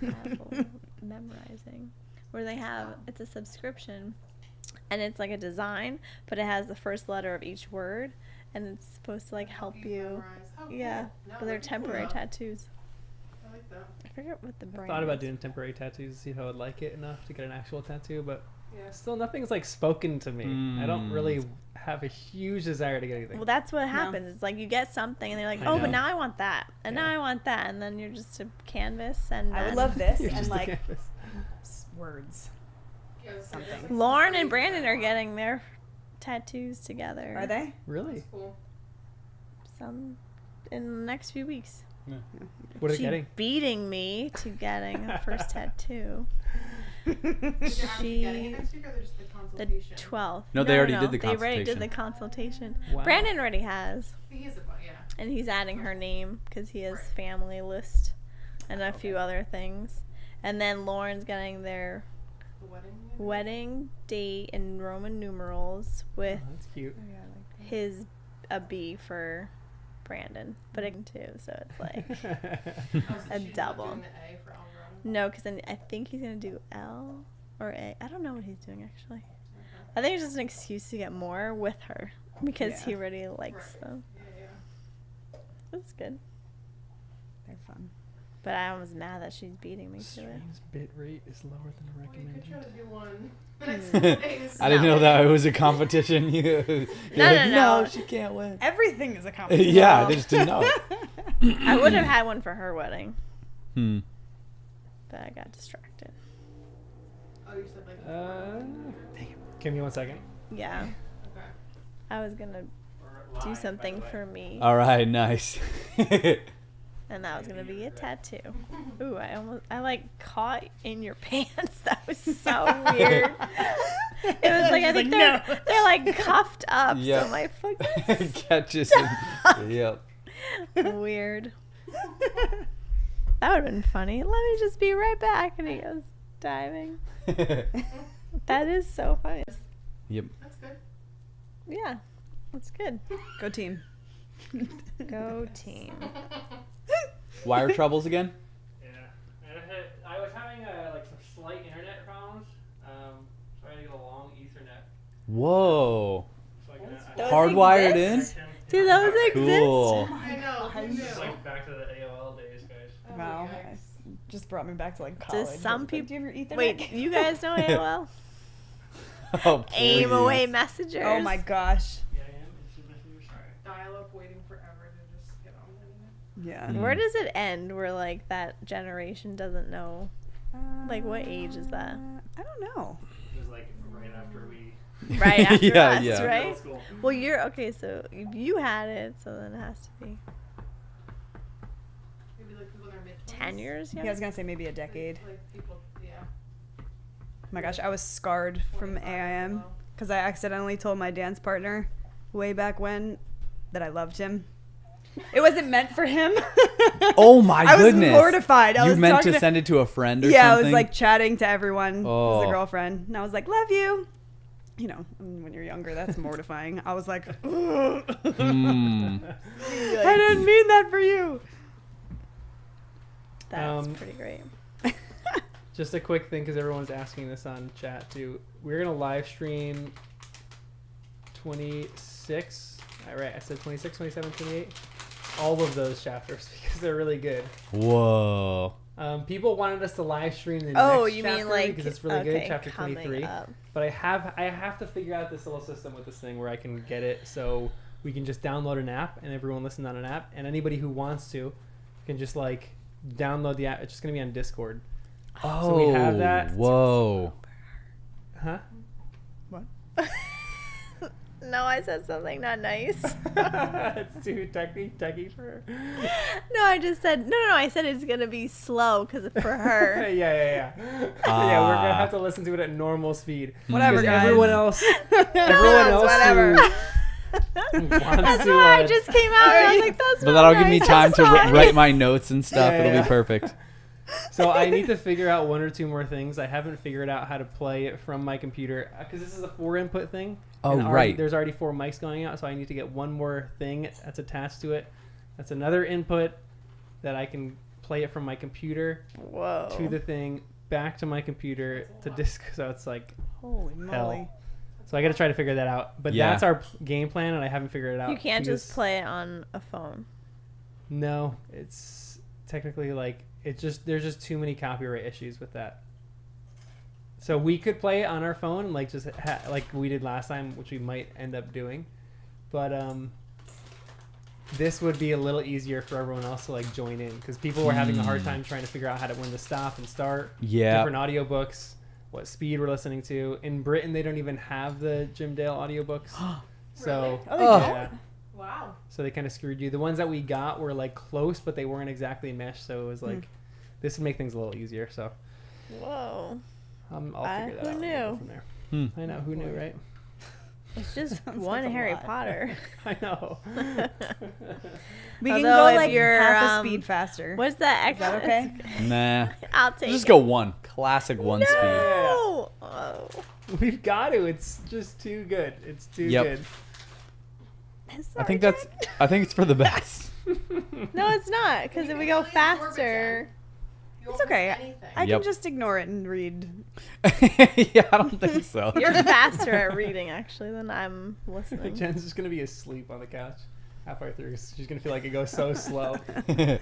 Apple memorizing, where they have it's a subscription, and it's like a design, but it has the first letter of each word, and it's supposed to like help you. Memorize. Oh, Yeah, cool. No, but they're that'd be cool, temporary though. tattoos. I like that. I forget what the I brand. thought about is. doing temporary tattoos to see if I would like it enough to get an actual tattoo, but Yeah. still nothing's like spoken to me. I don't really have a huge desire to get anything. Well, that's what happens. It's like you get something, and they're like, I "Oh, know. but now I want that, and now I want that," and then you're just a canvas. And I would then- love this You're and just a like canvas. words. Yeah, that's Something. like Lauren and pretty Brandon are cool. getting their tattoos together. Are they? Really? That's cool. Some in the next few weeks. What are they She getting? beating me to getting her first tattoo. Is you're actually getting it She next week or just the the consultation? 12th. No, they already did the They already did consultation. the consultation. Wow. Brandon already has, He is yeah. and he's adding her name because he has Right. family list and a few other things. And then Lauren's getting their The wedding. wedding date in Roman numerals with Oh, that's cute. his a B for Brandon, but it too. So it's like Oh, so a she's not double. doing the A for Alvarado? no, because then I think he's gonna do L or A. I don't know what he's doing actually. I think it's just an excuse to get more with her because he Yeah. already likes Right. them. Yeah. That's good. They're fun. But I was mad that she's beating me to it. Stream's bit rate is lower than the Well, you could try recommended. to do one the next couple days. I didn't know that it was a competition. You're No. she can't win. Everything is a competition. Yeah, they just didn't know. I would have had one for her wedding, Hmm. but I got distracted. Oh, you said like. Give me 1 second. Yeah, Okay. I was gonna do something for me, All right, nice. and that was gonna be a tattoo. Ooh, I like caught in your pants. That was so weird. It was like I think they're like cuffed up, Yeah. so my foot Catches. Yep. weird. That would have been funny. Let me just be right back, and he goes diving. That is so funny. Yep. That's good. Yeah, that's good. Go team. Go team. Wire troubles again? Yeah. I was having like some slight internet problems. So I had to get a long Ethernet. Whoa. So I can, Those Hardwired exist? in? Do those exist? Cool. I know. Who knew? It's like back to the AOL days, guys. Oh, Wow. yikes. Just brought me back to like college. some It's like, peop- do you have your Ethernet? Wait, you guys know AOL? Oh, Aim please. away messengers. Oh my gosh. Yeah, I am. Instant messenger. Sorry. Dial up waiting forever to just get on the internet. Yeah. Where does it end? Where like that generation doesn't know? Like, what age is that? I don't know. It was like right after we. Right after Yeah, us, yeah. right? Middle school. Well, you're okay. So you had it, so then it has to be Maybe like people in their mid 10 years. Yeah, I was gonna say maybe a decade. Like people, yeah. Oh my gosh, I was scarred from 25 AIM below. because I accidentally told my dance partner way back when that I loved him. It wasn't meant for him. Oh my I was goodness. mortified. I You was meant talking to send it to a friend or yeah, something? I was like chatting to everyone as Oh. a girlfriend, and I was like, "Love you." You know, I mean, when you're younger, that's mortifying. I was like, "Ugh." Hmm. I didn't mean that for you. That's Um, pretty great. Just a quick thing, because everyone's asking this on chat too. We're gonna live stream 26. All right, I said 26, 27, 28. All of those chapters because they're really good. Whoa. People wanted us to live stream the Oh, next you chapter mean like because it's really good, okay, chapter coming 23. up. But I have to figure out this little system with this thing where I can get it so we can just download an app and everyone listen on an app, and anybody who wants to can just like download the app. It's just gonna be on Discord. Oh, So we have that. Whoa. Huh? No, I said something not nice. It's too techie for her. No, I just said no. I said it's gonna be slow because for her. Yeah, we're gonna have to listen to it at normal speed. Whatever, 'Cause guys. everyone else whatever. who wants That's to, why I just came out. And I was like, "That's But not that'll give me nice, time that's to fine." write my notes and stuff. Yeah, It'll yeah. be perfect. So I need to figure out one or two more things. I haven't figured out how to play it from my computer because this is a 4-input thing. Oh, and right. There's already 4 mics going out, so I need to get one more thing that's attached to it. That's another input that I can play it from my computer Whoa. to the thing, back to my computer to disc. So it's like Holy hell. moly. So I got to try to figure that out. But Yeah. that's our game plan, and I haven't figured it out. You can't because- just play it on a phone. No, it's technically like there's just too many copyright issues with that. So we could play it on our phone, like just like we did last time, which we might end up doing, but this would be a little easier for everyone else to like join in because people were having a hard time trying to figure out how to when to stop and start. Yeah. Different audiobooks, what speed we're listening to. In Britain, they don't even have the Jim Dale audiobooks, so Oh, they yeah. Wow. So they kind of screwed you. The ones that we got were like close, but they weren't exactly meshed. So it was like, this would make things a little easier. So Whoa. I'll figure that who out. and we'll knew? go from there. I know. Who knew, right? It's just Sounds one like a Harry lot. Potter. I know. We can Although go if like you're, half a speed faster. What's that? Is that okay? Nah. I'll take Just it. go one. Classic one speed. No. Oh. We've got to. It's just too good. It's too Yep. good. I think it's for the best. No, it's not. Because if we go faster. It's okay. I Yep. can just ignore it and read. Yeah, I don't think so. You're faster at reading, actually, than I'm listening. Jen's just gonna be asleep on the couch halfway through. She's gonna feel like it goes so slow. But the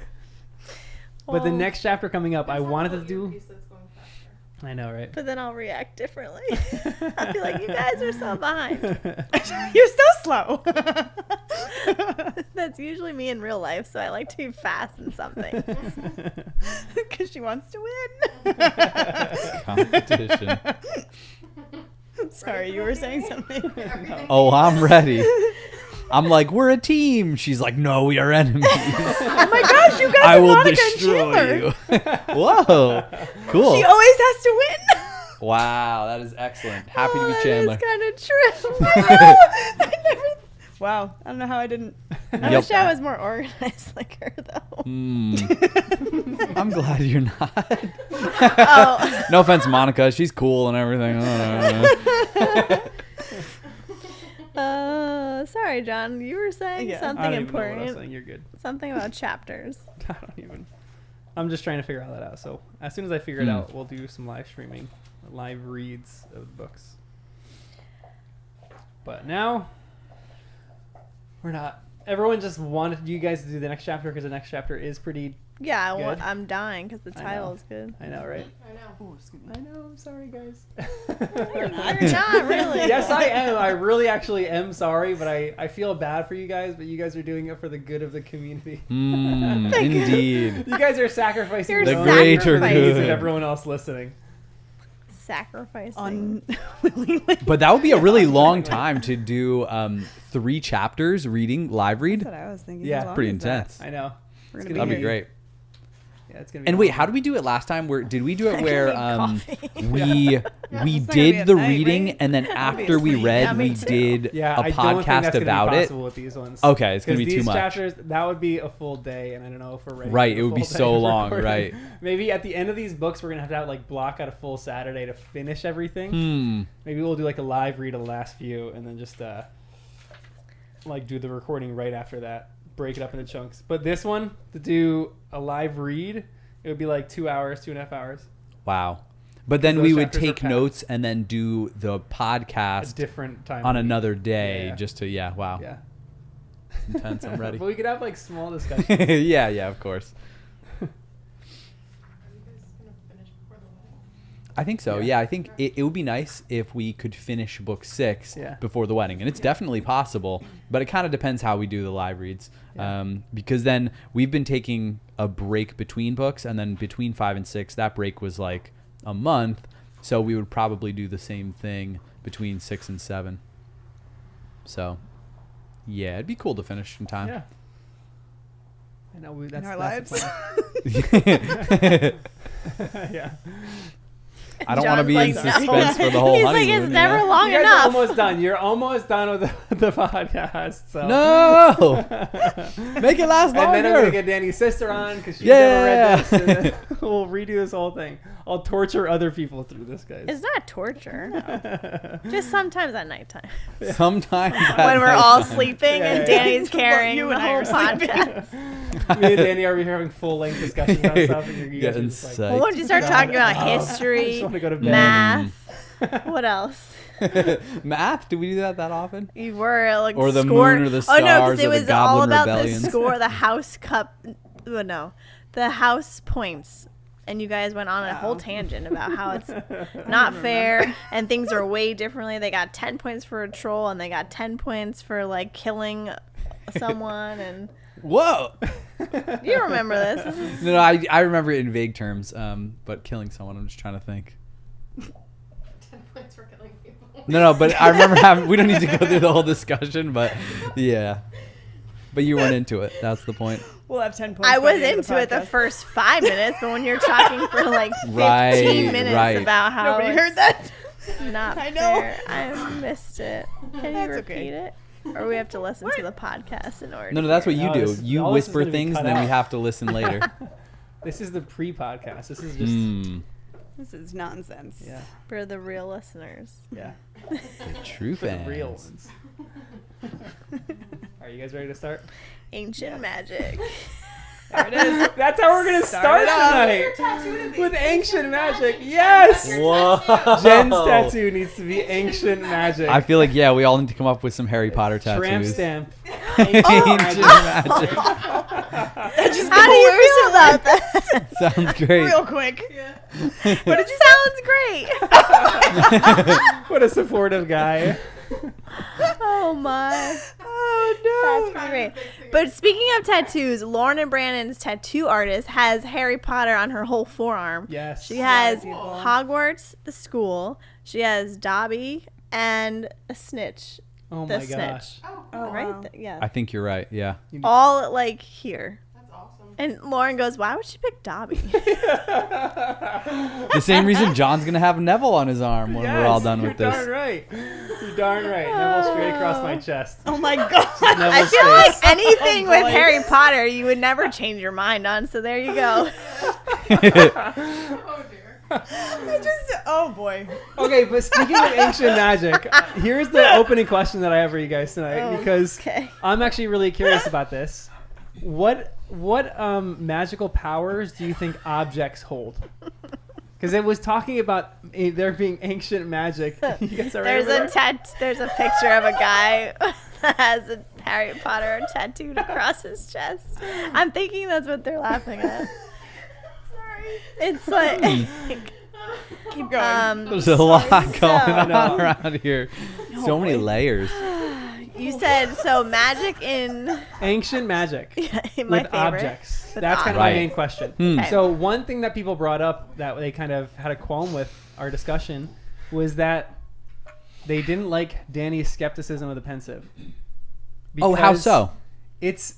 Well, next chapter coming up, I wanted to do. Piece that's going faster. I know, right? But then I'll react differently. I'll be like, you guys are so behind. You're so slow. That's usually me in real life, so I like to be fast in something. Because she wants to win. Competition. Sorry, you were saying something. Oh, I'm ready. I'm like, we're a team. She's like, no, we are enemies. Oh my gosh, you guys I are will Monica and destroy Chandler. you. Whoa. Cool. She always has to win. Wow, that is excellent. Happy to be Oh, Chandler. That's kind of true. I never. Wow, I don't know how I didn't. I Yep. wish I was more organized like her, though. I'm glad you're not. Oh. No offense, Monica. She's cool and everything. Sorry, John. You were saying Yeah. I something don't even know what I was important. saying. You're good. Something about chapters. I don't even. I'm just trying to figure all that out. So as soon as I figure it out, we'll do some live streaming, live reads of the books. But now, we're not. Everyone just wanted you guys to do the next chapter because the next chapter is pretty. Yeah, Good. I'm dying because the I title know. is good. I know, right? I know. I know. I'm sorry, guys. You're not really. Yes, I am. I really actually am sorry, but I feel bad for you guys, but you guys are doing it for the good of the community. Indeed. You guys are sacrificing You're The your own greater needs good. and everyone else listening. Sacrificing. Unwillingly. But that would be a really long time to do 3 chapters reading live read. That's what I was thinking. Yeah, How long Pretty is that? intense. I know. We're It's gonna gonna That'd be be great. Yeah, it's gonna be. And wait, awesome. how did we do it last time? Where did we do it? I Where need coffee. we It's not did gonna be the at night, reading right? and then after we Obviously. read, Yeah, me we too. did Yeah, a I don't think podcast that's about gonna be it. possible with these ones. Okay, it's gonna be 'Cause too these much. chapters, that would be a full day, and I don't know if we're ready. Right, for it a would be full day so of long, recording. right. Maybe at the end of these books, we're gonna have to like block out a full Saturday to finish everything. Hmm. Maybe we'll do like a live read of the last few, and then just like do the recording right after that. Break it up into chunks. But this one, to do a live read, it would be like 2 hours, 2.5 hours. Wow. But then Those we would chapters are take packed. notes and then do the A podcast different time on of week. another day Yeah. just to wow. Yeah. Intense. I'm ready. But we could have like small discussions. yeah, of course. Are you guys gonna finish before the wedding? I think so. Yeah. Yeah, I think it would be nice if we could finish book 6 Yeah. before the wedding. And it's definitely possible, but it kind of depends how we do the live reads. Yeah. Because then we've been taking a break between books, and then between 5 and 6, that break was like a month. So we would probably do the same thing between 6 and 7. So, yeah, it'd be cool to finish in time. Yeah. I know. That's, In our that's lives. the plan. Yeah. I don't want to John's be like, in no. suspense for the whole He's like, honeymoon. it's never yeah. long You guys are enough. almost done. You're almost done with the podcast. So. No, make it last And then I'm gonna longer. get Danny's sister on because she's Yeah. never read this, and then we'll redo this whole thing. I'll torture other people through this, guys. It's not torture. Just sometimes at nighttime Sometimes when we're all nighttime. sleeping Yeah, and yeah. Danny's carrying You the and I whole are sleeping. podcast. Me and Danny are having full length discussions on stuff, and you guys are Getting just like, psyched. Well, once you start talking about I history, just want to go to bed. math, what else? Math? Do we do that awesome? You were like Or the score. moon or the Oh no, stars because it or the was all Goblin about Rebellions. the score, the house cup. Oh, no, the house points. And you guys went on a whole tangent about how it's not fair and things are way differently. They got 10 points for a troll and they got 10 points for like killing someone. And Whoa! you remember this? This is No, I remember it in vague terms, but killing someone, I'm just trying to think. 10 points for killing people. No, but I remember having, we don't need to go through the whole discussion, but yeah. But you weren't into it. That's the point. We'll have 10 points. I by was the end of into it the podcast. first 5 minutes, but when you're talking for like 15 Right, minutes right. about how Nobody it's heard that. not I know. fair, I missed it. Can you That's repeat okay. it? Or we have to listen to the podcast in order. No, to that's what hear you No, do. this- You all this is whisper gonna be things, cut and then we out. have to listen later. This is the pre-podcast. This is just Mm, This is nonsense. yeah, it for the real listeners. yeah, the true for the fans. real ones. Are you guys ready to start? Ancient magic. There it is. That's how we're gonna start it off. tonight with ancient magic. Yes. Whoa! Jen's tattoo needs to be ancient magic. I feel like we all need to come up with some Harry Potter tattoos. Tramp stamp. Ancient magic. How do you feel about that? Sounds great. Real quick. But it sounds great. What a supportive guy. Oh my. Oh That's pretty great. But speaking of tattoos, Lauren and Brandon's tattoo artist has Harry Potter on her whole forearm. Yes. She has people. Hogwarts, the school. She has Dobby and a snitch. Oh the my snitch. gosh. Oh, Oh, Right? wow. Yeah. I think you're right. Yeah. All like here. that's awesome. And Lauren goes, why would she pick Dobby? The same reason John's gonna have Neville on his arm when we're all Yes, done you're with this. Darn right. You're darn right. Neville straight across my chest. Oh my god. I Neville's feel like face. anything with boy. Harry Potter you would never change your mind on, so there you go. Oh dear. Oh boy. Okay, but speaking of ancient magic, here's the opening question that I have for you guys tonight Oh, because okay. I'm actually really curious about this. What magical powers do you think objects hold? Because it was talking about there being ancient magic. You guys are There's right a there's a picture of a guy that has a Harry Potter tattooed across his chest. I'm thinking that's what they're laughing at. Sorry. It's like Keep going. There's a lot going So- on around here. So many layers. you said, so magic in ancient magic in my with favorite. objects. With That's kind of my Right. main question. Hmm. So one thing that people brought up that they kind of had a qualm with our discussion was that they didn't like Danny's skepticism of the pensive. Oh, how Because so? It's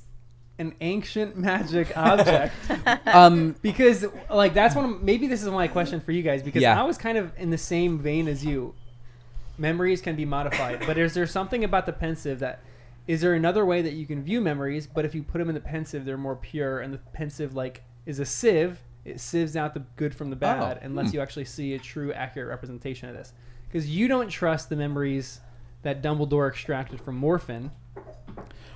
an ancient magic object. Because like that's one of, maybe this is my question for you guys because Yeah. I was kind of in the same vein as you. Memories can be modified, but is there something about the pensive that is there another way that you can view memories, but if you put them in the pensive they're more pure, and the pensive like is a sieve, it sieves out the good from the bad and lets you actually see a true accurate representation of this, because you don't trust the memories that Dumbledore extracted from Morphin.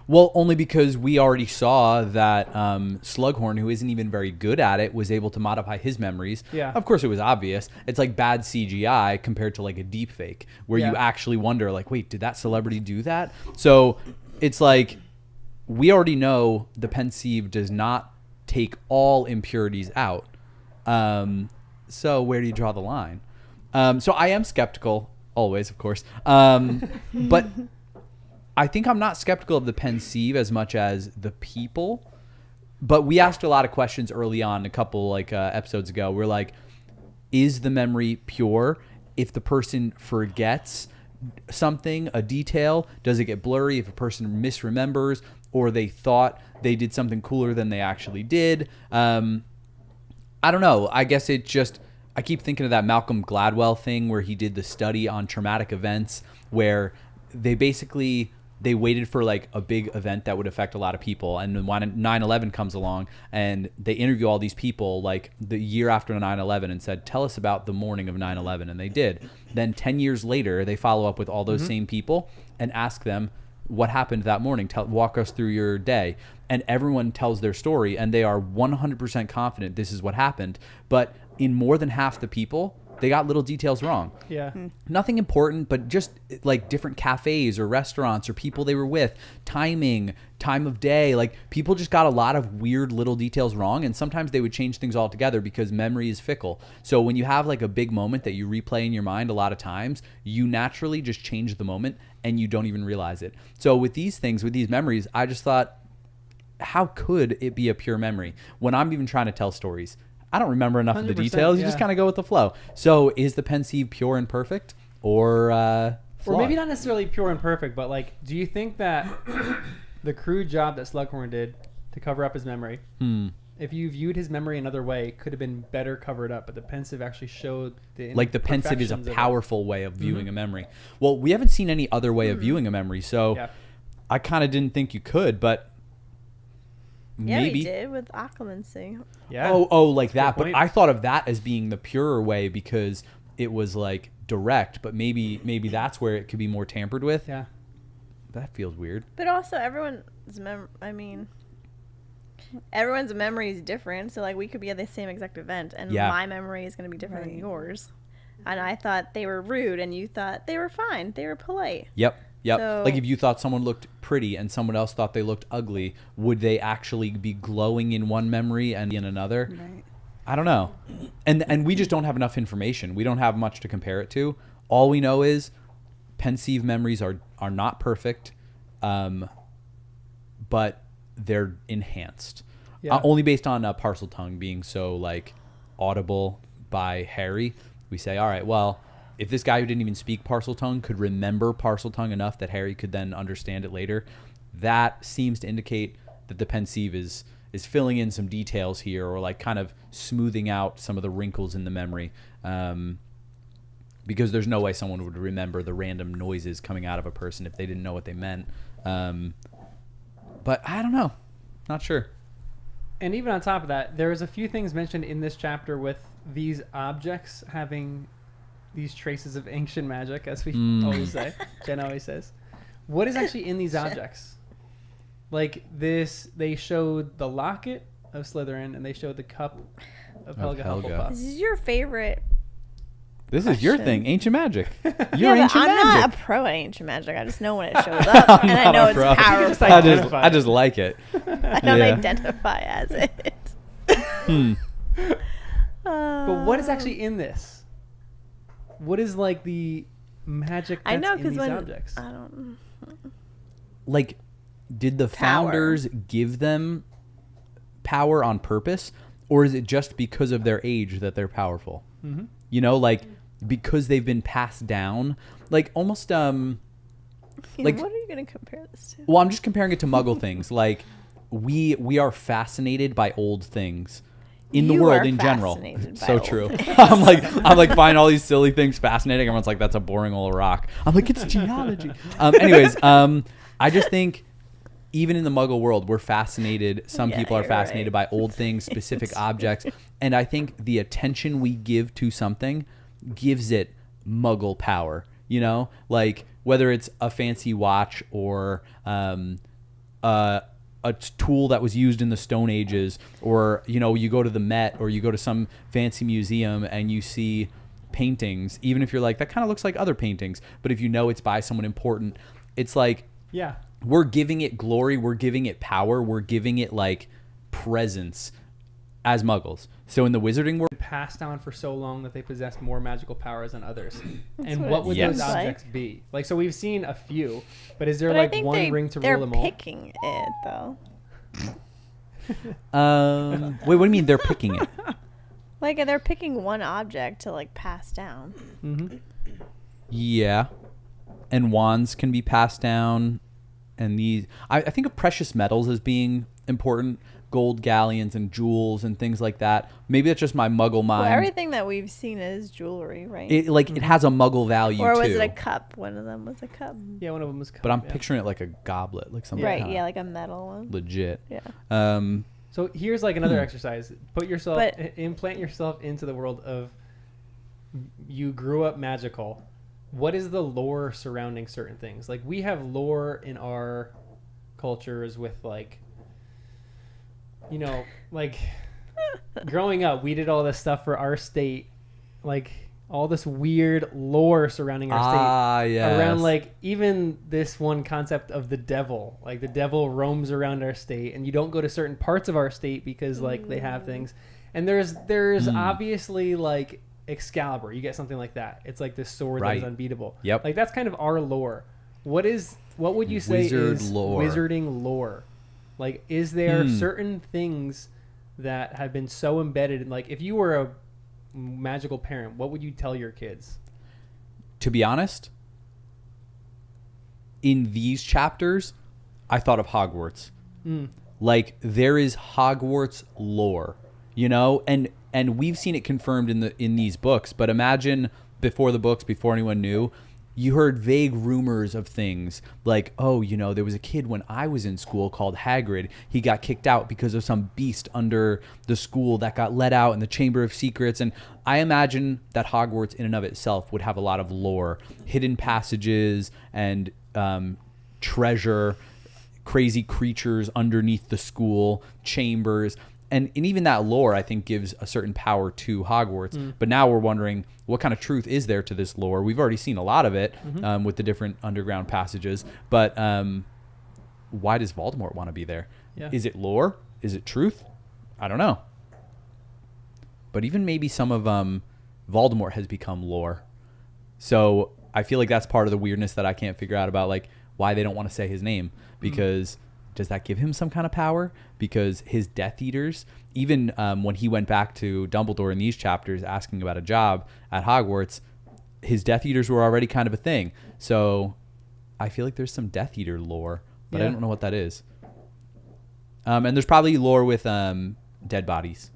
Well, only because we already saw that Slughorn, who isn't even very good at it, was able to modify his memories. Yeah. Of course, it was obvious. It's like bad CGI compared to like a deep fake, where Yeah. you actually wonder, like, wait, did that celebrity do that? So it's like we already know the pensieve does not take all impurities out. So where do you draw the line? So I am skeptical, always, of course. But I think I'm not skeptical of the pensieve as much as the people. But we asked a lot of questions early on, a couple episodes ago. We're like, is the memory pure? If the person forgets something, a detail, does it get blurry? If a person misremembers or they thought they did something cooler than they actually did? I don't know. I guess it just, I keep thinking of that Malcolm Gladwell thing where he did the study on traumatic events, where they basically they waited for like a big event that would affect a lot of people, and then when 9/11 comes along and they interview all these people like the year after 9/11 and said, tell us about the morning of 9/11, and they did. Then 10 years later they follow up with all those same people and ask them what happened that morning. Walk us through your day. And everyone tells their story, and they are 100% confident this is what happened. But in more than half the people, they got little details wrong. Yeah. Nothing important, but just like different cafes or restaurants or people they were with, timing, time of day. Like people just got a lot of weird little details wrong, and sometimes they would change things altogether because memory is fickle. So when you have like a big moment that you replay in your mind a lot of times, you naturally just change the moment and you don't even realize it. So with these things, with these memories, I just thought, how could it be a pure memory when I'm even trying to tell stories? I don't remember enough of the 100%, details. You just yeah. kind of go with the flow. So is the pensieve pure and perfect, or Or flawed? maybe not necessarily pure and perfect, but like, do you think that the crude job that Slughorn did to cover up his memory, if you viewed his memory another way, could have been better covered up, but the pensieve actually showed the Like the pensieve is a imperfections of it. powerful way of viewing a memory. Well, we haven't seen any other way of viewing a memory, so Yeah. I kind of didn't think you could, but Yeah, maybe. we did with occlumency. Yeah. Oh, like That's a that. good But point. I thought of that as being the purer way because it was like direct. But maybe that's where it could be more tampered with. Yeah. That feels weird. But also, everyone's everyone's memory is different. So, like, we could be at the same exact event, and Yeah. my memory is going to be different than Right. yours. And I thought they were rude, and you thought they were fine. They were polite. Yep. So- Like if you thought someone looked pretty and someone else thought they looked ugly, would they actually be glowing in one memory and in another? Right. I don't know. And we just don't have enough information. We don't have much to compare it to. All we know is pensieve memories are not perfect, but they're enhanced. Yeah. Only based on Parseltongue being so like audible by Harry. We say, all right, well, if this guy who didn't even speak Parseltongue could remember Parseltongue enough that Harry could then understand it later, that seems to indicate that the pensieve is filling in some details here, or like kind of smoothing out some of the wrinkles in the memory, because there's no way someone would remember the random noises coming out of a person if they didn't know what they meant. But I don't know. Not sure. And even on top of that, there's a few things mentioned in this chapter with these objects having these traces of ancient magic, as we always say. Jen always says. What is actually in these objects? Like this, they showed the locket of Slytherin, and they showed the cup of Helga Helga. Hufflepuff. This is your favorite. This is your Question. thing, ancient magic. You're Yeah, but ancient I'm magic. not a pro at ancient magic. I just know when it shows up, and I not know a it's pro. powerful. I just like it. I don't Yeah. identify as it. But what is actually in this? What is like the magic that's I know in because these when objects? I don't. Like, did the Power. founders give them power on purpose, or is it just because of their age that they're powerful? Mm-hmm. You know, like because they've been passed down, like almost Like- what are you gonna compare this to? Well, I'm just comparing it to Muggle things. Like we are fascinated by old things in the You world are in general. fascinated by So old true. things. I'm like find all these silly things fascinating. Everyone's like, that's a boring old rock. I'm like, it's geology. I just think even in the Muggle world, we're fascinated. Some Yeah, people are you're fascinated right. by old things, specific objects, and I think the attention we give to something gives it Muggle power. You know, like whether it's a fancy watch or a tool that was used in the Stone Ages, or you know, you go to the Met or you go to some fancy museum and you see paintings, even if you're like, that kind of looks like other paintings, but if you know it's by someone important, it's like Yeah. we're giving it glory, we're giving it power, we're giving it like presence as Muggles. So in the wizarding world, Passed down for so long that they possessed more magical powers than others. And what what it would seems those like. objects be? Like, so we've seen a few, but is there But I like think one ring to they're rule them all? picking it though. wait, what do you mean they're picking it? Like they're picking one object to like pass down. Mm-hmm. Yeah. And wands can be passed down. And these, I think of precious metals as being important, gold galleons and jewels and things like that. Maybe that's just my muggle mind. Well, everything that we've seen is jewelry, right? It it has a muggle value or was too. it a cup? One of them was a cup. Yeah, one of them was. But I'm yeah. picturing it like a goblet, like something Right, kinda yeah, like a metal one. legit. Yeah. So here's like another exercise. Put yourself, But- implant yourself into the world of. You grew up magical. What is the lore surrounding certain things? Like we have lore in our cultures with like, you know, like growing up, we did all this stuff for our state, like all this weird lore surrounding our state. Yes. Around like even this one concept of the devil, like the devil roams around our state and you don't go to certain parts of our state because like they have things. And there's obviously like Excalibur, you get something like that. It's like this sword that is Right. unbeatable. Yep. Like that's kind of our lore. What would you say Wizard is lore. wizarding lore? Like is there certain things that have been so embedded in, like if you were a magical parent, what would you tell your kids? To be honest, in these chapters, I thought of Hogwarts. Like there is Hogwarts lore, you know, and we've seen it confirmed in these books. But imagine before the books, before anyone knew, you heard vague rumors of things like, oh, you know, there was a kid when I was in school called Hagrid. He got kicked out because of some beast under the school that got let out in the Chamber of Secrets. And I imagine that Hogwarts in and of itself would have a lot of lore, hidden passages and treasure, crazy creatures underneath the school, chambers. And even that lore, I think, gives a certain power to Hogwarts. But now we're wondering, what kind of truth is there to this lore? We've already seen a lot of it with the different underground passages. But why does Voldemort want to be there? Yeah. Is it lore? Is it truth? I don't know. But even maybe some of Voldemort has become lore. So I feel like that's part of the weirdness that I can't figure out about like why they don't want to say his name. Because... does that give him some kind of power? Because his Death Eaters, even when he went back to Dumbledore in these chapters asking about a job at Hogwarts, his Death Eaters were already kind of a thing. So I feel like there's some Death Eater lore, but I don't know what that is. And there's probably lore with dead bodies,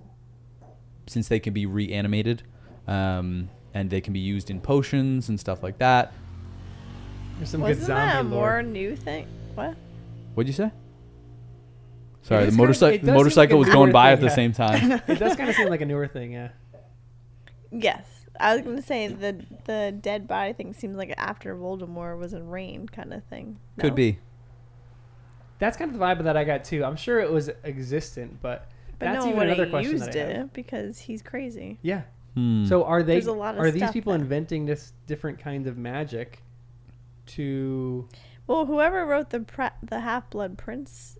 since they can be reanimated and they can be used in potions and stuff like that. There's some Wasn't good that a zombie lore. more new thing? What? What'd you say? Sorry, It the does kinda- it does seem motorcycle like was a going newer by thing, at the yeah. same time. It does kind of seem like a newer thing, yeah. Yes. I was gonna say the dead body thing seems like after Voldemort was in reign kind of thing. No? Could be. That's kind of the vibe that I got too. I'm sure it was existent, but But that's no one even would another have question used that I have. it because he's crazy. Yeah. Hmm. So are they? There's a lot of are these stuff people there. inventing this different kind of magic to? Well, whoever wrote the Half-Blood Prince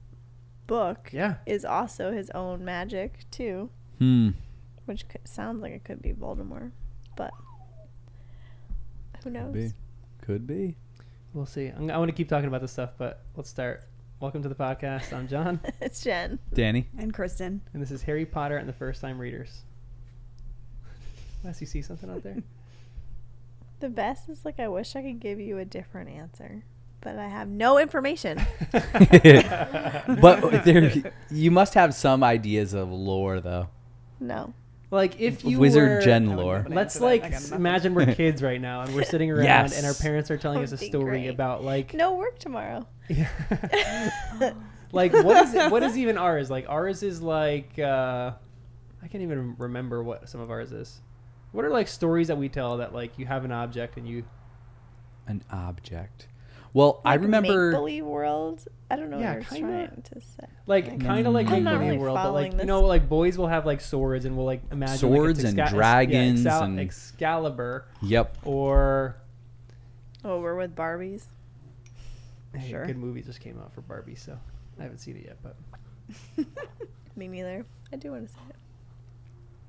book Yeah. is also his own magic too, which sounds like it could be Voldemort, but who knows? Could be. We'll see. I want to keep talking about this stuff, but let's start. Welcome to the podcast. I'm John, It's Jen. Danny. And Kristen. and this is Harry Potter and the First Time Readers. Unless you see something out there. The best is like I wish I could give you a different answer, but I have no information. But you must have some ideas of lore, though. No. Like if you Wizard were, Gen I wouldn't lore. have an Let's answer to that. I like got nothing. imagine we're kids right now and we're sitting around Yes. and our parents are telling us a That would be story great. about like No work tomorrow. like what is even ours? Like ours is like I can't even remember what some of ours is. What are like stories that we tell that like you have an object and you An object. Well, I Like remember. Make-Believe World. I don't know Yeah, what you're kinda. trying to say. like kind of like I'm make not believe really world, but like following you this. know like boys will have like swords and we'll like imagine Swords like, and dragons and- Excalibur Yep. or Oh, we're with Barbies. hey, Sure. a good movie just came out for Barbie, so I haven't seen it yet, but Me neither. I do want to say it.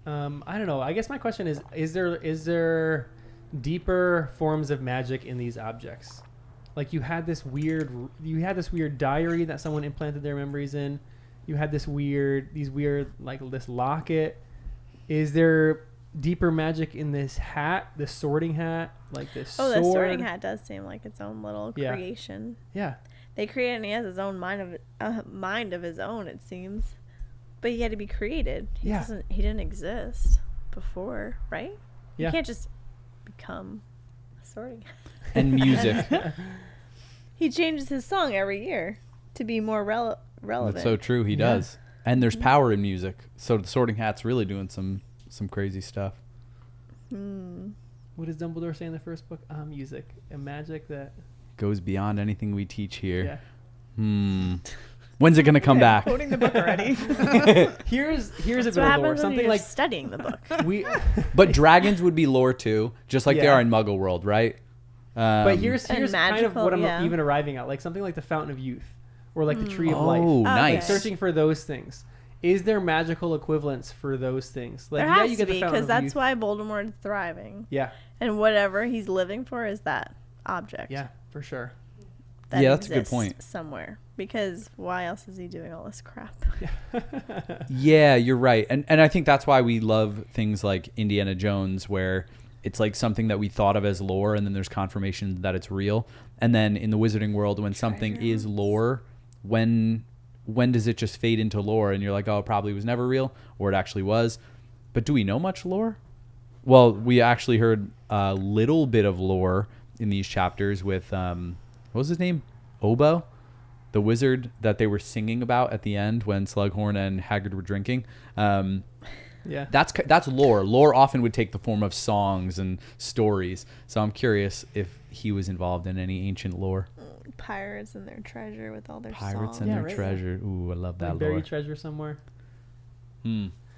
I don't know. I guess my question is there deeper forms of magic in these objects? Like you had this weird diary that someone implanted their memories in. You had these weird like this locket. Is there deeper magic in this hat, this sorting hat, like this Oh, sword? the sorting hat does seem like its own little Yeah. creation. Yeah. They create, and he has his own mind of his own. It seems. But he had to be created. Yeah. He didn't exist before, right? Yeah. You can't just become a sorting. And music. He changes his song every year to be more relevant. That's so true. He Yeah. does. And there's power in music. So the Sorting Hat's really doing some crazy stuff. What does Dumbledore say in the first book? Music and magic that. Goes beyond anything we teach here. Yeah. When's it gonna come back? Quoting the book already. Here's a That's bit what of lore. happens when Something you're like studying the book. we. But dragons would be lore too, just like they Yeah. are in Muggle world, right? But here's And kind of magical, what I'm yeah. even arriving at, like something like the Fountain of Youth, or like the Tree of Life. Oh, Okay. nice. Searching for those things. Is there magical equivalents for those things? Like, There yeah, has you to get the be, Fountain because of that's Youth. why Voldemort's thriving. Yeah, And whatever he's living for is that object. yeah, for sure. That Yeah, that's a good exists point. Somewhere. Because why else is he doing all this crap? Yeah, you're right. And I think that's why we love things like Indiana Jones, where it's like something that we thought of as lore, and then there's confirmation that it's real. And then in the wizarding world, when something is lore, when does it just fade into lore and you're like, oh, it probably was never real, or it actually was? But do we know much lore? Well, we actually heard a little bit of lore in these chapters with what was his name? Obo, the wizard that they were singing about at the end when Slughorn and Hagrid were drinking. Yeah. That's lore. Lore often would take the form of songs and stories. So I'm curious if he was involved in any ancient lore. Pirates and their treasure with all their Pirates songs. and Yeah, their right. treasure. Ooh, I love that Like lore. buried treasure somewhere.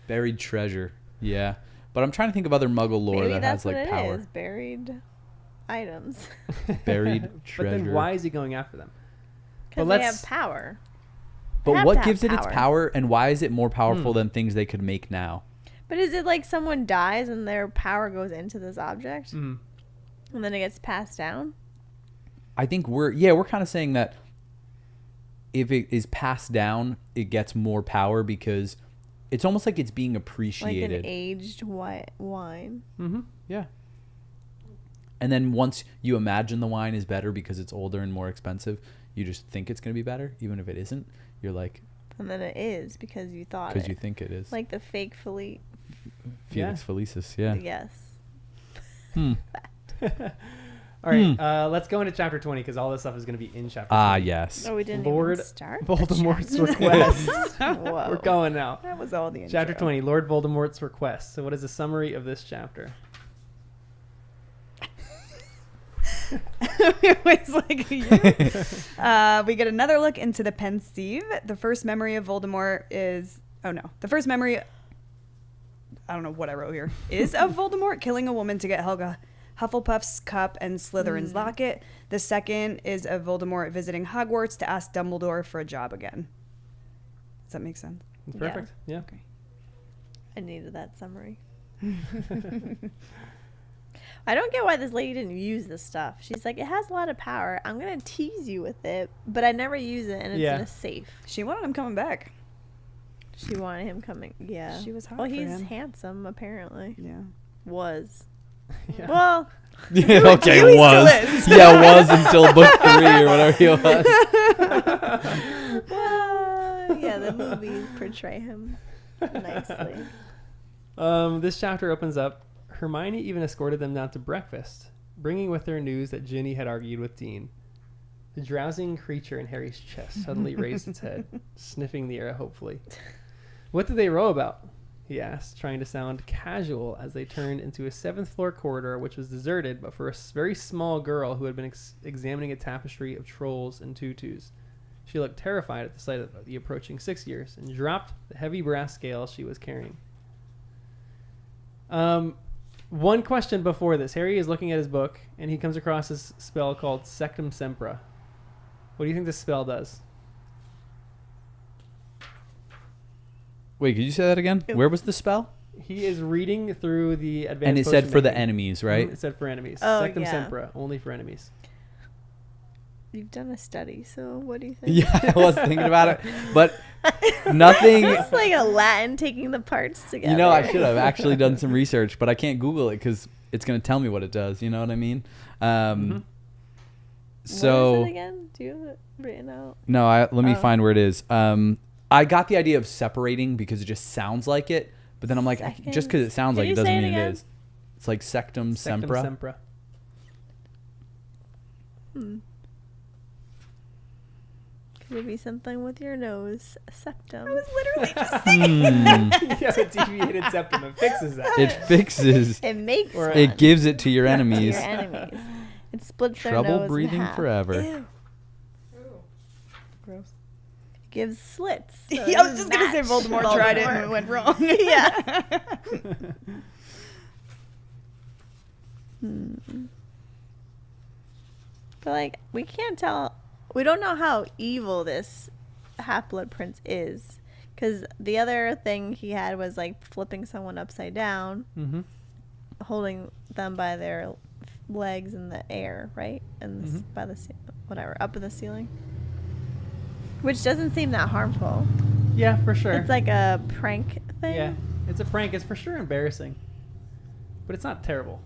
Buried treasure. Yeah. But I'm trying to think of other Muggle lore Maybe that that's has like what it power. is. Buried items. Buried But treasure. then why is he going after them? Because But they let's- have power. But have what to have gives it its power. power, and why is it more powerful Hmm. than things they could make now? But is it like someone dies and their power goes into this object? Mm. And then it gets passed down? I think we're kind of saying that if it is passed down, it gets more power because it's almost like it's being Like appreciated. an aged wine. Mm-hmm. Yeah. And then once you imagine the wine is better because it's older and more expensive, you just think it's going to be better, even if it isn't. You're like, And then it is because you thought because it. you think it is. Like the fake Felix. Felix Felicis, yeah. Yes. All right, let's go into chapter 20 because all this stuff is going to be in chapter 20. Ah, yes. Oh, we didn't Lord even start. Voldemort's request. Whoa. We're going now. That was all the intro. Chapter 20, Lord Voldemort's request. So what is the summary of this chapter? It's like you. We get another look into the Pensieve. The first memory of Voldemort is... Oh, no. The first memory... I don't know what I wrote here. Is of Voldemort killing a woman to get Helga Hufflepuff's cup and Slytherin's locket. The second is of Voldemort visiting Hogwarts to ask Dumbledore for a job again. Does that make sense? It's Yeah. perfect. Yeah. I needed that summary. I don't get why this lady didn't use this stuff. She's like, it has a lot of power. I'm going to tease you with it, but I never use it, and it's Yeah. in a safe. She wanted him coming back. She wanted him coming. Yeah. She was hot Well, for he's him. handsome, apparently. Yeah. Was. Yeah. Well, Okay, Huey was. still is. Yeah, was until book 3 or whatever he was. yeah, the movies portray him nicely. This chapter opens up. Hermione even escorted them down to breakfast, bringing with her news that Ginny had argued with Dean. The drowsing creature in Harry's chest suddenly raised its head, sniffing the air hopefully. What did they row about? He asked, trying to sound casual as they turned into a 7th floor corridor which was deserted but for a very small girl who had been examining a tapestry of trolls and tutus. She looked terrified at the sight of the approaching 6 years and dropped the heavy brass scale she was carrying. One question before this. Harry is looking at his book and he comes across this spell called Sectum Sempra. What do you think this spell does? Wait, could you say that again? Where was the spell? He is reading through the advanced And it said potion for the making. enemies, right? It said for enemies. Oh, Sectum yeah. Sempra, only for enemies. You've done a study, so what do you think? Yeah, I was thinking about it, but nothing. It's like a Latin taking the parts together. You know, I should have actually done some research, but I can't Google it because it's going to tell me what it does. You know what I mean? So What is it again? Do you have it written out? no, let me Oh. find where it is. I got the idea of separating because it just sounds like it, but then I'm like, just because it sounds Can like you it doesn't say it mean it again? is. It's like sectum Sectum sempra. sempra. Could it be something with your nose? Septum. I was literally just You have a deviated septum. It fixes that. It fixes. It makes Or one It gives it to your to enemies. your enemies. It splits their Trouble nose breathing in half. forever. Ew. Ooh. Gross. It gives slits. so I was it just gonna say match Voldemort tried it and it went wrong. Yeah. But like, we can't tell. We don't know how evil this Half-Blood Prince is, because the other thing he had was like flipping someone upside down, Mm-hmm. holding them by their legs in the air, right? And by the whatever, up in the ceiling, which doesn't seem that harmful. Yeah, for sure. It's like a prank thing. Yeah, it's a prank. It's for sure embarrassing, but it's not terrible.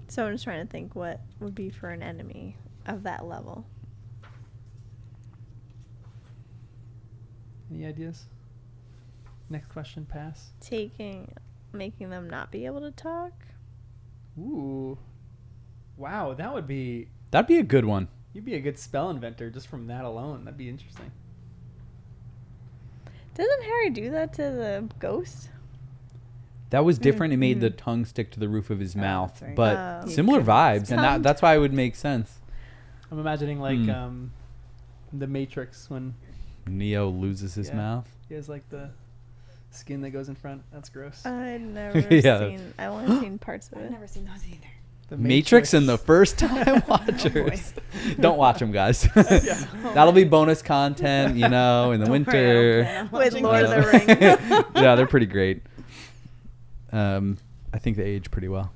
So I'm just trying to think what would be for an enemy of that level. Any ideas? Next question, pass. Making them not be able to talk. Ooh, wow, that would be. That'd be a good one. You'd be a good spell inventor just from that alone. That'd be interesting. Doesn't Harry do that to the ghost? That was different. It made the tongue stick to the roof of his mouth, that's right. but Oh. similar vibes, and Tongue- that's why it would make sense. I'm imagining like Hmm. the Matrix when Neo loses his Yeah. mouth. he has like the skin that goes in front. That's gross. I've never Yeah. seen. I only seen parts of I've it. never seen those either. The Matrix and the first time watchers. Don't watch them, guys. That'll be bonus content, in the Don't worry, I don't winter. plan on With watching Lord of those. the Rings. Yeah, they're pretty great. I think they age pretty well.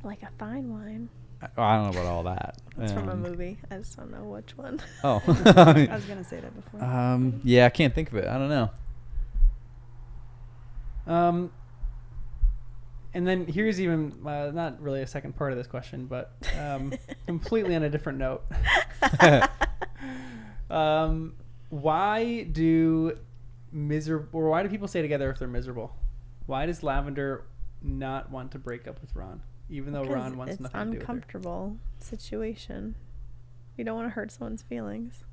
Like a fine wine. I don't know about all that. It's from a movie. I just don't know which one. Oh. I was gonna say that before. Yeah, I can't think of it. I don't know. And then here's even not really a second part of this question, but completely on a different note. Why do people stay together if they're miserable? Why does Lavender not want to break up with Ron, even though Because Ron wants it's nothing to do with her? uncomfortable situation. You don't want to hurt someone's feelings.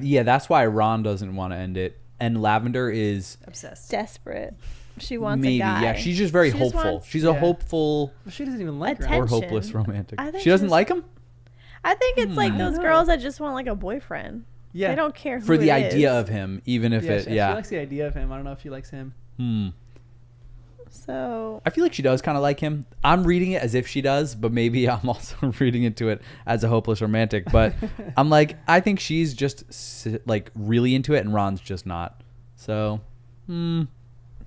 Yeah, that's why Ron doesn't want to end it. And Lavender is Obsessed. Desperate. She wants maybe, a guy. yeah. She's just very She just hopeful. wants- She's a Yeah. hopeful Well, she doesn't even like Attention. Ron. or hopeless romantic. I think She doesn't she's- like him? I think it's like I those don't girls know. that just want like a boyfriend. Yeah. They don't care who For the it idea is. of him, even if She yeah. likes the idea of him. I don't know if she likes him. So I feel like she does kind of like him. I'm reading it as if she does, but maybe I'm also reading into it as a hopeless romantic. But I'm like, I think she's just like really into it, and Ron's just not. So,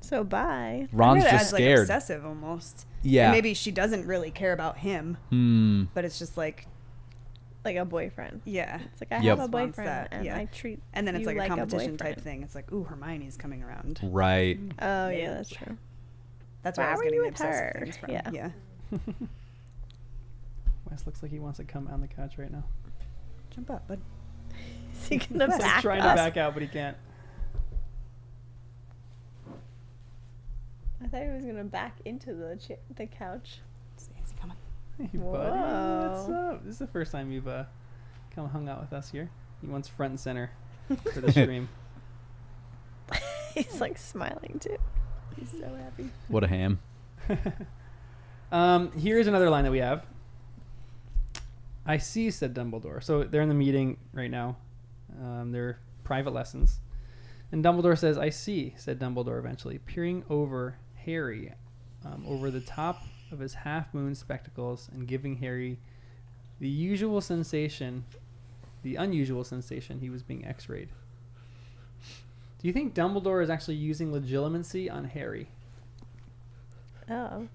so bye. Ron's I read it just as, like, scared. obsessive almost. Yeah. And maybe she doesn't really care about him, but it's just like, Like a boyfriend. yeah. It's like I Yep. have a Wants boyfriend that, and yeah. I treat And then it's you like a competition type boyfriend. thing. It's like, ooh, Hermione's coming around. Right. Oh yeah, that's true. That's where Why I was were getting you the with obsessive her? things from. Yeah. Yeah. Wes looks like he wants to come on the couch right now. Jump up, bud. Is he gonna He's back Trying us? to back out, but he can't. I thought he was gonna back into the couch. Is he coming? Hey, buddy, what's Whoa. up? This is the first time you've come hung out with us here. He wants front and center for the stream. He's like smiling too. He's so happy. What a ham. Here's another line that we have. I see, said Dumbledore. So they're in the meeting right now. They're private lessons. And Dumbledore says, I see, said Dumbledore eventually, peering over Harry over the top of his half-moon spectacles and giving Harry the unusual sensation he was being x-rayed. Do you think Dumbledore is actually using legilimency on Harry? Oh.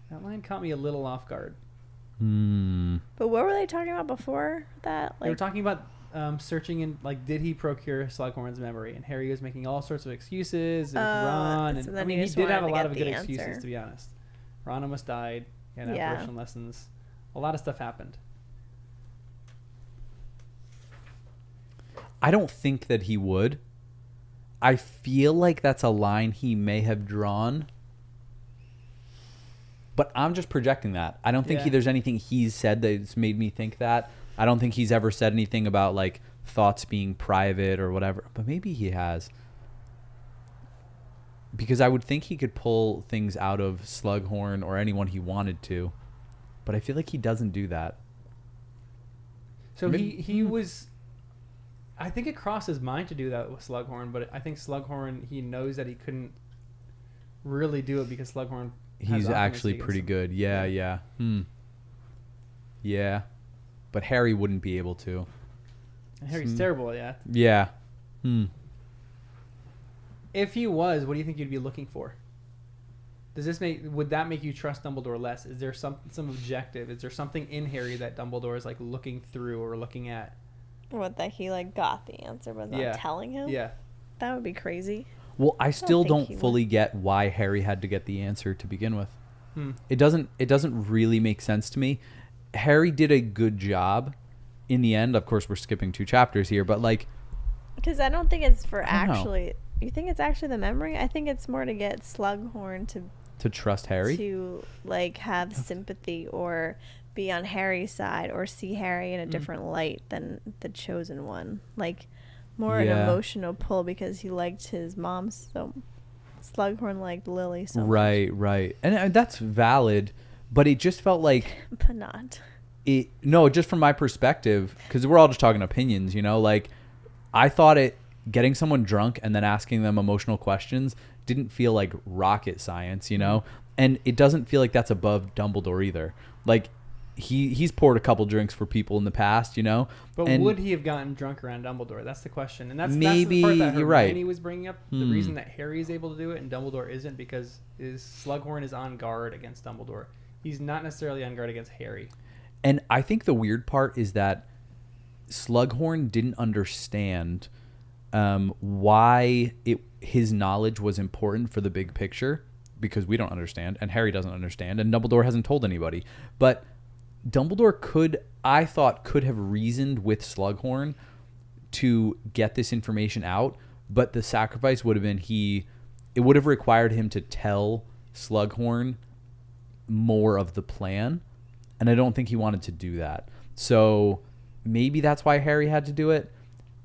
That line caught me a little off guard. But what were they talking about before that? They were Like, talking about searching in, like, did he procure Slughorn's memory? And Harry was making all sorts of excuses. It was Ron. so And, then I mean, he he just did have a wanted to lot get of the good answer. excuses, to be honest. Ron almost died. He had Yeah. apparition lessons. A lot of stuff happened. I don't think that he would. I feel like that's a line he may have drawn. But I'm just projecting that. I don't think Yeah. there's anything he's said that's made me think that. I don't think he's ever said anything about like thoughts being private or whatever. But maybe he has. Because I would think he could pull things out of Slughorn or anyone he wanted to. But I feel like he doesn't do that. So Maybe- he was. I think it crossed his mind to do that with Slughorn, but I think Slughorn, he knows that he couldn't really do it because Slughorn. has He's occupancy actually against pretty him. good. Yeah. Yeah. But Harry wouldn't be able to. And Harry's Hmm. terrible, yeah. Yeah. If he was, what do you think you'd be looking for? Would that make you trust Dumbledore less? Is there some objective? Is there something in Harry that Dumbledore is like looking through or looking at? What, that he like got the answer but not Yeah. telling him? Yeah. That would be crazy. Well, I still think don't he would. fully get why Harry had to get the answer to begin with. Hmm. It doesn't really make sense to me. Harry did a good job in the end. Of course, we're skipping 2 chapters here, but like Because I don't think it's for I don't know. actually. You think it's actually the memory? I think it's more to get Slughorn to trust Harry. to like have sympathy or be on Harry's side or see Harry Mm. in a different light than the chosen one. Like more an Yeah. emotional pull because he liked his mom so. Slughorn liked Lily so much. Right. And that's valid, but it just felt like But not. no, just from my perspective, because we're all just talking opinions, you know, like I thought getting someone drunk and then asking them emotional questions didn't feel like rocket science, you know, and it doesn't feel like that's above Dumbledore either. Like he's poured a couple drinks for people in the past, you know, But and would he have gotten drunk around Dumbledore? That's the question, and that's Maybe, the part that you're right. Hermione was bringing up. The Hmm. reason that Harry is able to do it and Dumbledore isn't because Slughorn is on guard against Dumbledore. He's not necessarily on guard against Harry. And I think the weird part is that Slughorn didn't understand why his knowledge was important for the big picture, because we don't understand, and Harry doesn't understand, and Dumbledore hasn't told anybody. But Dumbledore I thought, could have reasoned with Slughorn to get this information out, but the sacrifice would have been it would have required him to tell Slughorn more of the plan, and I don't think he wanted to do that. So maybe that's why Harry had to do it,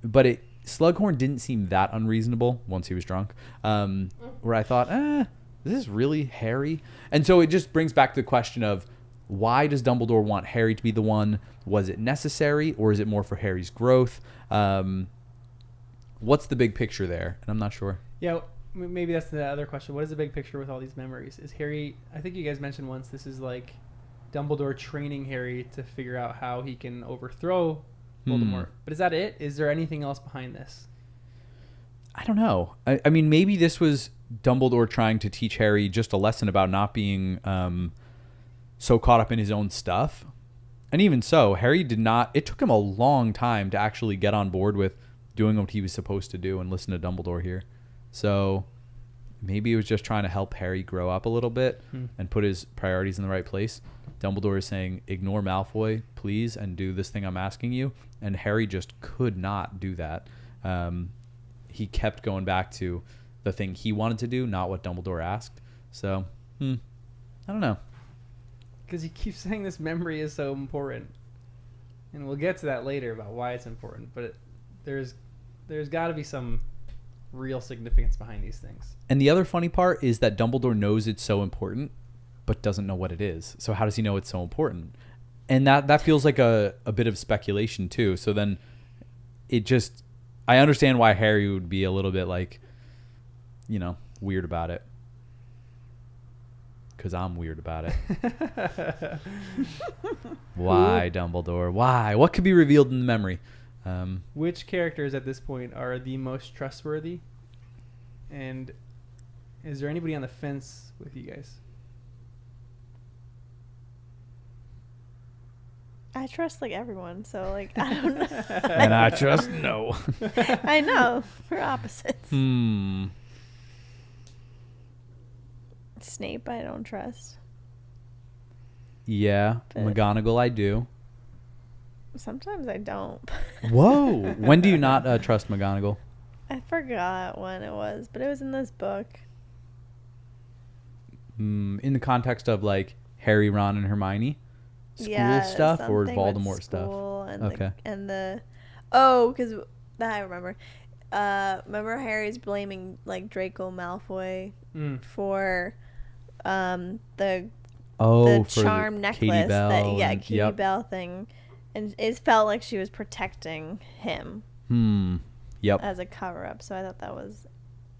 but Slughorn didn't seem that unreasonable once he was drunk, where I thought, is this really Harry? And so it just brings back the question of, why does Dumbledore want Harry to be the one? Was it necessary, or is it more for Harry's growth? What's the big picture there? And I'm not sure. Yeah, maybe that's the other question. What is the big picture with all these memories? Is Harry? I think you guys mentioned once this is like Dumbledore training Harry to figure out how he can overthrow Voldemort. But is that it? Is there anything else behind this? I don't know. I mean, maybe this was Dumbledore trying to teach Harry just a lesson about not being so caught up in his own stuff. And even so, Harry did not. It took him a long time to actually get on board with doing what he was supposed to do and listen to Dumbledore here. So maybe he was just trying to help Harry grow up a little bit and put his priorities in the right place. Dumbledore is saying, ignore Malfoy, please, and do this thing I'm asking you. And Harry just could not do that. He kept going back to the thing he wanted to do, not what Dumbledore asked. So, I don't know. Because he keeps saying this memory is so important, and we'll get to that later about why it's important. But there's got to be some real significance behind these things. And the other funny part is that Dumbledore knows it's so important, but doesn't know what it is. So how does he know it's so important? And that feels like a bit of speculation too. So then I understand why Harry would be a little bit like, weird about it. Because I'm weird about it. Why, Dumbledore? Why? What could be revealed in the memory? Which characters at this point are the most trustworthy? And is there anybody on the fence with you guys? I trust like everyone, so like I don't know. And I trust no. I know we're opposites. Snape, I don't trust. Yeah, But- McGonagall I do. Sometimes I don't. Whoa. When do you not trust McGonagall? I forgot when it was, but it was in this book. In the context of like Harry, Ron, and Hermione? School stuff or something with Voldemort stuff? school and Okay. because that I remember. Remember Harry's blaming like Draco Malfoy for the Oh, for charm the necklace Katie Bell. Katie Yep. Bell thing, and it felt like she was protecting him Yep. as a cover up. So I thought that was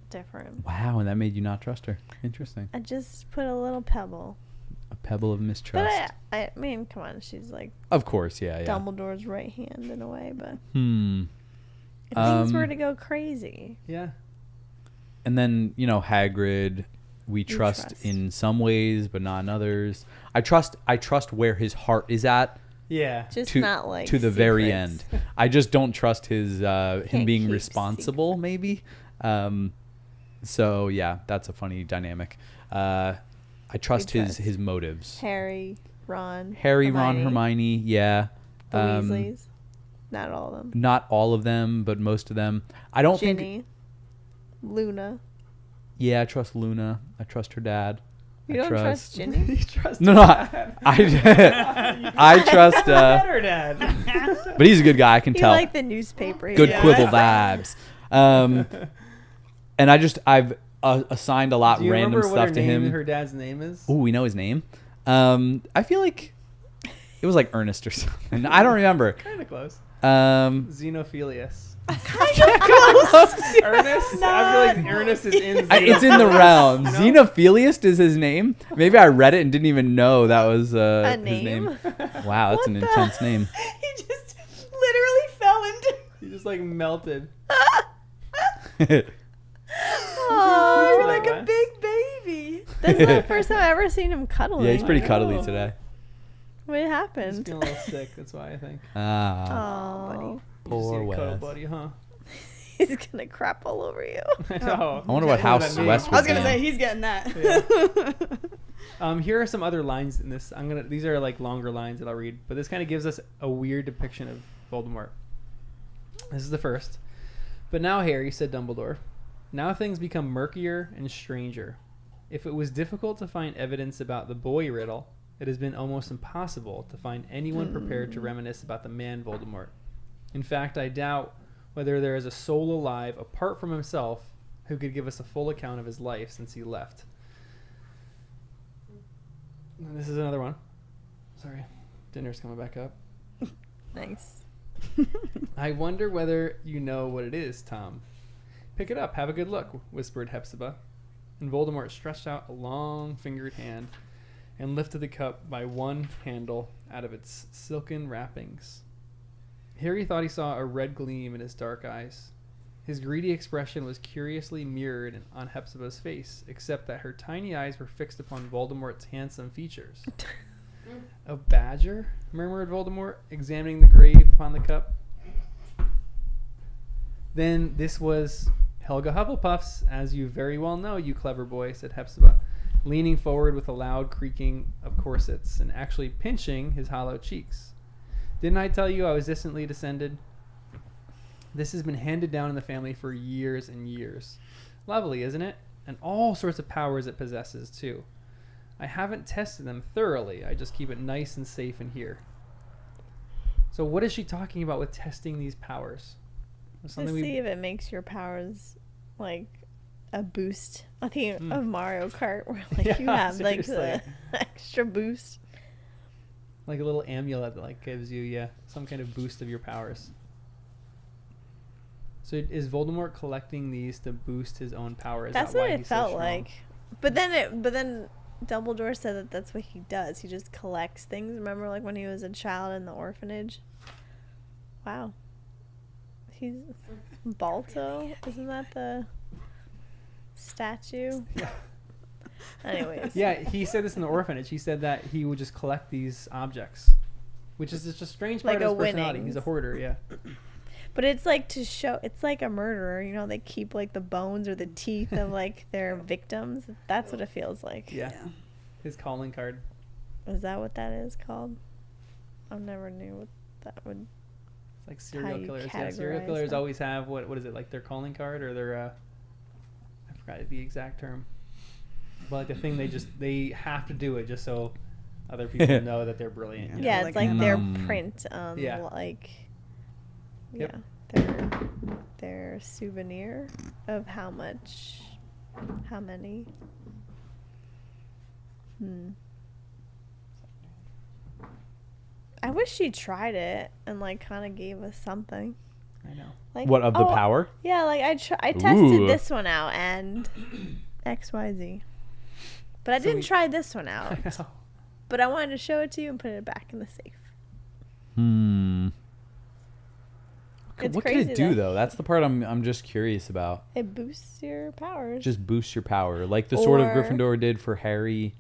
different. Wow, and that made you not trust her. Interesting. I just put a little pebble, A pebble of mistrust. but I mean, come on, she's like Of course, yeah. Dumbledore's right hand in a way, but Hmm. if things were to go crazy. Yeah. And then, Hagrid, we trust in some ways, but not in others. I trust where his heart is at Yeah. Just to, not like to the very secrets. end. I just don't trust his him Can't being keep responsible, maybe. So yeah, that's a funny dynamic. I trust trust his motives. Harry, Ron, Ron, Hermione, yeah. the Weasleys. Not all of them. Not all of them, but most of them. I don't think. Ginny, Luna. Yeah, I trust Luna. I trust her dad. You I don't trust Ginny? You trust No, I trust. better, Dad. But he's a good guy. I can You tell. like the newspaper. Good yeah. quibble vibes. And I've assigned a lot Do you random remember what stuff her to name, him. her dad's name is? Oh, we know his name. I feel like it was like Ernest or something. I don't remember. Kind of close. I- Xenophilius. Ernest? I feel like Ernest is in it's in the Xenophilius. realm. No? Xenophilius is his name. Maybe I read it and didn't even know that was A his name? name. Wow, that's What an the- intense name. He just literally fell into. He just like melted. Oh, You're like a Wes. big baby. that's the first time I've ever seen him cuddling. Yeah, he's pretty I cuddly know. today. What He's happened? feeling a little sick. That's why I think. Ah, Oh, You just poor need a cuddle Wes. buddy, huh? he's gonna crap all over you. I know. I wonder what house that Wes means. would I was gonna be say in. he's getting that. Here are some other lines in this. These are like longer lines that I'll read, but this kind of gives us a weird depiction of Voldemort. This is the first. But now, Harry, said Dumbledore, now things become murkier and stranger. If it was difficult to find evidence about the boy riddle, it has been almost impossible to find anyone prepared to reminisce about the man Voldemort. In fact, I doubt whether there is a soul alive apart from himself who could give us a full account of his life since he left. And this is another one. Sorry, dinner's coming back up. Nice. I wonder whether you know what it is, Tom. Pick it up. Have a good look, whispered Hepzibah. And Voldemort stretched out a long-fingered hand and lifted the cup by one handle out of its silken wrappings. Harry thought he saw a red gleam in his dark eyes. His greedy expression was curiously mirrored on Hepzibah's face, except that her tiny eyes were fixed upon Voldemort's handsome features. A badger? Murmured Voldemort, examining the grave upon the cup. Then this was Helga Hufflepuff's, as you very well know, you clever boy, said Hepzibah, leaning forward with a loud creaking of corsets and actually pinching his hollow cheeks. Didn't I tell you I was distantly descended? This has been handed down in the family for years and years. Lovely, isn't it? And all sorts of powers it possesses, too. I haven't tested them thoroughly. I just keep it nice and safe in here. So what is she talking about with testing these powers? To see if it makes your powers like a boost. I think of Mario Kart where like you Yeah, have like the seriously. extra boost. Like a little amulet that like gives you some kind of boost of your powers. So is Voldemort collecting these to boost his own power? Is That's that what why it he's so felt strong? like. But then Dumbledore said that that's what he does. He just collects things. Remember like when he was a child in the orphanage? Wow. He's Balto? Isn't that the statue? Yeah. Anyways. Yeah, he said this in the orphanage. He said that he would just collect these objects, which is just a strange part Like of a his personality. Winnings. He's a hoarder, yeah. But it's like to show, it's like a murderer, you know, they keep like the bones or the teeth of like their victims. That's what it feels like. Yeah. His calling card. Is that what that is called? I never knew what that would. It's like serial you killers. Yeah, serial categorize killers them. always have what is it, like their calling card or their I forgot the exact term. But like the thing they have to do it just so other people know that they're brilliant. you know? Yeah, like it's like an their MO. print. Yeah. Like. Yep. Yeah. Their souvenir of how many. I wish she tried it and like kind of gave us something. I know. Like What of the power? Yeah, like I tested Ooh. this one out and XYZ. But I So didn't we- try this one out. I know. But I wanted to show it to you and put it back in the safe. It's What could crazy it do though? That's the part I'm just curious about. It boosts your powers. Just boost your power, like the sword of Or- Gryffindor did for Harry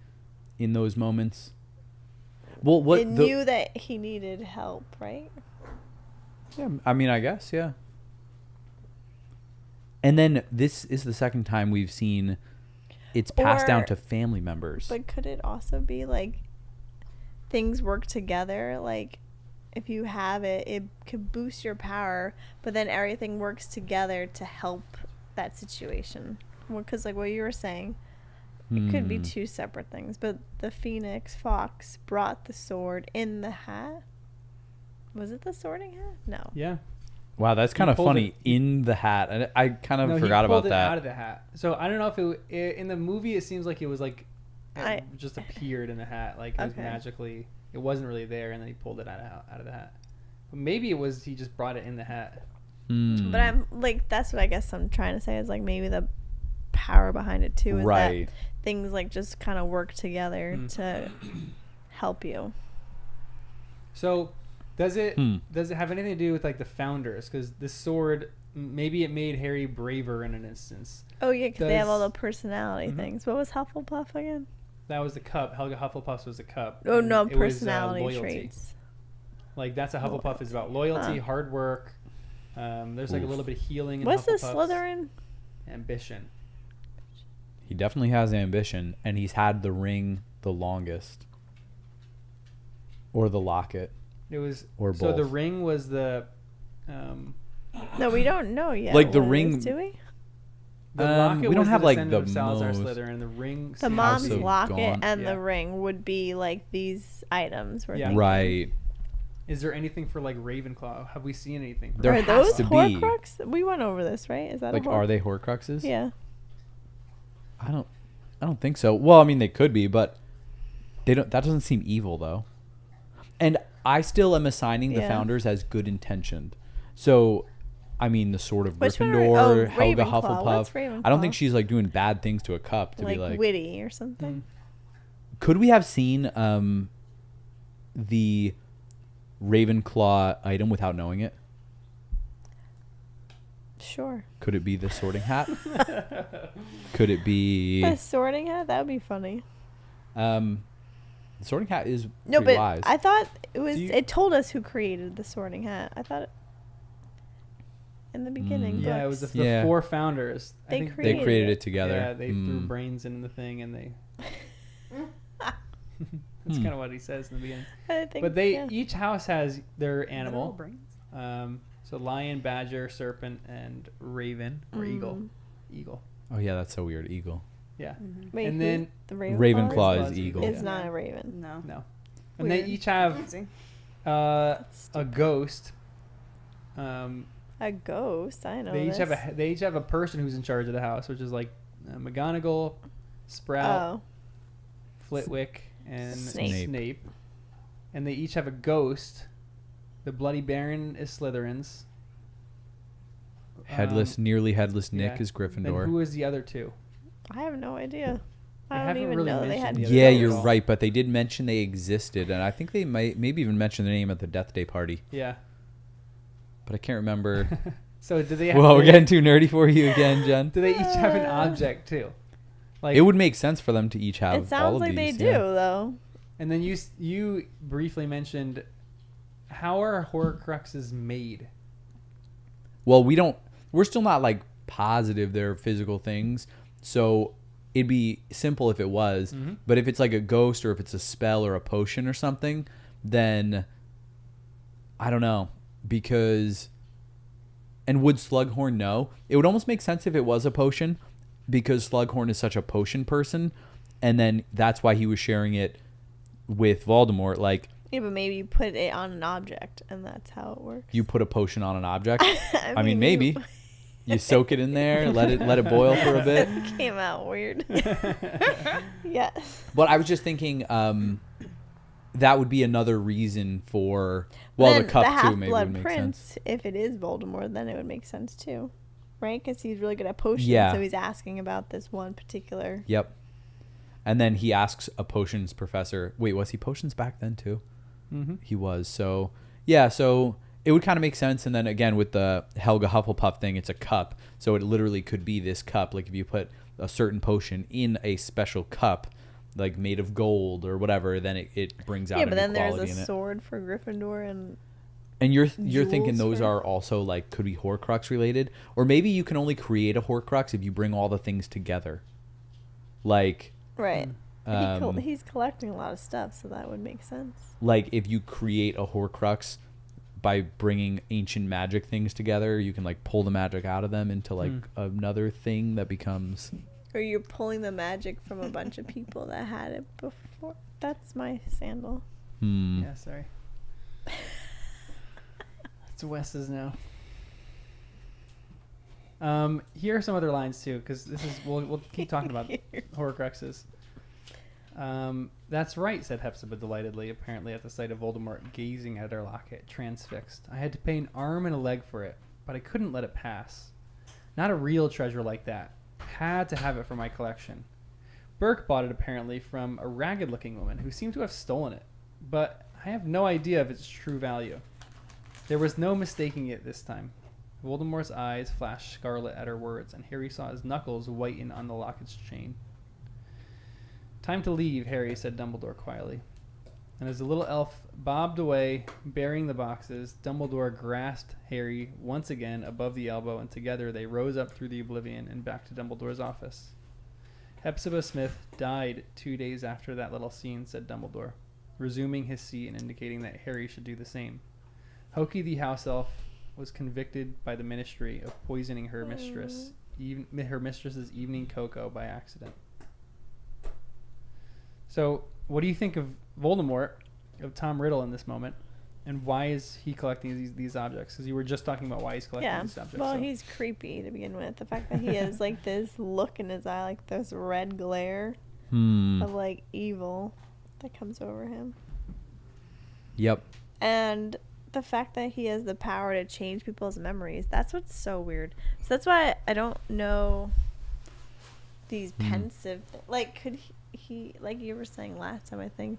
in those moments. Well, what it knew that he needed help, right? Yeah, I mean, I guess, yeah. And then this is the second time we've seen it's passed down Or- to family members. But could it also be like things work together? Like if you have it, it could boost your power, but then everything works together to help that situation. Because like what you were saying, it could be two separate things. But the Phoenix Fox brought the sword in the hat. Was it the sorting hat? No. Yeah. Wow, that's He kind of pulled funny. it- In the hat. And I kind of No, forgot he pulled about it that. out of the hat. So I don't know if in the movie it seems like it was like it I- just appeared in the hat, like it was Okay. magically. It wasn't really there, and then he pulled it out of the hat. But maybe it was he just brought it in the hat. But I'm like, that's what I guess I'm trying to say is like maybe the power behind it too is Right. that things like just kind of work together Mm. to help you. So does it have anything to do with like the founders? Because this sword, maybe it made Harry braver in an instance. Oh yeah, because they have all Does- the personality Mhm. things. What was Hufflepuff again? That was the cup. Helga Hufflepuff's was the cup. Oh and no, it was, personality loyalty. traits. Like that's a Hufflepuff is about loyalty, Huh. hard work. There's like a Oof. little bit of healing in What's this Hufflepuffs. Slytherin? Ambition. He definitely has ambition, and he's had the ring the longest. Or the locket. It was Or so the both. ring was the No, we don't know yet. Like the what it ring- is, do we? locket we don't was have, the like, descendant the of Salazar most- Slytherin, and the ring. The seems mom's to be- of locket Gaunt. and Yeah. the ring would be like these items. We're Yeah. thinking. Right. Is there anything for like Ravenclaw? Have we seen anything? For There Are has those to be. Horcrux? We went over this, right? Is that Like, a are they Horcruxes? Yeah. I don't think so. Well, I mean, they could be, but they don't. That doesn't seem evil, though. And I still am assigning the Yeah. founders as good intentioned. So, I mean, the Sword of Which one are- Gryffindor, oh, Helga Ravenclaw. Hufflepuff. What's I don't think Ravenclaw? she's like doing bad things to a cup to Like, be like. witty or something. Could we have seen the Ravenclaw item without knowing it? Sure. Could it be the Sorting Hat? Could it be? The sorting hat? That would be funny. The Sorting Hat is No, pretty but wise. I thought it was. Do you- It told us who created the sorting hat. I thought in the beginning. Yeah, it was the, books. the Yeah. four founders. I They think They created created it. it together. Yeah, they threw Mm. brains in the thing, and they. That's Hmm. kind of what he says in the beginning. I think, But they yeah. each house has their Literal animal. brains. So lion, badger, serpent, and raven or eagle. Mm. Eagle. Oh yeah, that's so weird. Eagle. Yeah. Wait, and who's then the Ravenclaw. Ravenclaw is is eagle. It's Yeah. not a raven. No. No. And they Weird. each have Confusing. a ghost. A ghost. I know. They each this. have a person who's in charge of the house, which is like McGonagall, Sprout, Oh, Flitwick, and Snape. Snape. And they each have a ghost. The Bloody Baron is Slytherin's. Headless, nearly headless Nick yeah. is And Gryffindor. who is the other two? I have no idea. They I don't haven't even really know they mentioned had. the other Yeah, two at you're all. right, but they did mention they existed, and I think they might maybe even mention their name at the Death Day party, Yeah. but I can't remember. So do they? Have, Whoa, do we're they- getting too nerdy for you again, Jen. Do they each have an object too? Like It would make sense for them to each have It all sounds of like they these, do yeah. though. And then you briefly mentioned how are Horcruxes made? Well, we're still not like positive they're physical things, so it'd be simple if it was. Mhm. But if it's like a ghost or if it's a spell or a potion or something, then I don't know, because, and would Slughorn know? It would almost make sense if it was a potion, because Slughorn is such a potion person, and then that's why he was sharing it with Voldemort. Like, Yeah, but maybe you put it on an object, and that's how it works. you put a potion on an object. I mean, you- maybe you soak it in there, let it boil for a bit. It came out weird. Yes. But I was just thinking, that would be another reason for, well, Then the cup too maybe Half-Blood would make Prince, sense. if it is Voldemort, then it would make sense too, right? Because he's really good at potions, Yeah. so he's asking about this one particular. Yep. And then he asks a potions professor. Wait, was he potions back then too? Mm-hmm. He was. So yeah, so it would kind of make sense. And then again with the Helga Hufflepuff thing, it's a cup, so it literally could be this cup. Like if you put a certain potion in a special cup, like made of gold or whatever, then it brings out Yeah, a but new then there's quality in a it. sword for Gryffindor, and And you're thinking jewels those for- are also like could be Horcrux related, or maybe you can only create a Horcrux if you bring all the things together. Like right. um, He's collecting a lot of stuff, so that would make sense. like if you create a Horcrux by bringing ancient magic things together, you can like pull the magic out of them into like another thing that becomes. Or you're pulling the magic from a bunch of people that had it before. That's my sandal. Yeah, sorry. It's Wes's now. Here are some other lines too, because this is we'll keep talking about Horcruxes. That's right, said Hepzibah delightedly, apparently at the sight of Voldemort gazing at her locket, transfixed. I had to pay an arm and a leg for it, but I couldn't let it pass. Not a real treasure like that. Had to have it for my collection. Burke bought it apparently from a ragged-looking woman who seemed to have stolen it, but I have no idea of its true value. There was no mistaking it this time. Voldemort's eyes flashed scarlet at her words, and Harry saw his knuckles whiten on the locket's chain. Time to leave, Harry, said Dumbledore quietly. And as the little elf bobbed away, bearing the boxes, Dumbledore grasped Harry once again above the elbow, and together they rose up through the oblivion and back to Dumbledore's office. Hepzibah Smith died 2 days after that little scene, said Dumbledore, resuming his seat and indicating that Harry should do the same. Hokey the house elf was convicted by the ministry of poisoning her mistress's evening cocoa by accident. So, what do you think of Voldemort, of Tom Riddle in this moment, and why is he collecting these objects? Because you were just talking about why he's collecting Yeah. these objects. Well, so. he's creepy to begin with. The fact that he has like this look in his eye, like this red glare of like evil that comes over him. Yep. And the fact that he has the power to change people's memories, that's what's so weird. So that's why I don't know these pensive like could he like you were saying last time, I think,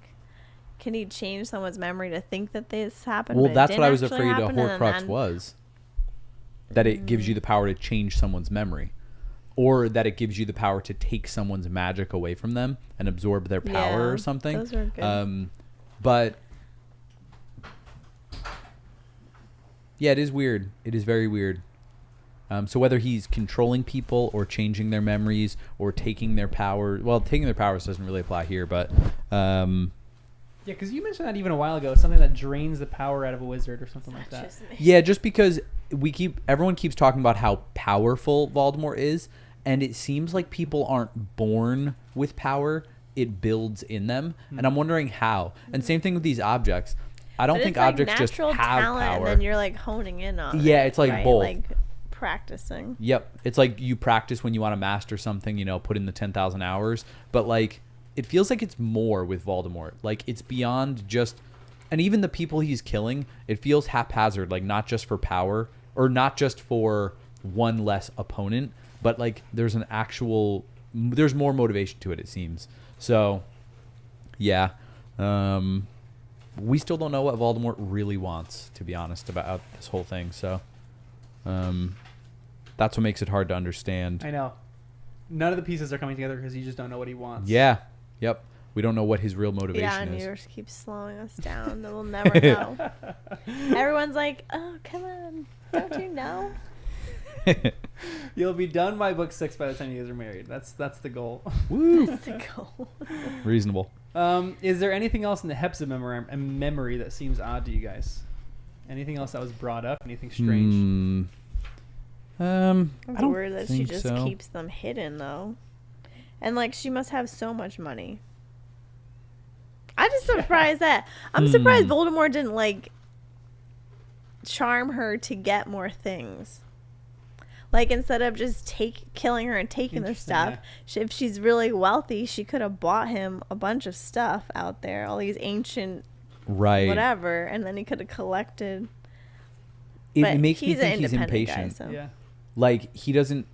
can he change someone's memory to think that this happened? Well, but it that's what didn't I was actually afraid a happen, and Horcrux then- was. That it gives you the power to change someone's memory. Or that it gives you the power to take someone's magic away from them and absorb their power Yeah, or something. those are good. But yeah, it is weird. It is very weird. So whether he's controlling people or changing their memories or taking their power, well, taking their powers doesn't really apply here, but Yeah, because you mentioned that even a while ago, something that drains the power out of a wizard or something like that. Just me. yeah, just because everyone keeps talking about how powerful Voldemort is, and it seems like people aren't born with power; it builds in them, and I'm wondering how. And same thing with these objects. I don't But think it's like objects just natural have talent, power. and then you're like honing in on it. Yeah, it's like right? both. Like practicing. Yep. It's like you practice when you want to master something, put in the 10,000 hours. But, like, it feels like it's more with Voldemort. Like, it's beyond just... And even the people he's killing, it feels haphazard. Like, not just for power, or not just for one less opponent, but, like, there's an actual... There's more motivation to it, it seems. So, yeah. We still don't know what Voldemort really wants, to be honest, about this whole thing. So... that's what makes it hard to understand. I know. None of the pieces are coming together because you just don't know what he wants. Yeah. Yep. We don't know what his real motivation Yeah, and is. yours keeps slowing us down. We'll never know. Everyone's like, "Oh, come on, don't you know?" You'll be done by book 6 by the time you guys are married. That's the goal. Woo. That's the goal. Reasonable. Is there anything else in the Hepzibah memory that seems odd to you guys? Anything else that was brought up? Anything strange? I I'm don't worried that she think just so. keeps them hidden though, and like she must have so much money. I'm just surprised that I'm surprised Voldemort didn't like charm her to get more things. Like instead of just killing her and taking the Interesting, stuff, if she's really wealthy, she could have bought him a bunch of stuff out there, all these ancient Right. whatever, and then he could have collected. It But makes me he's an think he's independent guy, impatient. so. Yeah. Like he doesn't.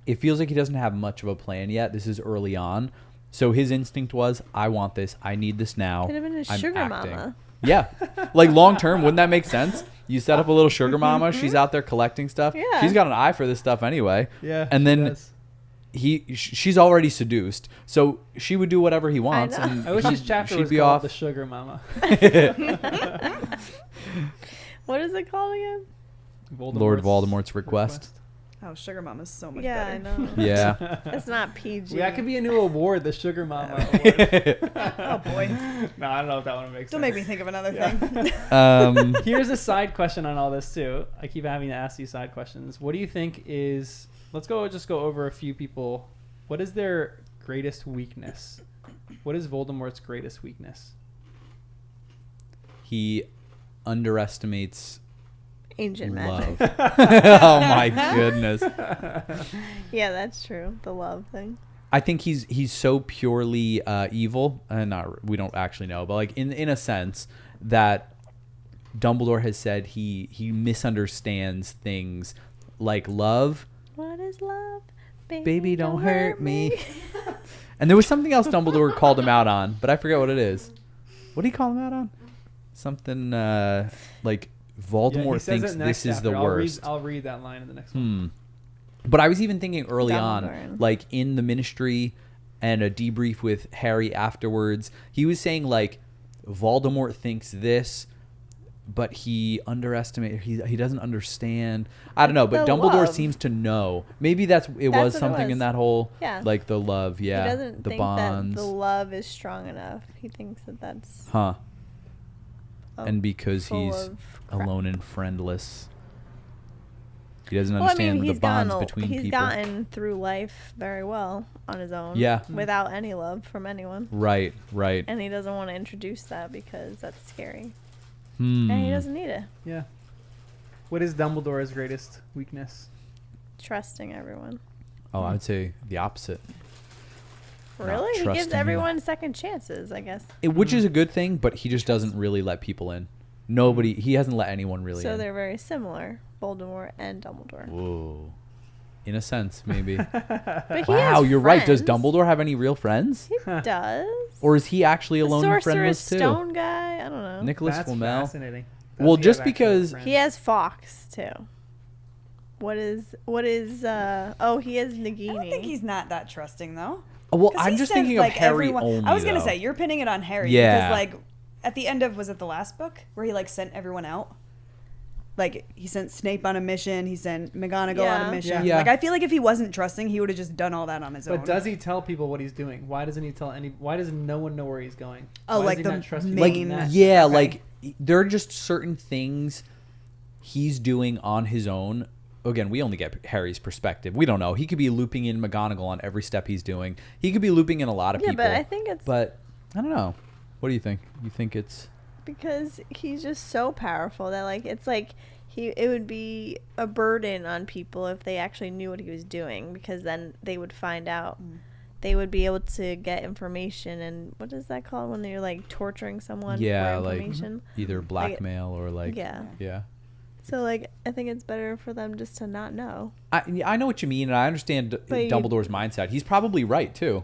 It feels like he doesn't have much of a plan yet. This is early on, so his instinct was, "I want this. I need this now." Could have been a I'm sugar acting. mama. Yeah, like long term, wouldn't that make sense? You set up a little sugar mama. She's out there collecting stuff. Yeah. She's got an eye for this stuff anyway. Yeah. And she then does. she's already seduced, so she would do whatever he wants. know. And I wish this chapter she'd was be called off. the Sugar Mama. What is it called again? Lord Voldemort's request. Oh, Sugar Mama's so much Yeah, I better. know. Yeah. It's not PG. That could be a new award, the Sugar Mama Award. Oh boy. No, I don't know if that one makes Don't sense. make me think of another Yeah. thing. Here's a side question on all this too. I keep having to ask these side questions. What do you think is? Let's just go over a few people. What is their greatest weakness? What is Voldemort's greatest weakness? He underestimates Ancient love. magic. Oh my goodness. Yeah, that's true. The love thing. I think he's so purely evil, and we don't actually know, but like in a sense that Dumbledore has said he misunderstands things like love. What is love? Baby, don't hurt me. And there was something else Dumbledore called him out on, but I forget what it is. What did he call him out on? Something like Voldemort thinks this is the worst. I'll read that line in the next one. But I was even thinking early on, Dumbledore. like in the Ministry and a debrief with Harry afterwards, he was saying like Voldemort thinks this, but he underestimates. He doesn't understand. I don't know, but the Dumbledore love. seems to know. Maybe it was That's what it something in was. that whole Yeah. like the love, yeah, He doesn't the think bonds, that the love is strong enough. He thinks that that's huh? oh, And because full he's of crap. alone and friendless, he doesn't Well, I mean, understand he's the bonds gotten, between he's people. gotten through life very well on his own. Yeah. Without any love from anyone. Right. And he doesn't want to introduce that because that's scary. Hmm. And he doesn't need it. Yeah. What is Dumbledore's greatest weakness? Trusting everyone. Oh, I would say the opposite. Not Really? He gives trusting everyone second chances, I guess. Which is a good thing, but he just doesn't really let people in. He hasn't let anyone really So in. they're very similar, Voldemort and Dumbledore. Whoa. In a sense, maybe. But he Wow, has you're right. Does friends. Dumbledore have any real friends? He does. Or is he actually The alone and Sorcerer's friendless too? Stone guy? I don't know. Nicholas That's Flamel. fascinating. Well, Does he just have actual because- friends? He has Fox too. What is oh, he has Nagini. I don't think he's not that trusting though. Well, 'Cause I'm he just sent, thinking like, of Harry everyone- only. I was gonna though. say you're pinning it on Harry Yeah. because like at the end of was it the last book where he like sent everyone out? Like he sent Snape on a mission, he sent McGonagall on Yeah. a mission. Yeah. Like I feel like if he wasn't trusting, he would have just done all that on his own. But does he tell people what he's doing? Why doesn't he tell any? Why does no one know where he's going? Oh, Why like does he the not trust Like, people main- in that? yeah, Okay. like there are just certain things he's doing on his own. Again, we only get Harry's perspective. We don't know. He could be looping in McGonagall on every step he's doing. He could be looping in a lot of Yeah, people. but I think it's But I don't know. What do you think? You think it's because he's just so powerful that like it's like it would be a burden on people if they actually knew what he was doing, because then they would find out. They would be able to get information, and what is that called when you're like torturing someone for information? either blackmail or like Yeah. yeah. So like I think it's better for them just to not know. I know what you mean, and I understand But you- Dumbledore's mindset. He's probably right too.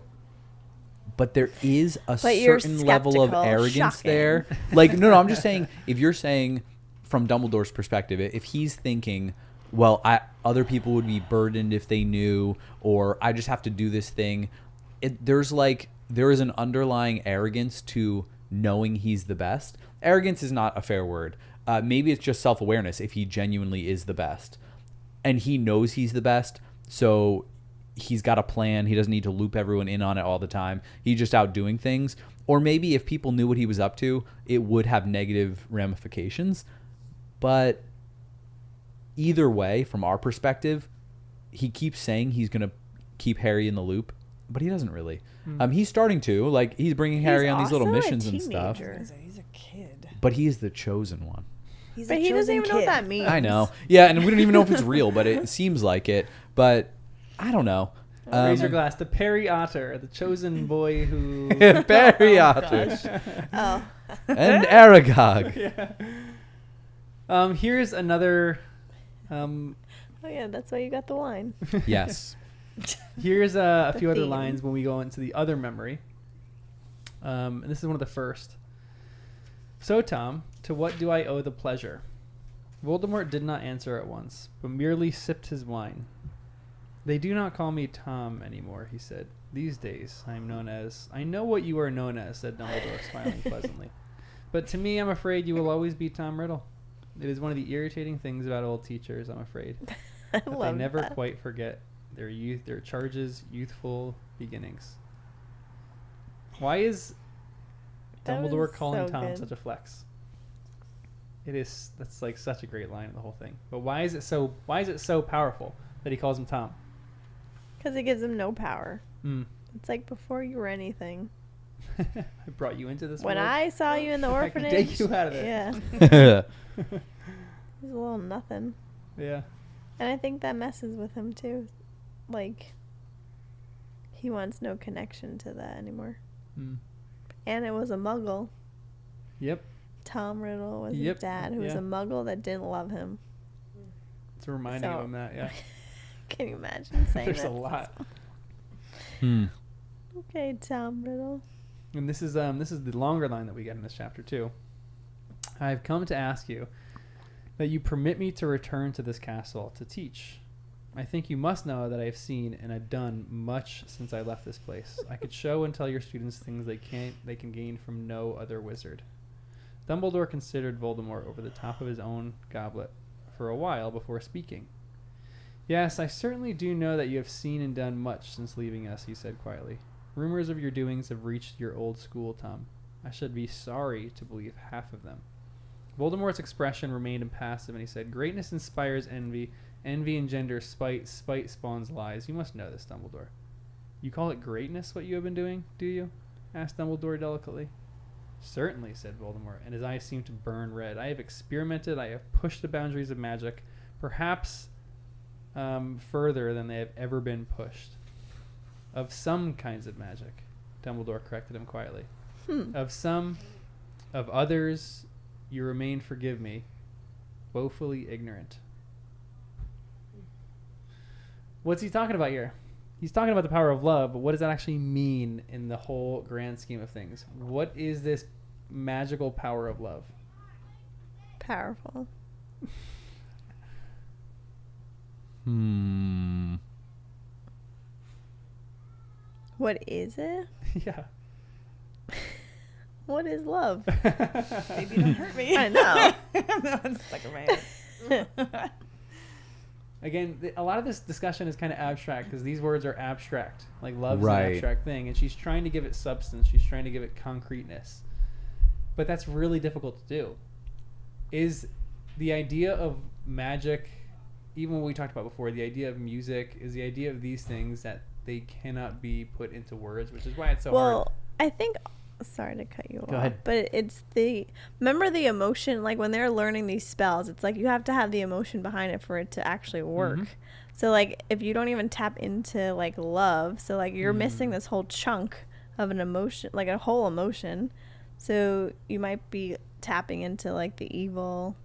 But there is a But you're certain level of skeptical. arrogance Shocking. there. Like no, I'm just saying if you're saying from Dumbledore's perspective, if he's thinking, well, other people would be burdened if they knew, or I just have to do this thing. There is an underlying arrogance to knowing he's the best. Arrogance is not a fair word. Maybe it's just self-awareness if he genuinely is the best. And he knows he's the best, so he's got a plan. He doesn't need to loop everyone in on it all the time. He's just out doing things. Or maybe if people knew what he was up to, it would have negative ramifications. But either way, from our perspective, he keeps saying he's going to keep Harry in the loop, but he doesn't really. He's starting to. Like, he's bringing Harry on these little also a missions and stuff. teenager. He's a kid. But he is the chosen one. He's But a he doesn't chosen even know what kid. that means. I know. Yeah, and we don't even know if it's real, but it seems like it. But I don't know. Raise your glass to Perry Otter, the chosen boy who. Barry Otter Oh. and Aragog. Yeah. Here's another. Oh yeah, that's why you got the wine. Yes. Here's a The few other theme. lines when we go into the other memory. And this is one of the first. So, Tom, to what do I owe the pleasure? Voldemort did not answer at once, but merely sipped his wine. They do not call me Tom anymore, he said. These days, I am known as... I know what you are known as, said Dumbledore, smiling pleasantly. But to me, I'm afraid you will always be Tom Riddle. It is one of the irritating things about old teachers, I'm afraid. I That they love never that. quite forget their charges, youthful beginnings. Why is That Dumbledore was calling so Tom good. such a flex? That's like such a great line in the whole thing. But why is it so powerful that he calls him Tom? Because it gives him no power. Mm. It's like before you were anything. I brought you into this When world. I saw you in the I can orphanage. take you out of there. Yeah. He's a little nothing. Yeah. And I think that messes with him too. Like, he wants no connection to that anymore. Mm. And it was a muggle. Yep. Tom Riddle was Yep, his dad, who was yeah. a muggle that didn't love him. It's reminding So- him that, yeah. Can you imagine saying There's that? a lot. Okay, Tom Riddle. And this is the longer line that we get in this chapter too. I have come to ask you that you permit me to return to this castle to teach. I think you must know that I have seen and have done much since I left this place. I could show and tell your students things they can gain from no other wizard. Dumbledore considered Voldemort over the top of his own goblet for a while before speaking. Yes, I certainly do know that you have seen and done much since leaving us, he said quietly. Rumors of your doings have reached your old school, Tom. I should be sorry to believe half of them. Voldemort's expression remained impassive, and he said, Greatness inspires envy. Envy engenders spite. Spite spawns lies. You must know this, Dumbledore. You call it greatness, what you have been doing, do you? Asked Dumbledore delicately. Certainly, said Voldemort, and his eyes seemed to burn red. I have experimented. I have pushed the boundaries of magic, perhaps further than they have ever been pushed. Of some kinds of magic, Dumbledore corrected him quietly. Of some, of others, you remain, forgive me, woefully ignorant. What's he talking about here? He's talking about the power of love, but what does that actually mean in the whole grand scheme of things? What is this magical power of love? Powerful. What is it? Yeah. What is love? Baby, don't hurt me. I know. That one's stuck in my head. Again, a lot of this discussion is kind of abstract because these words are abstract. Like love's Right. an abstract thing, and she's trying to give it substance. She's trying to give it concreteness. But that's really difficult to do. Is the idea of magic, even what we talked about before, the idea of music, is the idea of these things that they cannot be put into words, which is why it's so hard. Well, I think. Sorry to cut you off. Go ahead. But it's remember the emotion, like when they're learning these spells, it's like you have to have the emotion behind it for it to actually work. Mhm. So like if you don't even tap into like love, so like you're missing this whole chunk of an emotion, like a whole emotion. So you might be tapping into like the evil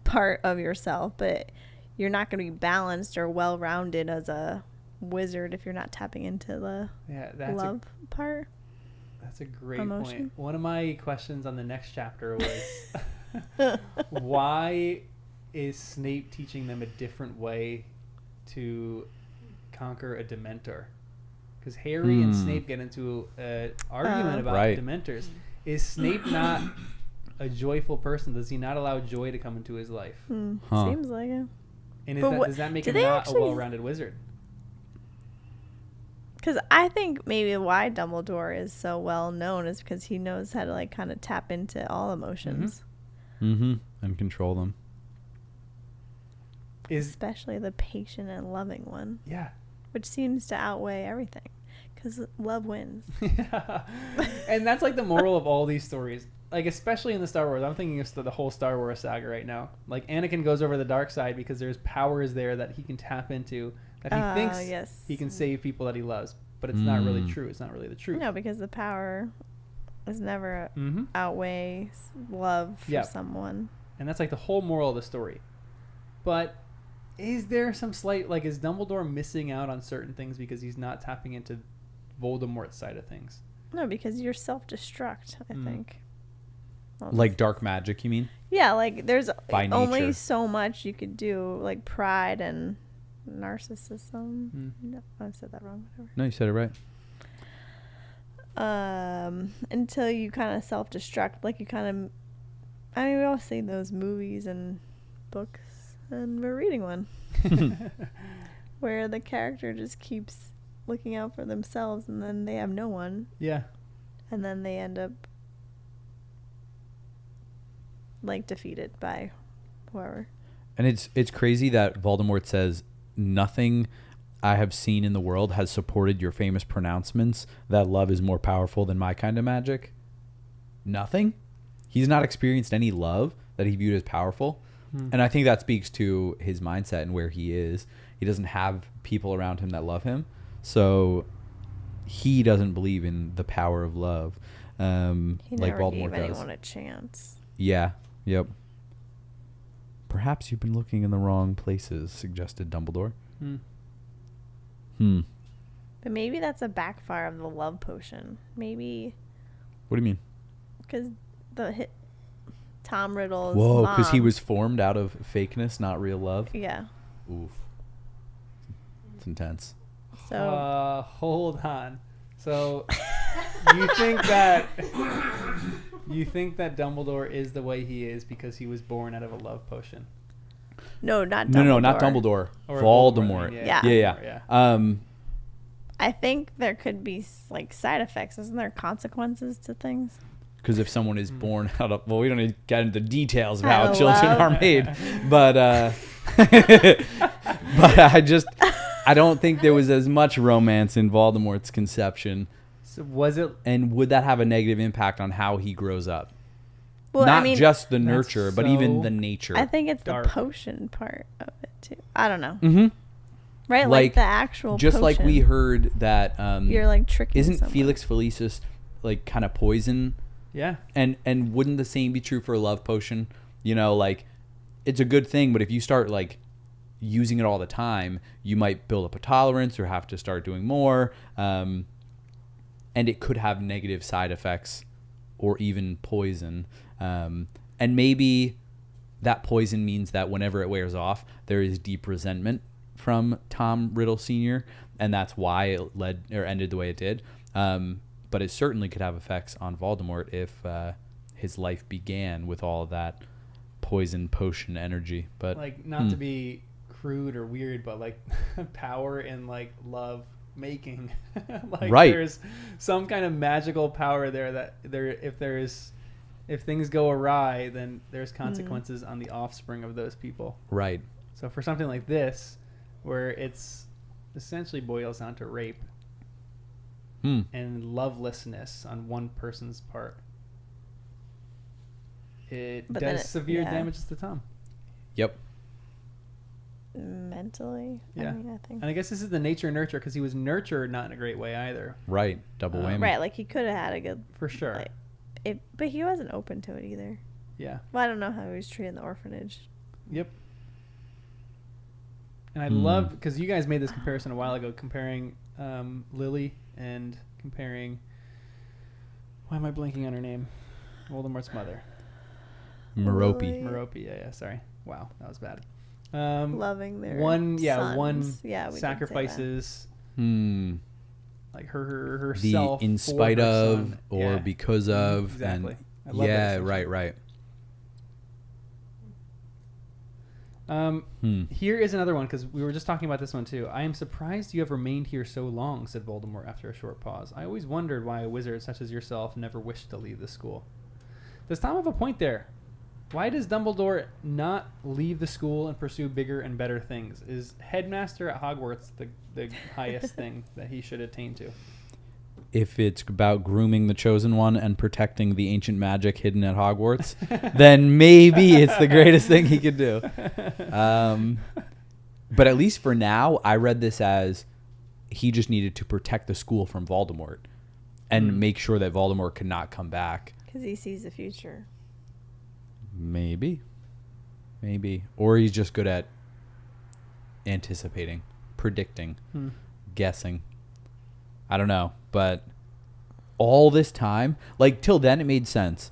part of yourself, but you're not going to be balanced or well-rounded as a wizard if you're not tapping into the Yeah, that's love part. That's a great Emotion. point. One of my questions on the next chapter was why is Snape teaching them a different way to conquer a Dementor? Because Harry and Snape get into an argument about Right. Dementors. Is Snape not a joyful person? Does he not allow joy to come into his life? Huh. Seems like it. And But what- does that make do him they not actually- a well-rounded wizard? Because I think maybe why Dumbledore is so well known is because he knows how to like kind of tap into all emotions. Mm-hmm. And control them. is Especially the patient and loving one, yeah. which seems to outweigh everything, because love wins. Yeah. And that's like the moral of all these stories. Like, especially in the Star Wars. I'm thinking of the whole Star Wars saga right now. Like, Anakin goes over the dark side because there's powers there that he can tap into that he thinks Yes. he can save people that he loves. But it's not really true. It's not really the truth. No, because the power is never Mm-hmm. outweighs love for Yeah. someone. And that's like the whole moral of the story. But is there some slight, like, is Dumbledore missing out on certain things because he's not tapping into Voldemort's side of things? No, because you're self-destruct, I think. Well, Like dark magic, you mean? yeah, like there's By only nature. so much you could do, like pride and narcissism. Mm. No, I said that wrong. No, you said it right. Whatever. Until you kind of self-destruct, like you kind of. I mean, we all see those movies and books, and we're reading one where the character just keeps looking out for themselves, and then they have no one, Yeah. and then they end up like defeated by whoever. And it's crazy that Voldemort says nothing I have seen in the world has supported your famous pronouncements that love is more powerful than my kind of magic. Nothing. He's not experienced any love that he viewed as powerful. And I think that speaks to his mindset and where he is. He doesn't have people around him that love him. So he doesn't believe in the power of love He like never Voldemort gave does. anyone a chance. Yeah. Yep. Perhaps you've been looking in the wrong places, suggested Dumbledore. But maybe that's a backfire of the love potion. Maybe What do you mean? because Tom Riddle's Whoa, because he mom- was formed out of fakeness, not real love. Yeah. Oof. It's intense. So Hold on. So you think that Dumbledore is the way he is because he was born out of a love potion? no, not Dumbledore. No, not Dumbledore. Or Voldemort. I mean, Yeah. Yeah. I think there could be like side effects. Isn't there consequences to things? Because if someone is born out of, well, we don't need to get into details of Out how of children love. are made, but but I don't think there was as much romance in Voldemort's conception. So was it? And would that have a negative impact on how he grows up? Well, Not I mean, just the That's nurture, but even so the nature. I think it's dark. the potion part of it too. I don't know. Mm-hmm. Right? Like, Like the actual Just like we potion. heard that You're like tricking isn't someone. Felix Felicis like kind of poison? Yeah. And wouldn't the same be true for a love potion? You know, like it's a good thing, but if you start like using it all the time, you might build up a tolerance or have to start doing more. And it could have negative side effects or even poison. And maybe that poison means that whenever it wears off, there is deep resentment from Tom Riddle Sr., and that's why it led or ended the way it did. But it certainly could have effects on Voldemort if his life began with all of that poison potion energy. But Like, not to be crude or weird, but like power in like love making. Like Right. there's some kind of magical power there that if things go awry, then there's consequences on the offspring of those people. right. So for something like this, where it's essentially boils down to rape and lovelessness on one person's part, it But then does it- severe yeah. damages to Tom. Yep. mentally. Yeah. I mean, I think. And I guess this is the nature nurture because he was nurtured not in a great way either. Right. Double whammy. Right, like he could have had a good, For sure. like, but he wasn't open to it either. Yeah. Well, I don't know how he was treated in the orphanage. Yep. And I love because you guys made this comparison a while ago, comparing Lily and comparing. Why am I blanking on her name? Voldemort's mother, Merope. Lily. Merope. Yeah. Sorry. Wow, that was bad. Loving their one sons. Yeah, we did say that. sacrifices like her The herself in for spite her of son. or Yeah. because of. Exactly. I And love that yeah, distinction. right. Here is another one because we were just talking about this one too. I am surprised you have remained here so long, said Voldemort after a short pause. I always wondered why a wizard such as yourself never wished to leave the school. Does Tom have a point there? Why does Dumbledore not leave the school and pursue bigger and better things? Is headmaster at Hogwarts the highest thing that he should attain to? If it's about grooming the chosen one and protecting the ancient magic hidden at Hogwarts, then maybe it's the greatest thing he could do. But at least for now, I read this as he just needed to protect the school from Voldemort and make sure that Voldemort could not come back. Because he sees the future. Maybe. Or he's just good at anticipating, predicting, guessing. I don't know. But all this time, like till then it made sense.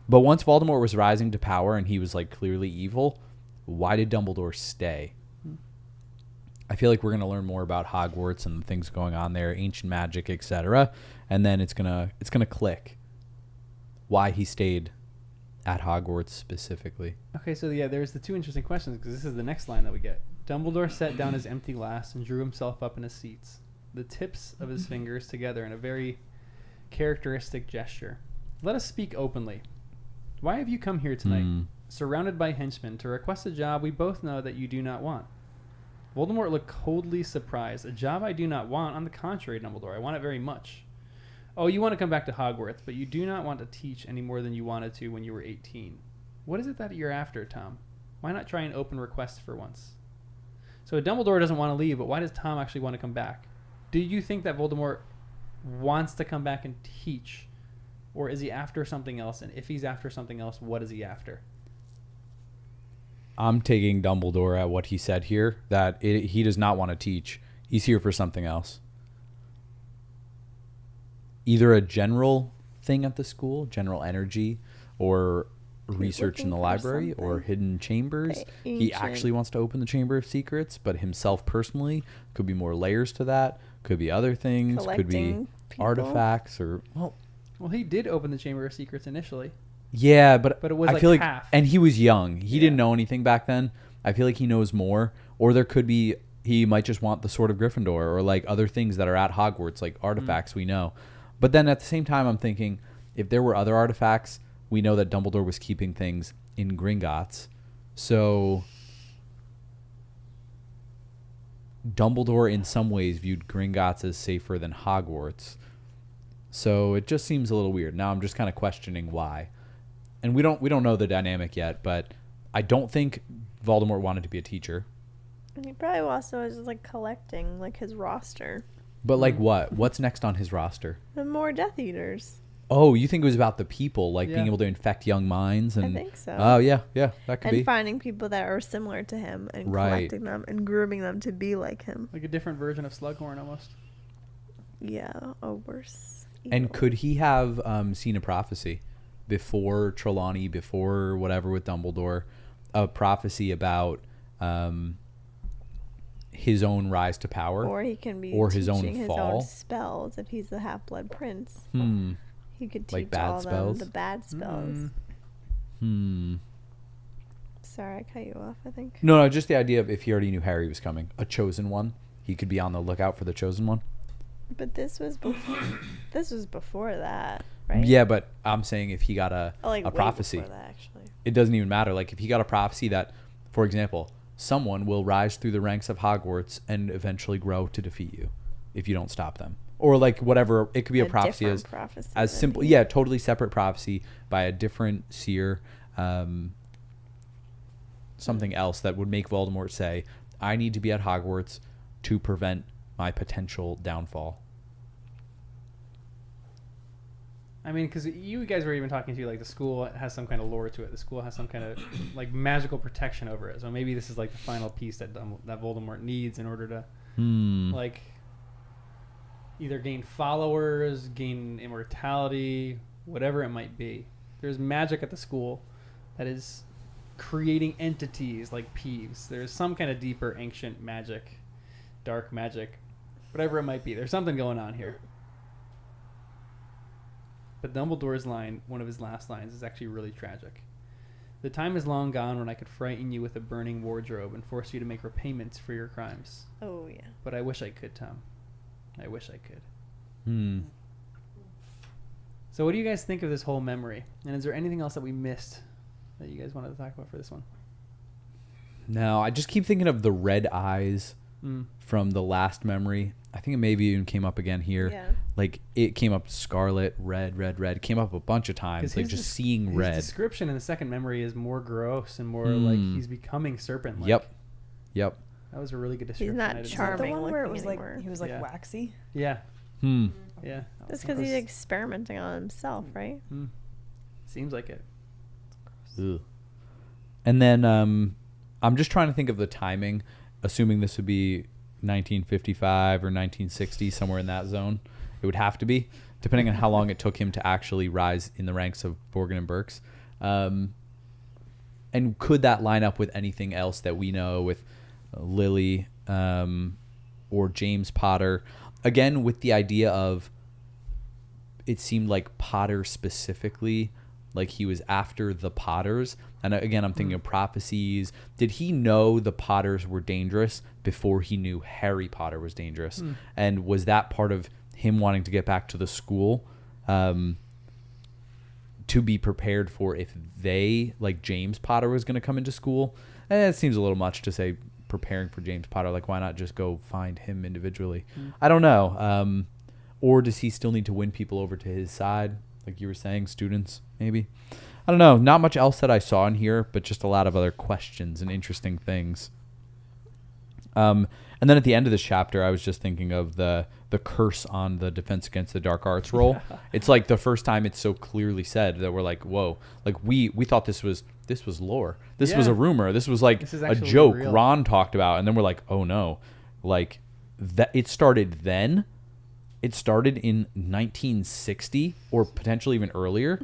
But once Voldemort was rising to power and he was like clearly evil, why did Dumbledore stay? I feel like we're going to learn more about Hogwarts and the things going on there, ancient magic, etc. And then it's going to click why he stayed at Hogwarts specifically. Okay, so yeah, there's the two interesting questions because this is the next line that we get. Dumbledore set down his empty glass and drew himself up in his seats, the tips of his fingers together in a very characteristic gesture. Let us speak openly. Why have you come here tonight, surrounded by henchmen, to request a job we both know that you do not want? Voldemort looked coldly surprised. A job I do not want? On the contrary, Dumbledore, I want it very much. Oh, you want to come back to Hogwarts, but you do not want to teach any more than you wanted to when you were 18. What is it that you're after, Tom? Why not try an open request for once? So Dumbledore doesn't want to leave, but why does Tom actually want to come back? Do you think that Voldemort wants to come back and teach, or is he after something else? And if he's after something else, what is he after? I'm taking Dumbledore at what he said here, that he does not want to teach. He's here for something else. Either a general thing at the school, general energy, or research in the library, or hidden chambers. He actually wants to open the Chamber of Secrets, but himself personally, could be more layers to that, could be other things, could be artifacts, or well, he did open the Chamber of Secrets initially. Yeah, but it was I like feel like half. And he was young. He didn't know anything back then. I feel like he knows more, or there could be he might just want the Sword of Gryffindor, or like other things that are at Hogwarts, like artifacts we know. But then at the same time, I'm thinking, if there were other artifacts, we know that Dumbledore was keeping things in Gringotts. So Dumbledore in some ways viewed Gringotts as safer than Hogwarts. So it just seems a little weird. Now I'm just kind of questioning why. And we don't know the dynamic yet, but I don't think Voldemort wanted to be a teacher. And he probably also was just like collecting like his roster. But like what? What's next on his roster? And more Death Eaters. Oh, you think it was about the people, like Yeah. being able to infect young minds? And I think so. Oh, yeah, that could And be. finding people that are similar to him and Right. collecting them and grooming them to be like him. Like a different version of Slughorn almost. Yeah, a worse. And evil. could he have seen a prophecy before Trelawney, before whatever with Dumbledore, a prophecy about his own rise to power? Or he can be or his own teaching his fall? own spells if he's the Half-Blood Prince. He could teach Like bad all spells? them the bad spells. Sorry, I cut you off, I think. No, just the idea of if he already knew Harry was coming, a chosen one, he could be on the lookout for the chosen one. But this was before that, right? Yeah, but I'm saying if he got Oh, like a way prophecy, before that, actually. it doesn't even matter. Like if he got a prophecy that, for example, someone will rise through the ranks of Hogwarts and eventually grow to defeat you if you don't stop them. Or like whatever, it could be a prophecy different as prophecy as than simple, he- yeah, totally separate prophecy by a different seer, something else that would make Voldemort say, I need to be at Hogwarts to prevent my potential downfall. I mean, because you guys were even talking to like the school has some kind of lore to it. The school has some kind of like magical protection over it. So maybe this is like the final piece that that Voldemort needs in order to like either gain followers, gain immortality, whatever it might be. There's magic at the school that is creating entities like Peeves. There's some kind of deeper ancient magic, dark magic, whatever it might be. There's something going on here. But Dumbledore's line, one of his last lines, is actually really tragic. The time is long gone when I could frighten you with a burning wardrobe and force you to make repayments for your crimes. Oh, yeah. But I wish I could, Tom. I wish I could. So what do you guys think of this whole memory? And is there anything else that we missed that you guys wanted to talk about for this one? No, I just keep thinking of the red eyes from the last memory. I think it maybe even came up again here. Yeah. Like it came up scarlet, red. It came up a bunch of times. Like just seeing his red. description in the second memory is more gross and more like he's becoming serpent-like. Yep. That was a really good He's description. not I didn't- Is that the charming one where it looking was like anymore. he was like Yeah. waxy? Yeah. Hmm. Yeah. That's because he's experimenting on himself, right? Seems like it. Ugh. And then I'm just trying to think of the timing, assuming this would be 1955 or 1960, somewhere in that zone. It would have to be, depending on how long it took him to actually rise in the ranks of Borgin and Burkes. And could that line up with anything else that we know with Lily or James Potter? Again, with the idea of it seemed like Potter specifically, like he was after the Potters. And again, I'm thinking of prophecies. Did he know the Potters were dangerous before he knew Harry Potter was dangerous? And was that part of him wanting to get back to the school to be prepared for if they, like James Potter, was going to come into school? It seems a little much to say preparing for James Potter. Like, why not just go find him individually? I don't know. Or does he still need to win people over to his side? Like you were saying, students, maybe. I don't know. Not much else that I saw in here, but just a lot of other questions and interesting things. And then at the end of this chapter, I was just thinking of the curse on the Defense Against the Dark Arts roll. It's like the first time it's so clearly said that we're like, whoa. Like we thought this was lore. This was a rumor. This was like This is a actually joke real. Ron talked about. And then we're like, oh no. Like that it started then. It started in 1960 or potentially even earlier.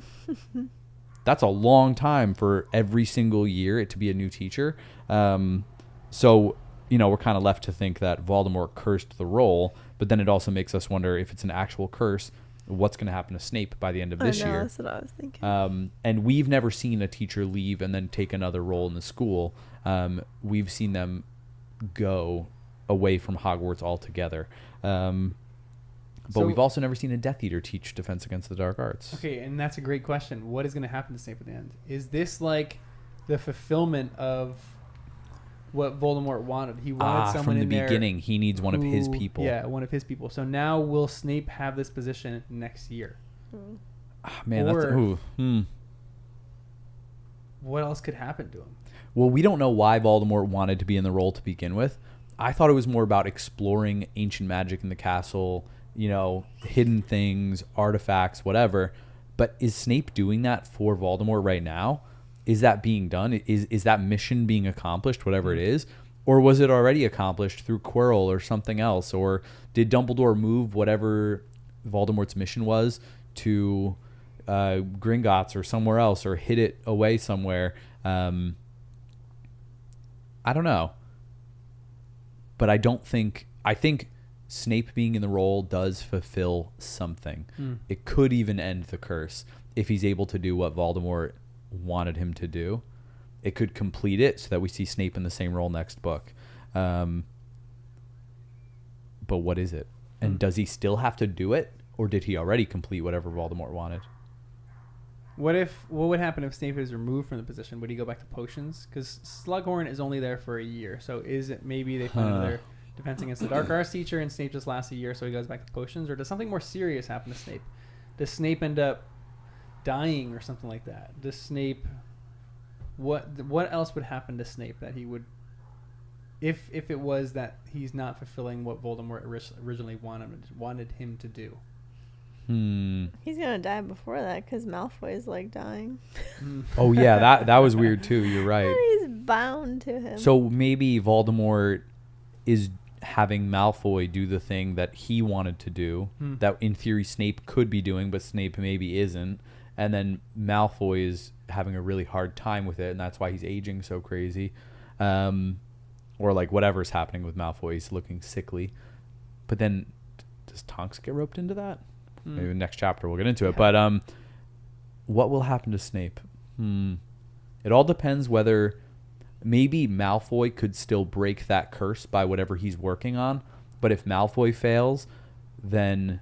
That's a long time for every single year it to be a new teacher. So, we're kind of left to think that Voldemort cursed the roll, but then it also makes us wonder if it's an actual curse, what's going to happen to Snape by the end of this year. That's what I was thinking. And we've never seen a teacher leave and then take another role in the school. We've seen them go away from Hogwarts altogether. But So- we've also never seen a Death Eater teach Defense Against the Dark Arts. Okay, and that's a great question. What is going to happen to Snape at the end? Is this like the fulfillment of what Voldemort wanted? He wanted someone from the in there beginning, he needs one of his who- people. Yeah, one of his people. So now will Snape have this position next year? Man, Or- that's What else could happen to him? Well, we don't know why Voldemort wanted to be in the role to begin with. I thought it was more about exploring ancient magic in the castle, hidden things, artifacts, whatever. But is Snape doing that for Voldemort right now? Is that being done? Is that mission being accomplished, whatever it is? Or was it already accomplished through Quirrell or something else? Or did Dumbledore move whatever Voldemort's mission was to Gringotts or somewhere else, or hid it away somewhere? I don't know. But I think Snape being in the role does fulfill something. It could even end the curse if he's able to do what Voldemort wanted him to do. It could complete it so that we see Snape in the same role next book. But what is it? And does he still have to do it? Or did he already complete whatever Voldemort wanted? What would happen if Snape is removed from the position? Would he go back to potions? Because Slughorn is only there for a year. So is it maybe they find another Defense Against the Dark Arts teacher and Snape just lasts a year so he goes back to potions? Or does something more serious happen to Snape? Does Snape end up dying or something like that? Does Snape... What else would happen to Snape that he would... If it was that he's not fulfilling what Voldemort originally wanted him to do? He's gonna die before that because Malfoy is like dying. Oh yeah, that was weird too. You're right. He's bound to him. So maybe Voldemort is having Malfoy do the thing that he wanted to do, that in theory Snape could be doing, but Snape maybe isn't. And then Malfoy is having a really hard time with it, and that's why he's aging so crazy. Or like whatever's happening with Malfoy, he's looking sickly. But then does Tonks get roped into that? Maybe next chapter we'll get into it. But what will happen to Snape? It all depends whether maybe Malfoy could still break that curse by whatever he's working on. But if Malfoy fails, then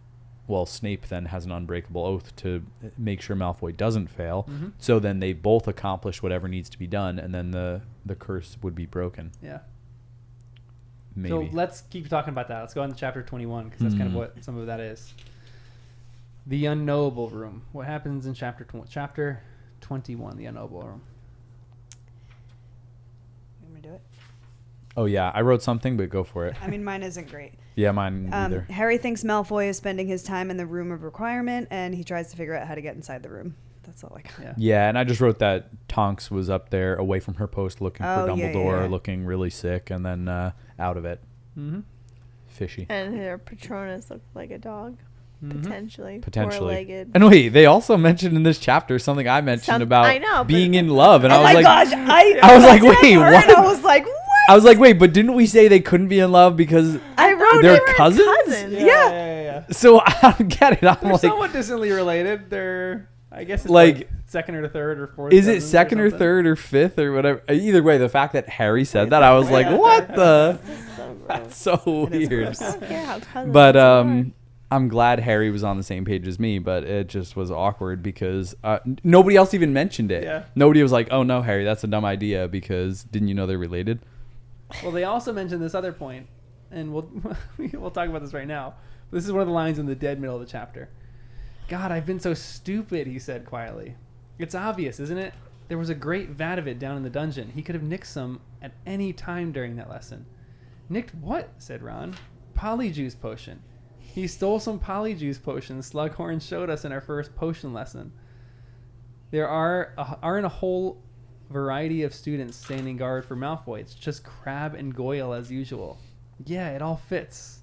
well, Snape then has an unbreakable oath to make sure Malfoy doesn't fail. Mm-hmm. So then they both accomplish whatever needs to be done, and then the curse would be broken. Yeah. Maybe. So let's keep talking about that. Let's go on to chapter 21 because that's kind of Mhm. what some of that is. The unknowable room. What happens in chapter 21? The unknowable room. You want me to do it? Oh yeah, I wrote something, but go for it. I mean, mine isn't great. Yeah, mine either. Harry thinks Malfoy is spending his time in the room of requirement, and he tries to figure out how to get inside the room. That's all I got. Yeah. Yeah, and I just wrote that Tonks was up there away from her post looking for Oh, yeah, Dumbledore, yeah. looking really sick, and then out of it. Mm-hmm. Fishy. And her Patronus looked like a dog, Mm-hmm. potentially. Potentially. Four-legged. And wait, they also mentioned in this chapter something I mentioned about I know, but- being in love, and Oh I was my like, gosh! I was like, that's what I wait, heard, what? and I was like, what? I was like, wait, but didn't we say they couldn't be in love because I wrote they're it. cousins? Yeah. So I don't get it. I'm They're like, somewhat distantly related. They're, I guess, it's Like, like second or third or fourth. is it cousins second or something. third or fifth or whatever? Either way, the fact that Harry said that, I was like, Yeah. what the? So gross. That's so It is weird. gross. I don't care how cousins But are. I'm glad Harry was on the same page as me, but it just was awkward because nobody else even mentioned it. Yeah. Nobody was like, "Oh no, Harry, that's a dumb idea," because didn't you know they're related? Well, they also mentioned this other point, and we'll we'll talk about this right now. This is one of the lines in the dead middle of the chapter. God, I've been so stupid, he said quietly. It's obvious, isn't it? There was a great vat of it down in the dungeon. He could have nicked some at any time during that lesson. Nicked what? Said Ron. Polyjuice potion. He stole some Polyjuice potions Slughorn showed us in our first potion lesson. There aren't a whole variety of students standing guard for Malfoy. It's just Crabbe and Goyle as usual. Yeah, it all fits.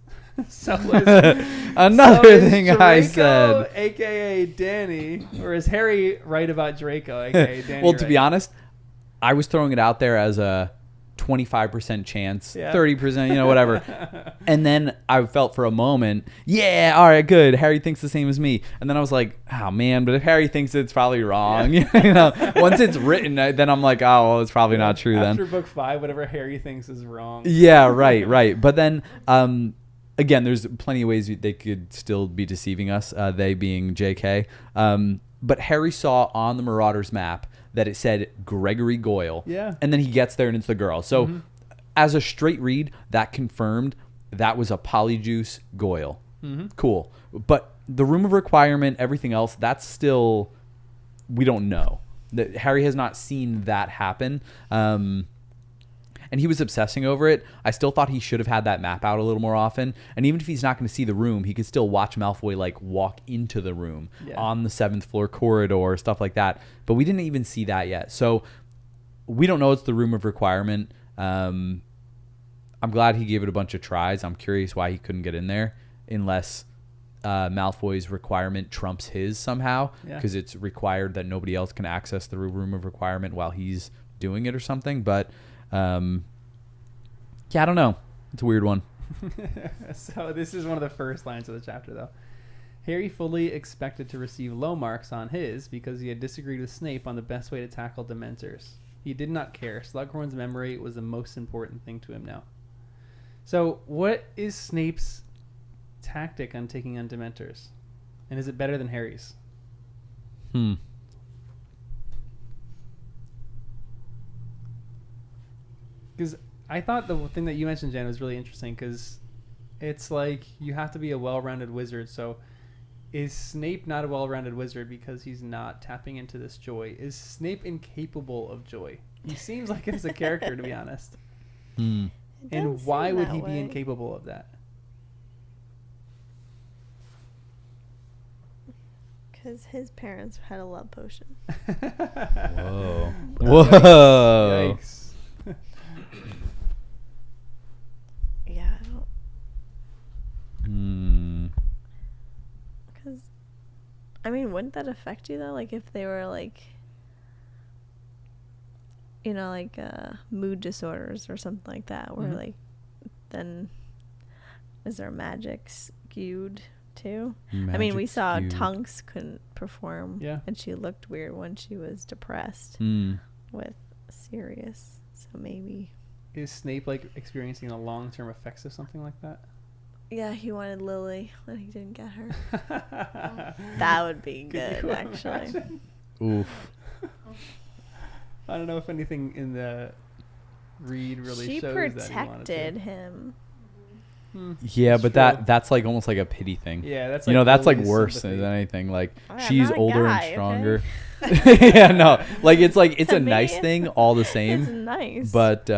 So is, Another is thing I Draco, said. aka Danny, or is Harry right about Draco, aka Danny? Well, to right? be honest, I was throwing it out there as a 25% chance, Yeah. 30%, whatever. And then I felt for a moment, yeah, all right, good. Harry thinks the same as me. And then I was like, oh man, but if Harry thinks it's probably wrong, once it's written, then I'm like, oh, well, it's probably not true then. After book 5, whatever Harry thinks is wrong. Yeah, right. But then, again, there's plenty of ways they could still be deceiving us, they being JK. But Harry saw on the Marauders map that it said Gregory Goyle. Yeah. And then he gets there and it's the girl. So as a straight read, that confirmed that was a Polyjuice Goyle. Mm-hmm. Cool. But the room of requirement, everything else, that's still, we don't know. Harry has not seen that happen. And he was obsessing over it. I still thought he should have had that map out a little more often. And even if he's not going to see the room, he could still watch Malfoy like walk into the room on the 7th floor corridor, stuff like that. But we didn't even see that yet. So we don't know it's the room of requirement. I'm glad he gave it a bunch of tries. I'm curious why he couldn't get in there unless Malfoy's requirement trumps his somehow, because it's required that nobody else can access the room of requirement while he's doing it or something. But yeah, I don't know. It's a weird one. So this is one of the first lines of the chapter, though. Harry fully expected to receive low marks on his because he had disagreed with Snape on the best way to tackle Dementors. He did not care. Slughorn's memory was the most important thing to him now. So what is Snape's tactic on taking on Dementors? And is it better than Harry's? Because I thought the thing that you mentioned, Jan, was really interesting because it's like you have to be a well-rounded wizard. So is Snape not a well-rounded wizard because he's not tapping into this joy? Is Snape incapable of joy? He seems like it as a character, to be honest. It And does why seem would that he be way. incapable of that? Because his parents had a love potion. Whoa. Whoa. Yikes. Yeah, I don't. Because, I mean, wouldn't that affect you though? Like if they were like, like mood disorders or something like that, where like, then is there magic skewed too? I mean, we saw Tonks couldn't perform, and she looked weird when she was depressed with Sirius. So maybe Is Snape like experiencing the long-term effects of something like that? Yeah, he wanted Lily, and he didn't get her. That would be Could good, you actually. imagine? Oof. I don't know if anything in the read really She shows that he wanted protected to. him. Yeah, but True. that's like almost like a pity thing. Yeah, that's You know, that's like Lily's worse sympathy. than anything. Like I'm she's not a older guy, and stronger. okay? Yeah, no. Like it's a To nice me, thing all the It's same. nice. But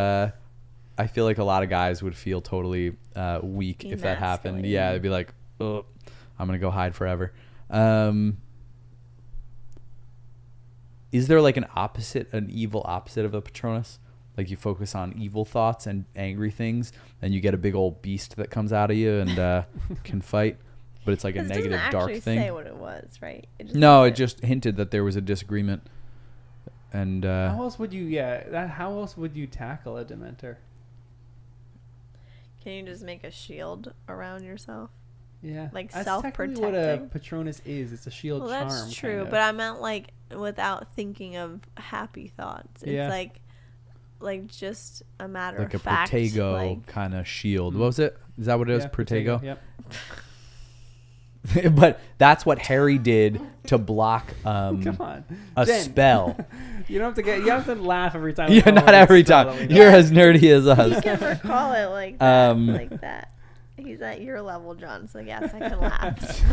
I feel like a lot of guys would feel totally weak if that happened. Emasculating. Yeah, they'd be like, "Oh, I'm gonna go hide forever." Is there like an evil opposite of a Patronus? Like you focus on evil thoughts and angry things, and you get a big old beast that comes out of you and can fight. But it's like a 'Cause it negative, doesn't dark actually thing. say what it was, right? It No, says it just hinted that there was a disagreement. And How else would you? Yeah, how else would you tackle a Dementor? Can you just make a shield around yourself? Yeah, Like that's technically what a self-protecting? Patronus is. It's a shield Well, charm. that's true, kind of. but I meant like without thinking of happy thoughts. It's Yeah. like just a matter like a of fact. Protego Like, kind of shield. What was it? Is that what it is? Yeah, Protego? Yep. But that's what Harry did to block Come on, a Jen. spell. You don't have to get. You have to laugh every time. we Yeah, come not up with a every spell time. that we You're know. as nerdy as he us. can recall it like that. Um, Like that. He's at your level, John. So yes, I can laugh.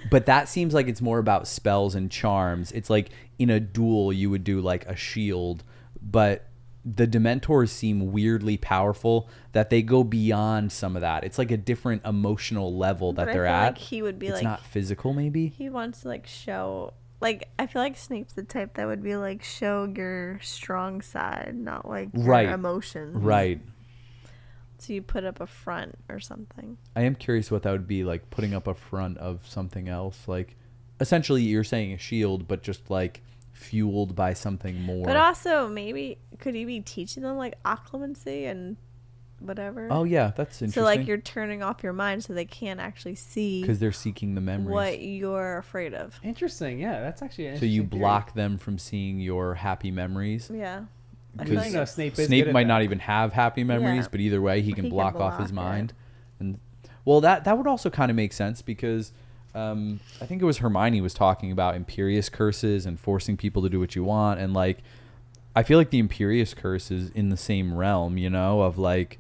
But that seems like it's more about spells and charms. It's like in a duel you would do like a shield, but the Dementors seem weirdly powerful that they go beyond some of that. It's like a different emotional level that But I they're feel at. like he would be It's like not physical, maybe. he wants to like show. Like I feel like Snape's the type that would be like show your strong side, not like your Right. emotions. Right. So you put up a front or something. I am curious what that would be like, putting up a front of something else. Like, essentially, you're saying a shield, but just like fueled by something more. But also, maybe could he be teaching them like occlumency and whatever? Oh yeah, that's interesting. So like you're turning off your mind so they can't actually see because they're seeking the memories. what you're afraid of. Interesting. Yeah, that's actually. An So you interesting block them from seeing your happy memories. Yeah. I theory. feel Because like No, it's- Snape is Snape good at might that. not even have happy memories, Yeah. but either way, he can He can block off his block it. mind. And well, that would also kind of make sense because I think it was Hermione was talking about Imperious curses and forcing people to do what you want, and like I feel like the Imperious curse is in the same realm, you know, of like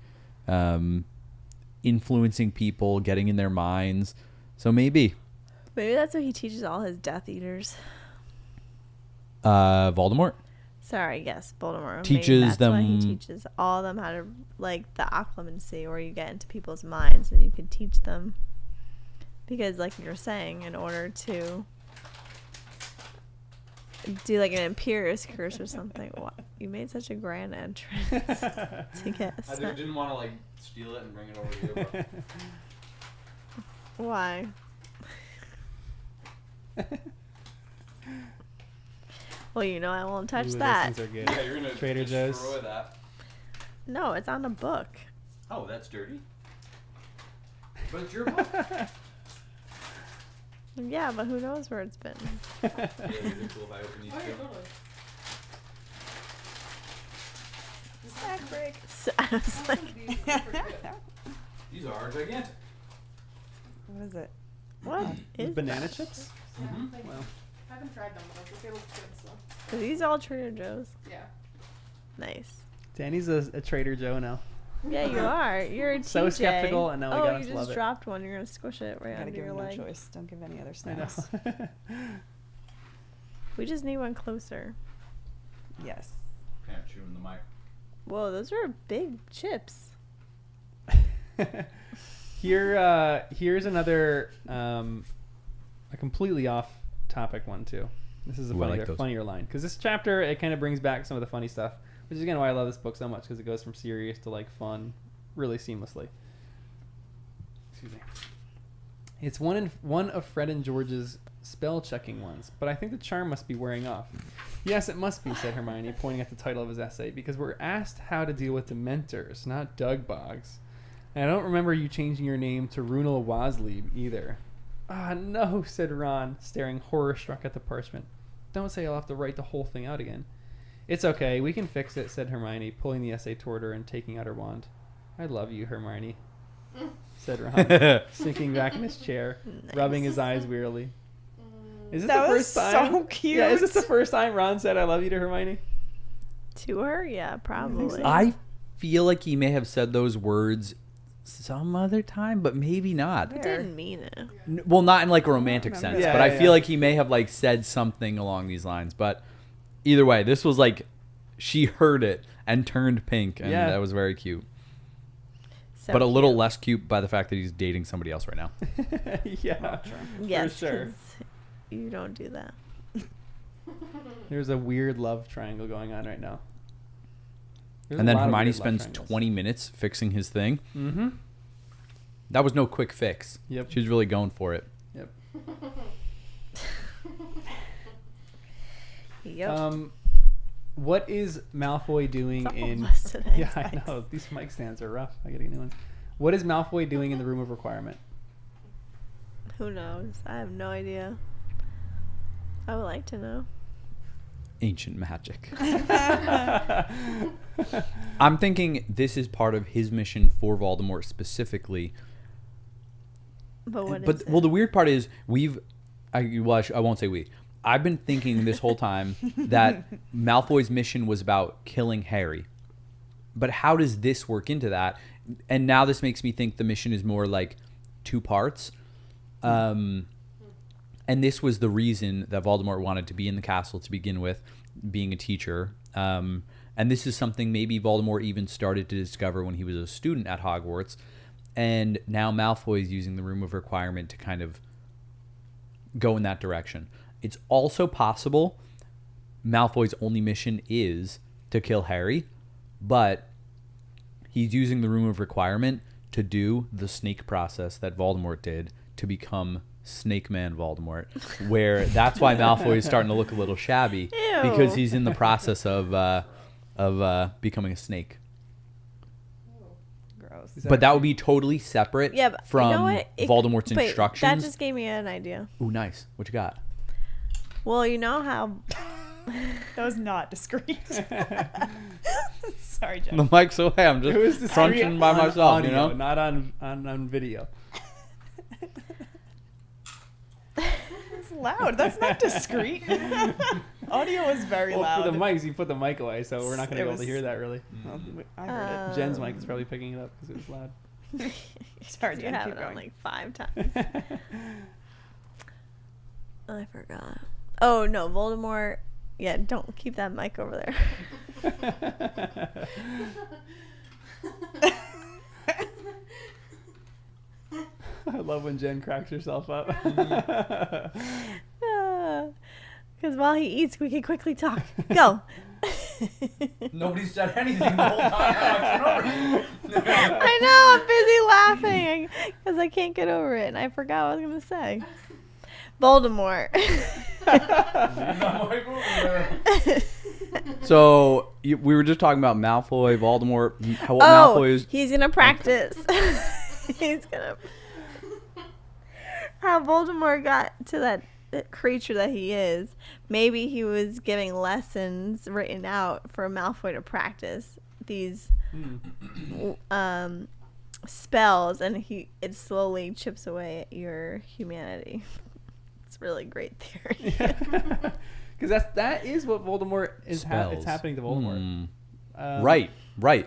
influencing people, getting in their minds. So maybe Maybe that's what he teaches all his Death Eaters. Voldemort. Sorry, yes, Voldemort. Teaches Maybe that's why he them- teaches all of them how to like the occlumency, where you get into people's minds and you can teach them. Because, like you're saying, in order to do like an Imperious curse or something, you made such a grand entrance to get. didn't want to like steal it and bring it over to you. Why? Well, you know I won't touch Ooh, those that. things are good. you're gonna Trader Joe's. that. No, it's on a book. Oh, that's dirty. But it's your book. Yeah, but who knows where it's been? Cool if I open these Oh, yeah, two. totally. Snack break. So, I was like, These are gigantic. What is it? what is Banana that? chips? Yeah, Mhm. like, Well, I haven't tried them, but they look good, so Are these all Trader Joe's? yeah. Nice. Danny's a Trader Joe now. Yeah, you are. You're a So TJ. skeptical, and now we oh, gotta you just love it. dropped one. You're gonna squish it right Gotta under give your him no leg. choice. Don't give any other I know. snacks. We just need one closer. Yes. Can't chew in the mic. Whoa, those are big chips. Here's another a completely off topic one too. This is a Ooh, I like those. funnier line because this chapter it kind of brings back some of the funny stuff, which is again why I love this book so much because it goes from serious to like fun really seamlessly. Excuse me. It's one of Fred and George's spell checking ones, but I think the charm must be wearing off. Yes, it must be, said Hermione, pointing at the title of his essay, because we're asked how to deal with Dementors, not Dugboggs. And I don't remember you changing your name to Runel Waslieb either. Ah, no, said Ron, staring horror-struck at the parchment. Don't say I'll have to write the whole thing out again. It's okay, we can fix it, said Hermione, pulling the essay toward her and taking out her wand. I love you, Hermione, said Ron, sinking back in his chair, rubbing his eyes wearily. Is this That the was first time? so cute. Yeah, is this the first time Ron said "I love you" to Hermione? To her, yeah, probably. I feel like he may have said those words some other time, but maybe not. I didn't mean it. Well, not in like a romantic sense, Yeah, but I yeah, feel yeah. like he may have like said something along these lines. But either way, this was like she heard it and turned pink, and Yeah. that was very cute. So But a little cute. less cute by the fact that he's dating somebody else right now. Yeah, Yes, sure. 'cause you don't do that. There's a weird love triangle going on right now. There's And a then lot of Hermione weird love spends triangles. 20 minutes fixing his thing. Mm-hmm. That was no quick fix. Yep. She's really going for it. Yep. Yep. What is Malfoy doing It's all in? of us today, Yeah, I Spikes. know these mic stands are rough. I gotta get new ones. What is Malfoy doing in the Room of Requirement? Who knows? I have no idea. I would like to know. Ancient magic. I'm thinking this is part of his mission for Voldemort specifically. But what is But it? well, the weird part is I won't say we. I've been thinking this whole time that Malfoy's mission was about killing Harry. But how does this work into that? And now this makes me think the mission is more like 2 parts. And this was the reason that Voldemort wanted to be in the castle to begin with, being a teacher. And this is something maybe Voldemort even started to discover when he was a student at Hogwarts. And now Malfoy is using the Room of Requirement to kind of go in that direction. It's also possible Malfoy's only mission is to kill Harry, but he's using the Room of Requirement to do the snake process that Voldemort did to become Snake Man Voldemort, where that's why Malfoy is starting to look a little shabby because Ew. he's in the process of becoming a snake. Gross. But that would be totally separate Yeah, but from you know what? Voldemort's Wait, instructions. That just gave me an idea. Ooh, nice. What you got? Well, you know how That was not discreet. Sorry, Jeff. The mic's so high. I'm It was just discreet crunching by on myself, audio, you know? not on video. It's loud. That's not discreet. Audio was very Well, loud. for the mics, you put the mic away, so we're not going to It be able to was- hear that really. Well, I heard Jen's mic is probably picking it up because it was loud. Sorry, you Jen, have keep it on going. like 5 times. I forgot. Oh no, Voldemort. Yeah, don't keep that mic over there. I love when Jen cracks herself up. Because while he eats, we can quickly talk. Go. Nobody said anything the whole time. I know, I'm busy laughing because I can't get over it, and I forgot what I was gonna say. Voldemort. So we were just talking about Malfoy, Voldemort. How what Oh, Malfoy is? he's gonna practice. He's gonna. How Voldemort got to that creature that he is. Maybe he was giving lessons written out for Malfoy to practice these spells, and it slowly chips away at your humanity. It's really great theory. Because that is what Voldemort is. Spells. It's happening to Voldemort. Right.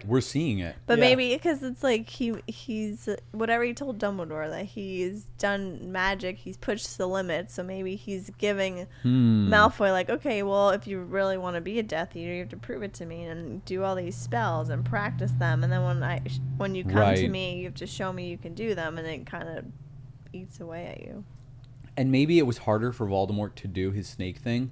We're seeing it. But Yeah. maybe because it's like he's whatever he told Dumbledore that he's done magic, he's pushed the limits. So maybe he's giving Malfoy like, okay, well, if you really want to be a Death Eater, you have to prove it to me and do all these spells and practice them. And then when you come to Right. me, you have to show me you can do them, and it kind of eats away at you. And maybe it was harder for Voldemort to do his snake thing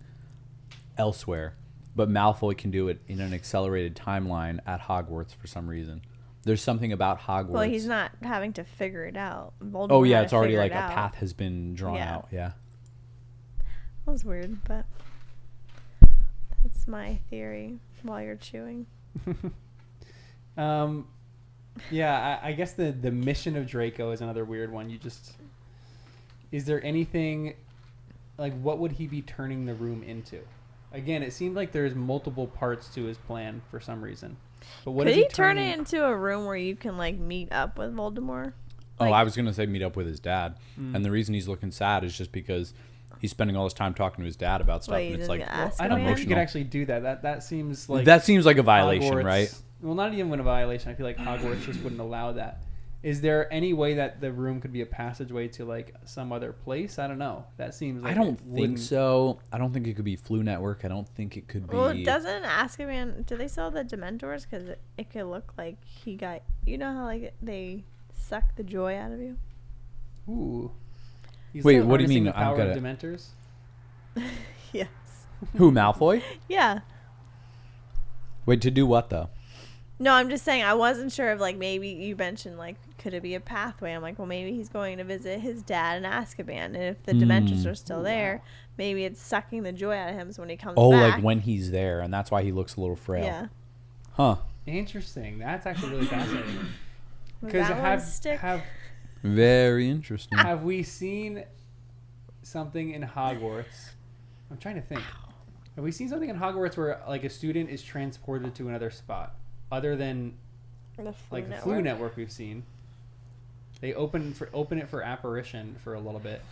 elsewhere, but Malfoy can do it in an accelerated timeline at Hogwarts for some reason. There's something about Hogwarts. Well, he's not having to figure it out. Voldemort Oh yeah, had it's to already figure like it a out. path has been drawn Yeah. out. Yeah. That was weird, but that's my theory while you're chewing. Yeah, I guess the mission of Draco is another weird one. Is there anything, like, what would he be turning the room into? Again, it seemed like there's multiple parts to his plan for some reason. But what Could is he he turn turning? it into a room where you can like meet up with Voldemort? Oh, Like- I was gonna say meet up with his dad, Mm. and the reason he's looking sad is just because he's spending all his time talking to his dad about stuff, Wait, and you it's didn't like ask I don't think you emotional. could actually do that. That seems like that seems like a violation, Hogwarts- right? Well, not even a violation. I feel like Hogwarts just wouldn't allow that. Is there any way that the room could be a passageway to like some other place? I don't know. That seems like I don't it think wouldn't- so. I don't think it could be Flu Network. I don't think it could be. Well, doesn't Azkaban? Do they sell the Dementors? Because it could look like he got. You know how like they suck the joy out of you. Ooh. He's Wait, still what do you harnessing mean? the I've power got of it. Dementors? Yes. Who, Malfoy? Yeah. Wait, to do what though? No, I'm just saying I wasn't sure if like maybe you mentioned like could it be a pathway? I'm like, well maybe he's going to visit his dad in Azkaban, and if the Dementors are still there, maybe it's sucking the joy out of him. So when he comes Oh, back, like when he's there, and that's why he looks a little frail. yeah, Huh. Interesting. That's actually really fascinating. Would Because that one stick? Very interesting. have we seen something in Hogwarts? I'm trying to think. Have we seen something in Hogwarts where like a student is transported to another spot other than The like the Flu Network we've seen? They open it for apparition for a little bit.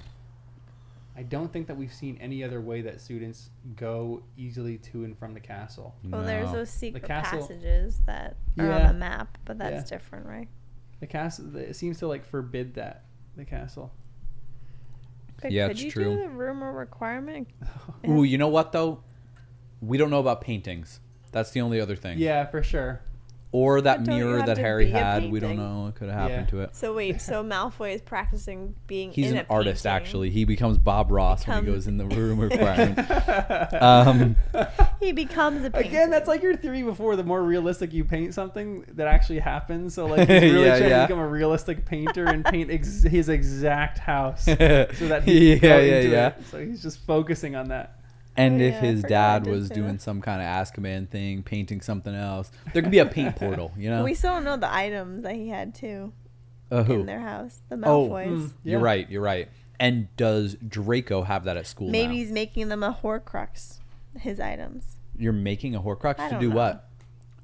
I don't think that we've seen any other way that students go easily to and from the castle. Well, there's No. those secret castle- passages that are Yeah. on the map, but that's Yeah. different, right? The castle it seems to like forbid that the castle. But Yeah, could it's you true. do the rumor requirement? Ooh, you know what though? We don't know about paintings. That's the only other thing. Yeah, for sure. Or that But don't you mirror have that to Harry be a had. We don't painting? know what could have happened Yeah. to it. So wait, so Malfoy is practicing being He's in an a artist, painting. actually. He becomes Bob Ross when he Becomes- goes in the room requirement. um, He becomes a painting. Again, that's like your theory before. The more realistic you paint something, that actually happens. So like, he's really Yeah, trying yeah. to become a realistic painter and paint his exact house so that he can Yeah, go yeah, into yeah. it. So he's just focusing on that. And Oh, if yeah, I his forgot I dad did was say doing that. some kind of Azkaban thing, painting something else, there could be a paint portal, you know? We still don't know the items that he had too Who? in their house. The Oh, Malfoys. You're right, you're right. And does Draco have that at school Maybe now? he's making them a Horcrux. His items. You're making a Horcrux I to don't do know. what?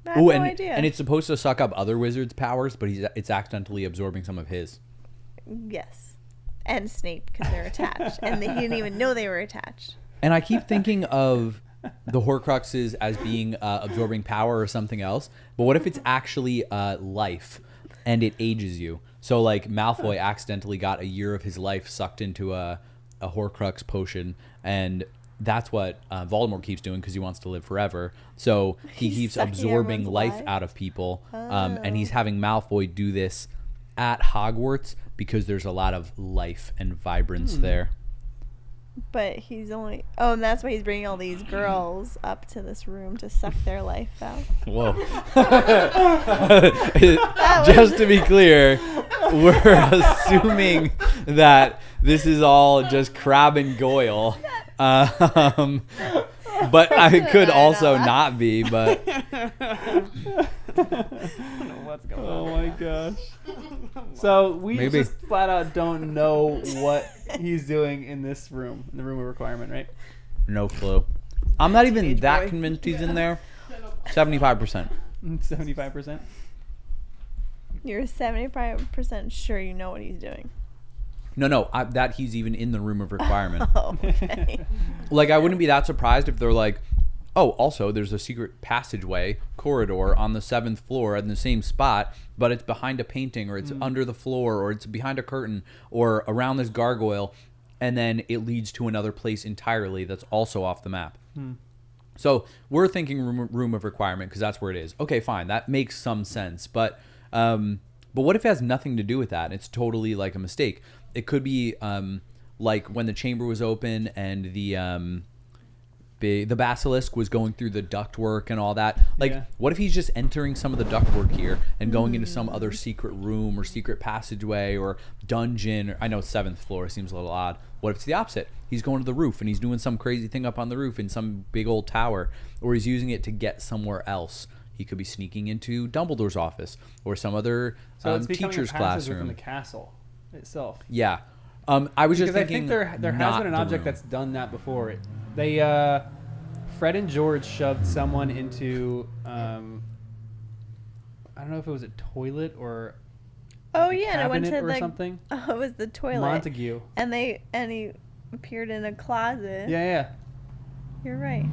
I have Oh, no and, idea. and it's supposed to suck up other wizards' powers, but it's accidentally absorbing some of his. Yes. And Snape because they're attached, and he didn't even know they were attached. And I keep thinking of the Horcruxes as being absorbing power or something else. But what if it's actually life and it ages you? So like Malfoy accidentally got a year of his life sucked into a Horcrux potion, and that's what Voldemort keeps doing because he wants to live forever. So he He's keeps sucking absorbing everyone's life life? out of people, Oh. and he's having Malfoy do this at Hogwarts because there's a lot of life and vibrance there. But he's only. Oh, and that's why he's bringing all these girls up to this room to suck their life out. Whoa. Just to be clear, we're assuming that this is all just Crabbe and Goyle. But I could also not be, but What's going Oh on? my gosh. So we Maybe. just flat out don't know what he's doing in this room, in the room of requirement, right? no clue. I'm not even Teenage that boy. convinced he's in there. 75%. 75%. You're 75% sure you know what he's doing. No, that he's even in the room of requirement. Oh, okay. Like, I wouldn't be that surprised if they're like, oh, also, there's a secret passageway corridor on the 7th floor in the same spot, but it's behind a painting, or it's under the floor, or it's behind a curtain, or around this gargoyle, and then it leads to another place entirely that's also off the map. So we're thinking room of requirement because that's where it is. Okay, fine, that makes some sense. But what if it has nothing to do with that? It's totally like a mistake. It could be like when the chamber was open and the basilisk was going through the ductwork and all that. Like, Yeah. what if he's just entering some of the ductwork here and going into some other secret room or secret passageway or dungeon? Or, I know 7th floor seems a little odd. What if it's the opposite? He's going to the roof and he's doing some crazy thing up on the roof in some big old tower, or he's using it to get somewhere else. He could be sneaking into Dumbledore's office or some other So it's becoming teacher's a passage within classroom. the castle itself. Yeah. I was just Because I thinking think there has not been an the object room. that's done that before. They Fred and George shoved someone into I don't know if it was a toilet or Oh like a yeah, and I went to cabinet or the something. Oh, it was the toilet. Montague. And he appeared in a closet. Yeah, You're right.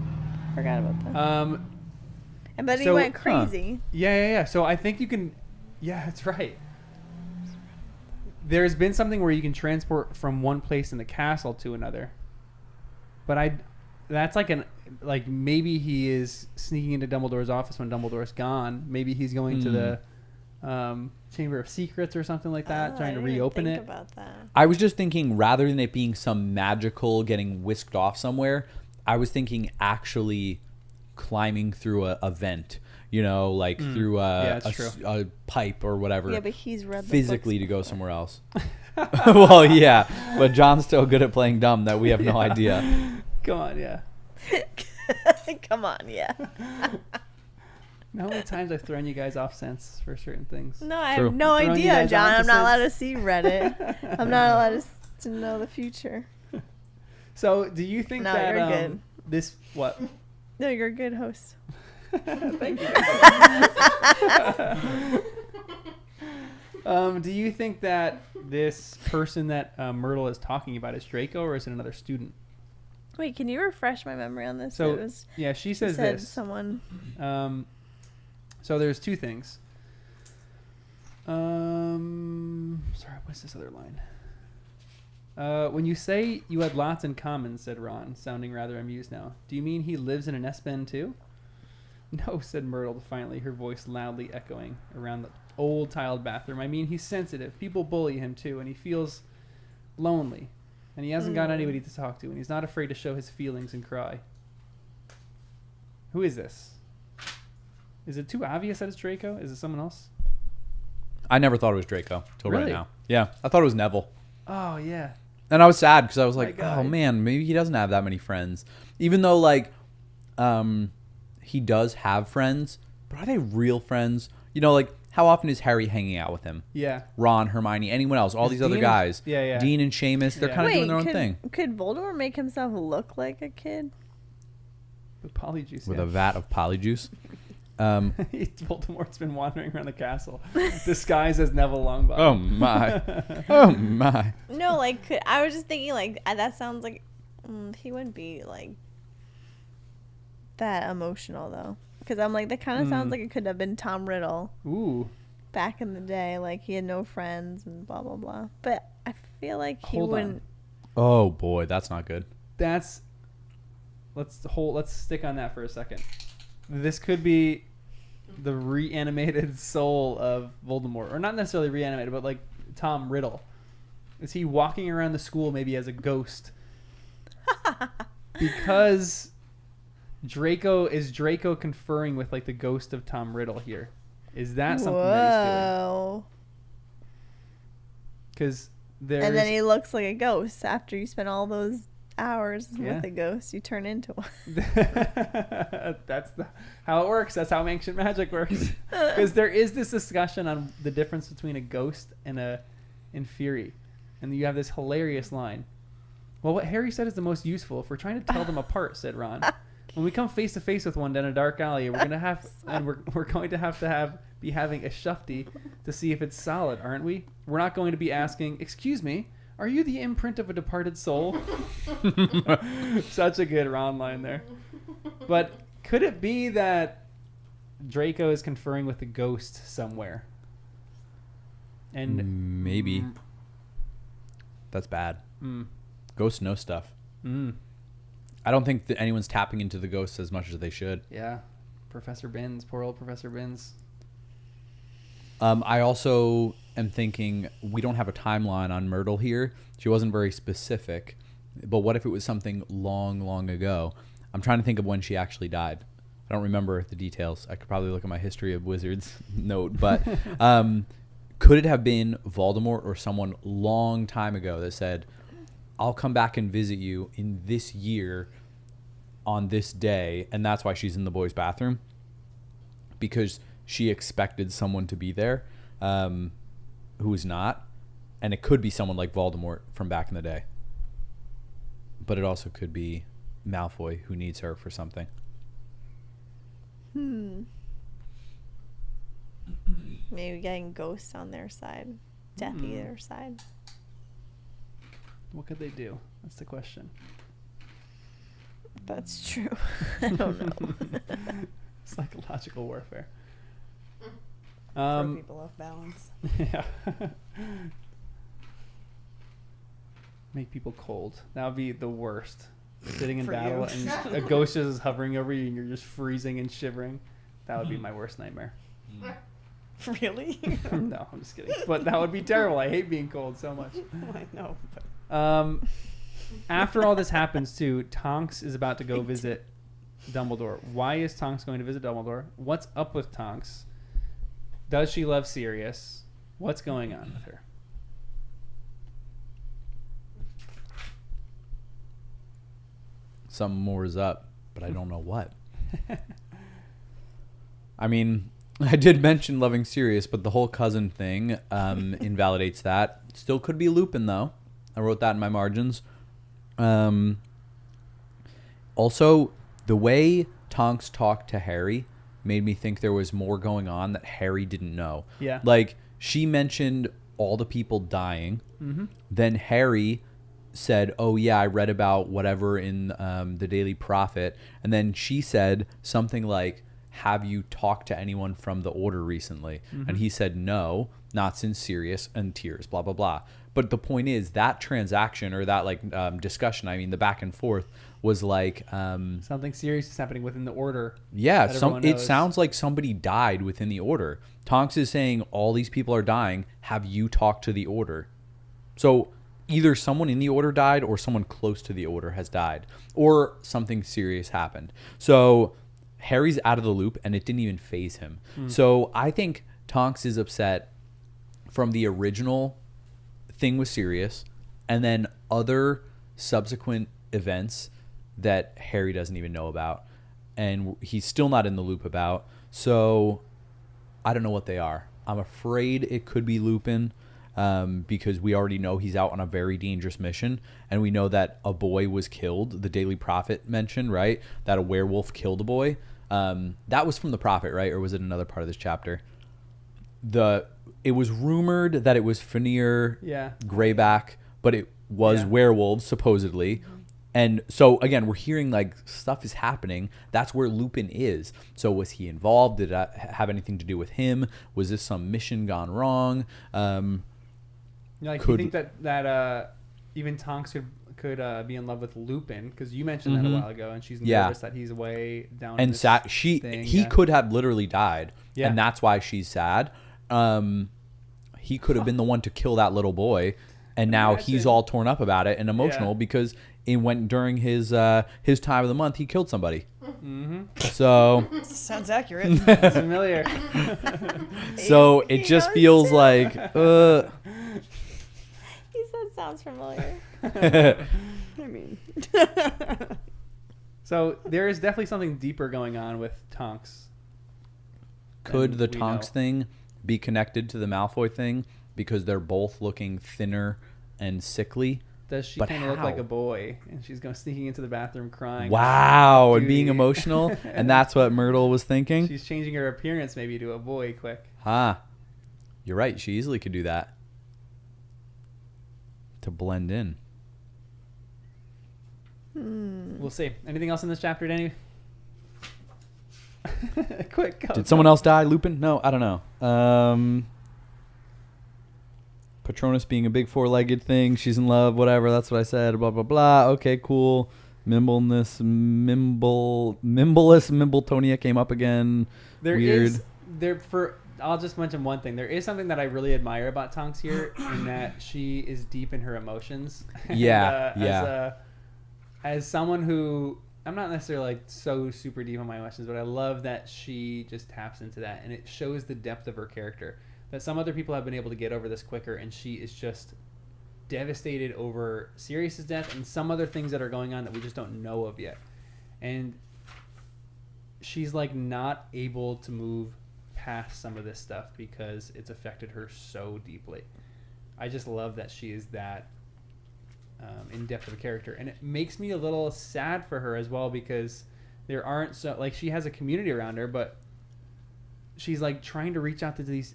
Forgot about that. yeah. And but he so- went huh. crazy. Yeah. So I think you can. Yeah, that's right. There's been something where you can transport from one place in the castle to another, but that's like maybe he is sneaking into Dumbledore's office when Dumbledore's gone. Maybe he's going to the Chamber of Secrets or something like that, Oh, trying I to didn't reopen think it. about that. I was just thinking, rather than it being some magical getting whisked off somewhere, I was thinking actually climbing through a vent, like through Yeah, that's true. a pipe or whatever, Yeah, but he's read the physically to books go before. somewhere else. Well, yeah, but John's still good at playing dumb that we have no idea. Come on, yeah. Come on, yeah. How many times I've thrown you guys off sense for certain things? No, I True. have no Throwing you idea, guys John. onto I'm not allowed to sense. see Reddit. I'm not allowed to know the future. So, do you think No, that you're good. this what? No, you're a good host. Thank you. Do you think that this person that Myrtle is talking about is Draco, or is it another student? Wait, can you refresh my memory on this? So, It was yeah, she you says said this. someone. So there's two things. Sorry, what's this other line? When you say you had lots in common, said Ron, sounding rather amused now. Do you mean he lives in an S-Bend too? No, said Myrtle defiantly, her voice loudly echoing around the old tiled bathroom. I mean, he's sensitive. People bully him too, and he feels lonely. And he hasn't got anybody to talk to, and he's not afraid to show his feelings and cry. Who is this? Is it too obvious that it's Draco? Is it someone else? I never thought it was Draco till right Really? now. Yeah, I thought it was Neville. Oh, yeah. And I was sad because I was My like, God. oh man, maybe he doesn't have that many friends. Even though like he does have friends, but are they real friends? Like how often is Harry hanging out with him? Yeah. Ron, Hermione, anyone else? All Is these other Dean- guys. yeah. Dean and Seamus, they're Yeah. kind of Wait, doing their own could, thing. could Voldemort make himself look like a kid? With Polyjuice. With yeah. a vat of polyjuice. Voldemort's been wandering around the castle, disguised as Neville Longbottom. Oh my. Oh my. No, like I was just thinking like that sounds like he wouldn't be like that emotional though, because I'm like that kind of sounds like it could have been Tom Riddle Ooh. back in the day, like he had no friends and blah blah blah. But I feel like he Hold on. wouldn't. Oh boy, that's not good. Let's stick on that for a second. This could be the reanimated soul of Voldemort, or not necessarily reanimated, but like Tom Riddle. Is he walking around the school maybe as a ghost? Because Draco conferring with like the ghost of Tom Riddle here? Is that something that Whoa! he's doing? Because there's And then he looks like a ghost after you spend all those hours Yeah. with a ghost. You turn into one. That's how it works. That's how ancient magic works. Because there is this discussion on the difference between a ghost and in Fury, and you have this hilarious line. Well, what Harry said is the most useful. If we're trying to tell them apart, said Ron. When we come face to face with one down a dark alley, we're going to have be having a shufti to see if it's solid, aren't we? We're not going to be asking, "Excuse me, are you the imprint of a departed soul?" Such a good Ron line there. But could it be that Draco is conferring with a ghost somewhere? And Maybe. That's bad. Mm, Ghosts know stuff. I don't think that anyone's tapping into the ghosts as much as they should. yeah, Professor Binns, poor old Professor Binns. I also am thinking we don't have a timeline on Myrtle here. She wasn't very specific. But what if it was something long, long ago? I'm trying to think of when she actually died. I don't remember the details. I could probably look at my History of Wizards note. But could it have been Voldemort or someone long time ago that said, I'll come back and visit you in this year on this day, and that's why she's in the boys' bathroom? Because she expected someone to be there who is not, and it could be someone like Voldemort from back in the day. But it also could be Malfoy, who needs her for something. Maybe getting ghosts on their side, Death Eater side. What could they do? That's the question. That's true. I don't know. Psychological warfare. Throw people off balance. Yeah. Make people cold. That would be the worst. Sitting in For battle you. and a ghost just is hovering over you and you're just freezing and shivering. That would be my worst nightmare. Really? No, I'm just kidding. But that would be terrible. I hate being cold so much. I know. After all this happens too, Tonks is about to go visit Dumbledore. Why is Tonks going to visit Dumbledore? What's up with Tonks? Does she love Sirius? What's going on with her? Something more is up, but I don't know what. I mean, I did mention loving Sirius, but the whole cousin thing invalidates that. Still could be Lupin, though. I wrote that in my margins. Also, the way Tonks talked to Harry made me think there was more going on that Harry didn't know. Yeah. Like, she mentioned all the people dying. Mm-hmm. Then Harry said, oh, yeah, I read about whatever in the Daily Prophet. And then she said something like, have you talked to anyone from the Order recently? Mm-hmm. And he said, no, not since Sirius, and tears, blah, blah, blah. But the point is that transaction or that discussion, I mean, the back and forth was like... Something serious is happening within the Order. yeah, that everyone it knows. sounds like somebody died within the Order. Tonks is saying all these people are dying. Have you talked to the Order? So either someone in the Order died or someone close to the Order has died. Or something serious happened. So Harry's out of the loop and it didn't even faze him. So I think Tonks is upset from the original thing with Sirius and then other subsequent events that Harry doesn't even know about and he's still not in the loop about. So I don't know what they are. I'm afraid it could be Lupin because we already know he's out on a very dangerous mission and we know that a boy was killed. The Daily Prophet mentioned, right, that a werewolf killed a boy. That was from the Prophet, right? Or was it another part of this chapter? It was rumored that it was Fenrir Greyback, but it was werewolves, supposedly. And so, again, we're hearing, like, stuff is happening. That's where Lupin is. So was he involved? Did that have anything to do with him? Was this some mission gone wrong? You think that even Tonks could be in love with Lupin? Because you mentioned that a while ago, and she's nervous that he's away down in and this sad. thing. He could have literally died, Yeah. and that's why she's sad. He could have been the one to kill that little boy, and now he's Imagine. all torn up about it and emotional Yeah. because during his time of the month he killed somebody. So Sounds accurate. It's familiar. so it just knows feels too. like He said sounds familiar. I mean, So there is definitely something deeper going on with Tonks. could than the we Tonks know. thing be connected to the Malfoy thing because they're both looking thinner and sickly? Does she But kind of look like how? a boy? And she's going sneaking into the bathroom crying. Wow, and being Dude. emotional, and that's what Myrtle was thinking. She's changing her appearance maybe to a boy quick. You're right. She easily could do that to blend in. We'll see. Anything else in this chapter, Danny? Quick. Go. Did someone else die? Lupin? No, I don't know. Patronus being a big four-legged thing. She's in love. Whatever. That's what I said. Blah blah blah. Okay, cool. Mimbletonia came up again. There Weird. is I'll just mention one thing. There is something that I really admire about Tonks here in that she is deep in her emotions. Yeah, And, yeah. As someone who I'm not necessarily like so super deep on my emotions, but I love that she just taps into that and it shows the depth of her character. That some other people have been able to get over this quicker and she is just devastated over Sirius's death and some other things that are going on that we just don't know of yet. And she's like not able to move past some of this stuff because it's affected her so deeply. I just love that she is that in depth of a character, and it makes me a little sad for her as well because there aren't so like she has a community around her, but she's like trying to reach out to these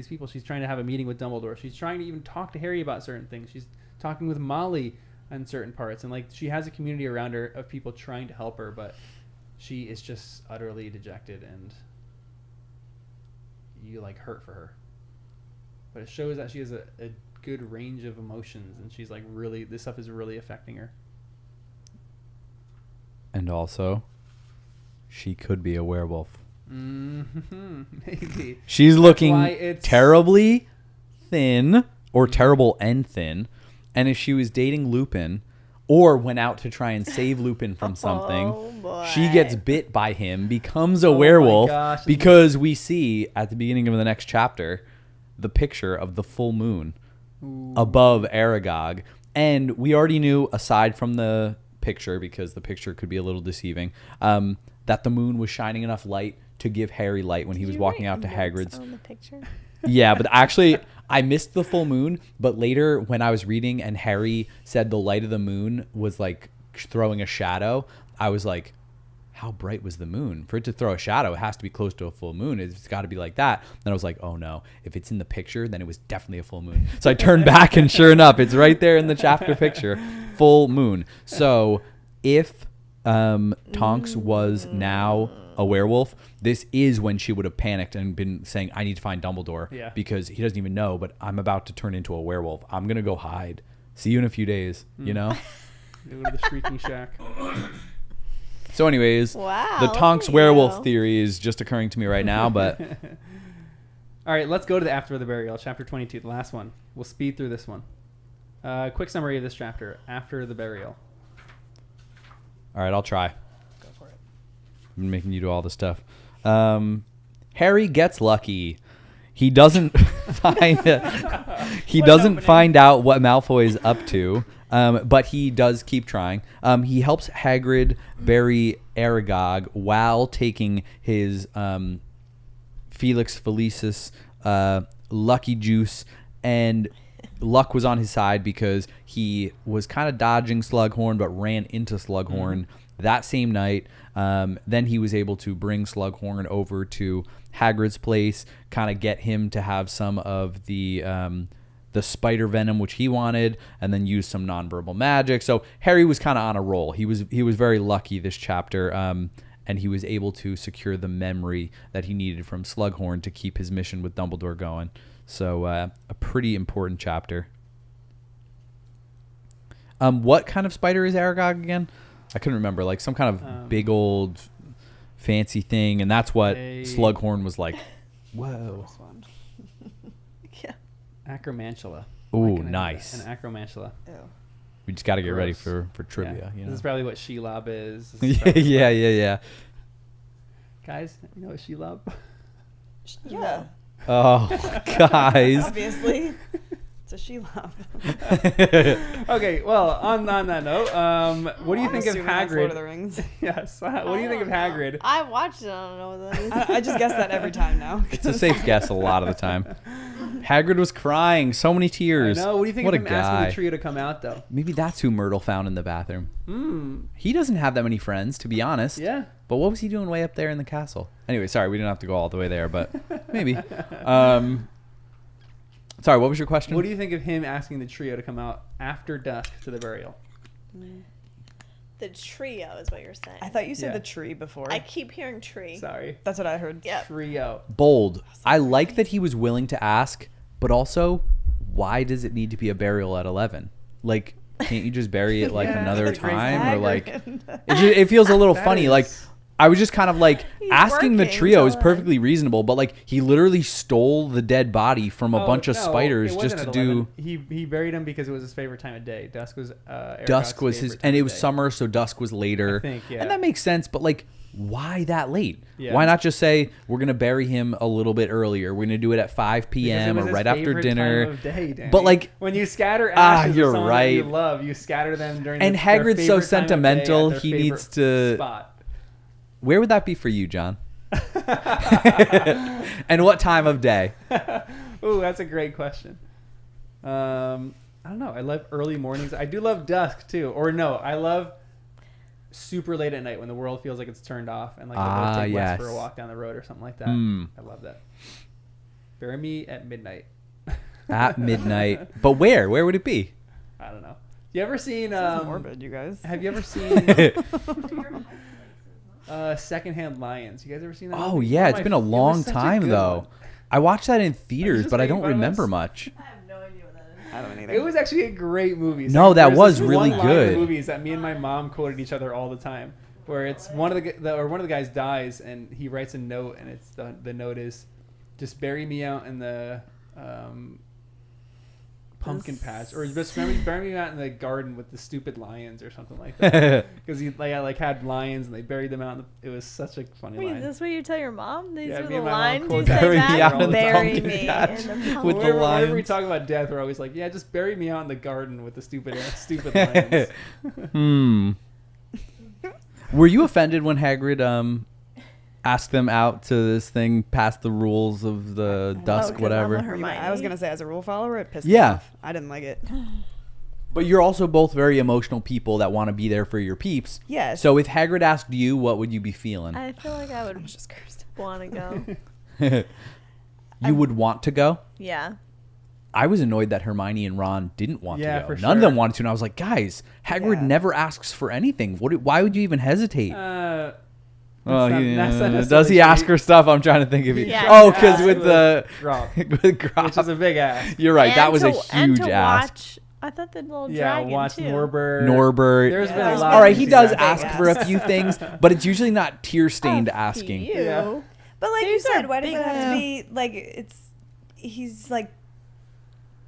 people. She's trying to have a meeting with Dumbledore. She's trying to even talk to Harry about certain things. She's talking with Molly on certain parts, and like she has a community around her of people trying to help her, but she is just utterly dejected, and you like hurt for her. But it shows that she has a good range of emotions, and she's like really, this stuff is really affecting her. And also, she could be a werewolf. Mm-hmm. Maybe. She's why looking it's- terribly thin, or terrible and thin. And if she was dating Lupin, or went out to try and save Lupin from something, Oh, boy. she gets bit by him, becomes a Oh my werewolf, gosh. because we see at the beginning of the next chapter the picture of the full moon above Aragog. And we already knew, aside from the picture, because the picture could be a little deceiving, that the moon was shining enough light to give Harry light when he was walking out to Hagrid's. On the picture. Yeah, but actually, I missed the full moon. But later, when I was reading and Harry said the light of the moon was like throwing a shadow, I was like, how bright was the moon? For it to throw a shadow, it has to be close to a full moon. It's got to be like that. Then I was like, oh no, if it's in the picture, then it was definitely a full moon. So I turned back, and sure enough, it's right there in the chapter picture, full moon. So if Tonks was now a werewolf, this is when she would have panicked and been saying, I need to find Dumbledore, Yeah. because he doesn't even know, but I'm about to turn into a werewolf. I'm going to go hide. See you in a few days, you know? Go to the Shrieking Shack. So anyways, Wow, the look Tonks at werewolf you. theory is just occurring to me right now, but All right, let's go to the After the Burial, chapter 22, the last one. We'll speed through this one. Quick summary of this chapter, After the Burial. all right, I'll try. Go for it. I've been making you do all this stuff. Harry gets lucky. He doesn't find find out what Malfoy is up to, but he does keep trying. He helps Hagrid bury Aragog while taking his Felix Felicis lucky juice, and luck was on his side because he was kind of dodging Slughorn but ran into Slughorn that same night. Then he was able to bring Slughorn over to Hagrid's place, kind of get him to have some of the spider venom which he wanted, and then use some nonverbal magic. So Harry was kind of on a roll. He was very lucky this chapter, and he was able to secure the memory that he needed from Slughorn to keep his mission with Dumbledore going. So a pretty important chapter. What kind of spider is Aragog again? I couldn't remember. Like some kind of big old fancy thing, and that's what Slughorn was like. Whoa. Yeah. Acromantula. Ooh, Why can't I do nice. that? An acromantula. We just got to get ready Gross. for trivia. Yeah. You This know? is probably what Shelob is. This is probably yeah. Guys, you know what Shelob? Yeah, Oh, guys. obviously. It's a Shelob. Okay, well, on that note, what do you think of Assuming that's Lord of the Hagrid? Rings. Yes. What do you think of Hagrid? I watched it. I don't know what that is. I just guess that every time now. It's a safe guess a lot of the time. Hagrid was crying, so many tears. No, what do you think What of a him asking guy. the trio to come out, though? Maybe that's who Myrtle found in the bathroom. He doesn't have that many friends, to be honest. Yeah. But what was he doing way up there in the castle? Anyway, sorry, we didn't have to go all the way there, but maybe. Sorry, what was your question? What do you think of him asking the trio to come out after dusk to the burial? The trio is what you're saying. I thought you said Yeah. the tree before. I keep hearing tree. Sorry. That's what I heard. Yep. Trio. Bold. I like that he was willing to ask, but also, why does it need to be a burial at 11? Like, can't you just bury it like Yeah, another that's a great time? Or like, Hagrid. it feels a little That funny. is- Like, I was just kind of like, He's asking the working trio is till perfectly reasonable, but like, he literally stole the dead body from a Oh, bunch of no, spiders it just wasn't to at do. 11. He buried him because it was his favorite time of day. Dusk was Dusk was his, and it was summer. summer, so dusk was later. I think, yeah. And that makes sense, but like, why that late? Yeah. Why not just say we're gonna bury him a little bit earlier? We're gonna do it at 5 p.m. or right after dinner. But like, when you scatter ashes, you're of someone that you right. love, you scatter them during. And their Hagrid's so favorite time of day sentimental, at their he favorite needs to- spot. where would that be for you, John? And what time of day? Ooh, that's a great question. I don't know. I love early mornings. I do love dusk too. Or no, I love super late at night when the world feels like it's turned off and like the boys take Wes for a yes. walk down the road or something like that. Mm. I love that. Bury me at midnight. At midnight. But where? Where would it be? I don't know. You ever seen? This is morbid, you guys. Have you ever seen Secondhand Lions? You guys ever seen that? Oh movie? yeah, One it's of been my- a it was long such a time good though. one. I watched that in theaters, just but I making don't fun of remember us? much. I have no idea what that is. I don't either. It was actually a great movie. No, that There's was this really one line in good. the movies that me and my mom quoted each other all the time, where it's one of the guys dies and he writes a note, and it's the note is, just bury me out in the pumpkin patch, or just bury me out in the garden with the stupid lions or something like that. Because he like had lions and they buried them out. It was such a funny Wait, line. is this what you tell your mom? These Yeah, are me the and my mom lines quote you that. say Bury me back? out in the Bury pumpkin me patch in the with pumpkin. the Whenever we lions. talk about death, we're always like, yeah, just bury me out in the garden with the stupid lions. Were you offended when Hagrid asked them out to this thing past the rules of the dusk, 'cause I'm whatever? a Hermione. I was gonna say, as a rule follower, it pissed Yeah. me off. I didn't like it. But you're also both very emotional people that want to be there for your peeps. Yes. So if Hagrid asked you, what would you be feeling? I feel like I I would was just cursed. want to go. You would want to go? Yeah. I was annoyed that Hermione and Ron didn't want Yeah, to go. for None of them sure. wanted to, and I was like, guys, Hagrid Yeah. never asks for anything. Why would you even hesitate? That's not does necessarily he ask true. her stuff? I'm trying to think of it. Yeah, Oh, he because does. with the Rob, with Grom. which is a big ass. You're right. That And was to- a and huge to ask. watch, I thought the little Yeah, dragon watch too. Norbert. Norbert. There's Yeah. been a There's lot. All of right, he things does that- ask ass. for a few things, but it's usually not tear stained A asking. few. Yeah. But like These you are said, why does big- it have to be like he's like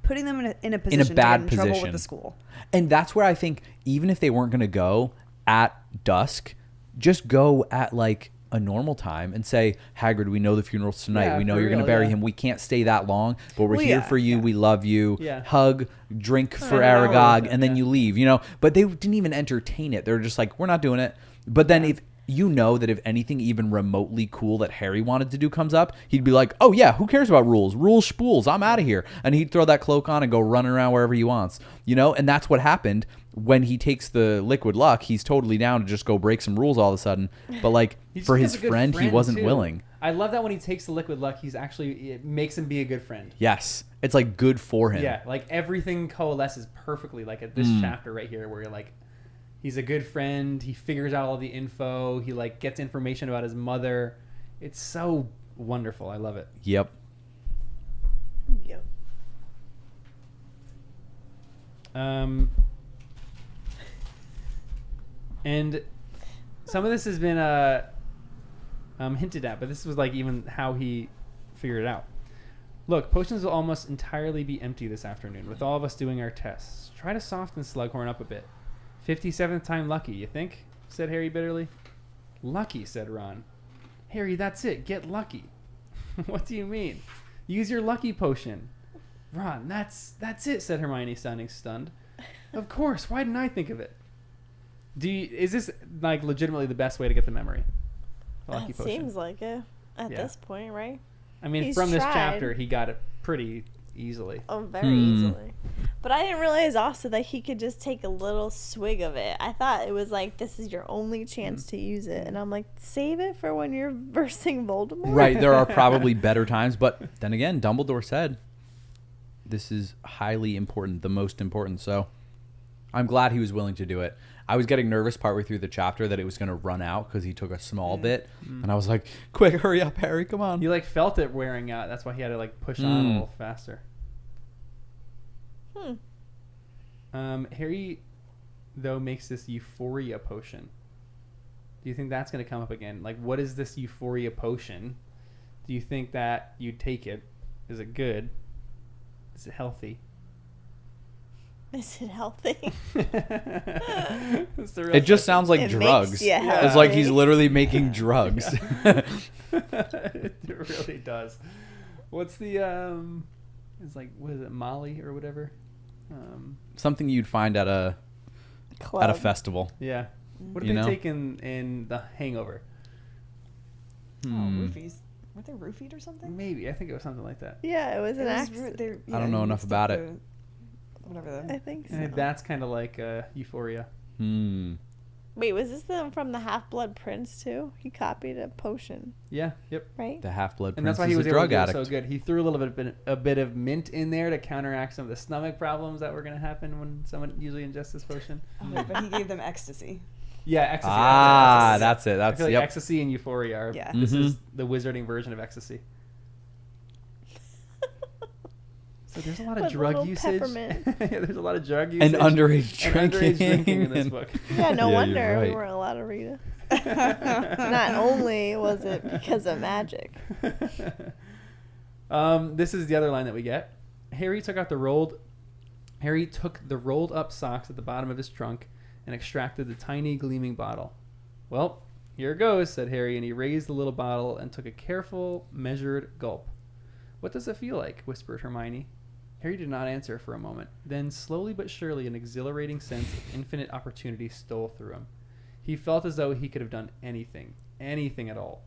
putting them in a position bad to get in trouble position. with the school. And that's where I think even if they weren't going to go at dusk, just go at like a normal time and say, Hagrid, we know the funeral's tonight. Yeah, we know for you're going to real, bury yeah. him. We can't stay that long, but we're Well, here yeah, for you. yeah. We love you. Yeah. Hug, drink for an hour Aragog, with and then him, you leave, you know? But they didn't even entertain it. They're just like, we're not doing it. But then if you know that if anything even remotely cool that Harry wanted to do comes up, he'd be like, oh yeah, who cares about rules? Rules spools. I'm out of here. And he'd throw that cloak on and go running around wherever he wants. You know? And that's what happened when he takes the liquid luck. He's totally down to just go break some rules all of a sudden. But like He just for becomes his a good friend, he wasn't too. willing. I love that when he takes the liquid luck, it makes him be a good friend. Yes. It's like good for him. Yeah, like everything coalesces perfectly. Like at this chapter right here, where you're like, he's a good friend. He figures out all the info. He like gets information about his mother. It's so wonderful. I love it. Yep. Yep. And some of this has been hinted at, but this was like even how he figured it out. Look, potions will almost entirely be empty this afternoon, with all of us doing our tests. Try to soften Slughorn up a bit. 57th time lucky, you think? Said Harry bitterly. Lucky, said Ron. Harry, that's it. Get lucky. What do you mean? Use your lucky potion. Ron, that's it, said Hermione, sounding stunned. Of course. Why didn't I think of it? Is this like legitimately the best way to get the memory? The lucky It potion. seems like it at Yeah. this point, right? I mean, He's from this tried. chapter, he got it pretty easily. Oh, very easily. But I didn't realize also that he could just take a little swig of it. I thought it was like, this is your only chance to use it. And I'm like, save it for when you're versing Voldemort? Right. There are probably better times, but then again, Dumbledore said this is highly important, the most important. So I'm glad he was willing to do it. I was getting nervous partway through the chapter that it was going to run out because he took a small bit. And I was like, quick, hurry up, Harry, come on. He like felt it wearing out. That's why he had to like push on a little faster. Harry, though, makes this euphoria potion. Do you think that's going to come up again? Like, what is this euphoria potion? Do you think that you take it? Is it good? Is it healthy? Is it healthy? That's the real It just question. sounds like It drugs. makes you It's like he's healthy. literally making drugs. It really does. What's the it's like, what is it, Molly or whatever? Something you'd find at a Club. festival. Yeah. What did You they know? take in The Hangover? Oh, roofies. Were they roofied or something? Maybe. I think it was something like that. Yeah, it was an It was accident. they're- I don't know he enough mixed about up it. whatever. I think so. And that's kind of like Euphoria. Hmm. Wait, was this from the Half Blood Prince too? He copied a potion, Yeah. Yep. right? The Half-Blood And Prince that's why he is was a able to drug do it addict. so good. He threw a bit of mint in there to counteract some of the stomach problems that were going to happen when someone usually ingests this potion. But he gave them ecstasy. Yeah, ecstasy. Ah, that's that's it. I That's feel like yep. ecstasy and Euphoria are. Yeah. This is Mhm. the wizarding version of ecstasy. So there's a lot of With drug little usage. peppermint. Yeah, there's a lot of drug usage And underage and drinking. underage drinking in this book. Yeah, no Yeah, you're wonder we right. weren't allowed to read it. Not only was it because of magic. This is the other line that we get. Harry took the rolled up socks at the bottom of his trunk and extracted the tiny gleaming bottle. Well, here it goes, said Harry, and he raised the little bottle and took a careful, measured gulp. What does it feel like? Whispered Hermione. Harry did not answer for a moment. Then, slowly but surely, an exhilarating sense of infinite opportunity stole through him. He felt as though he could have done anything at all.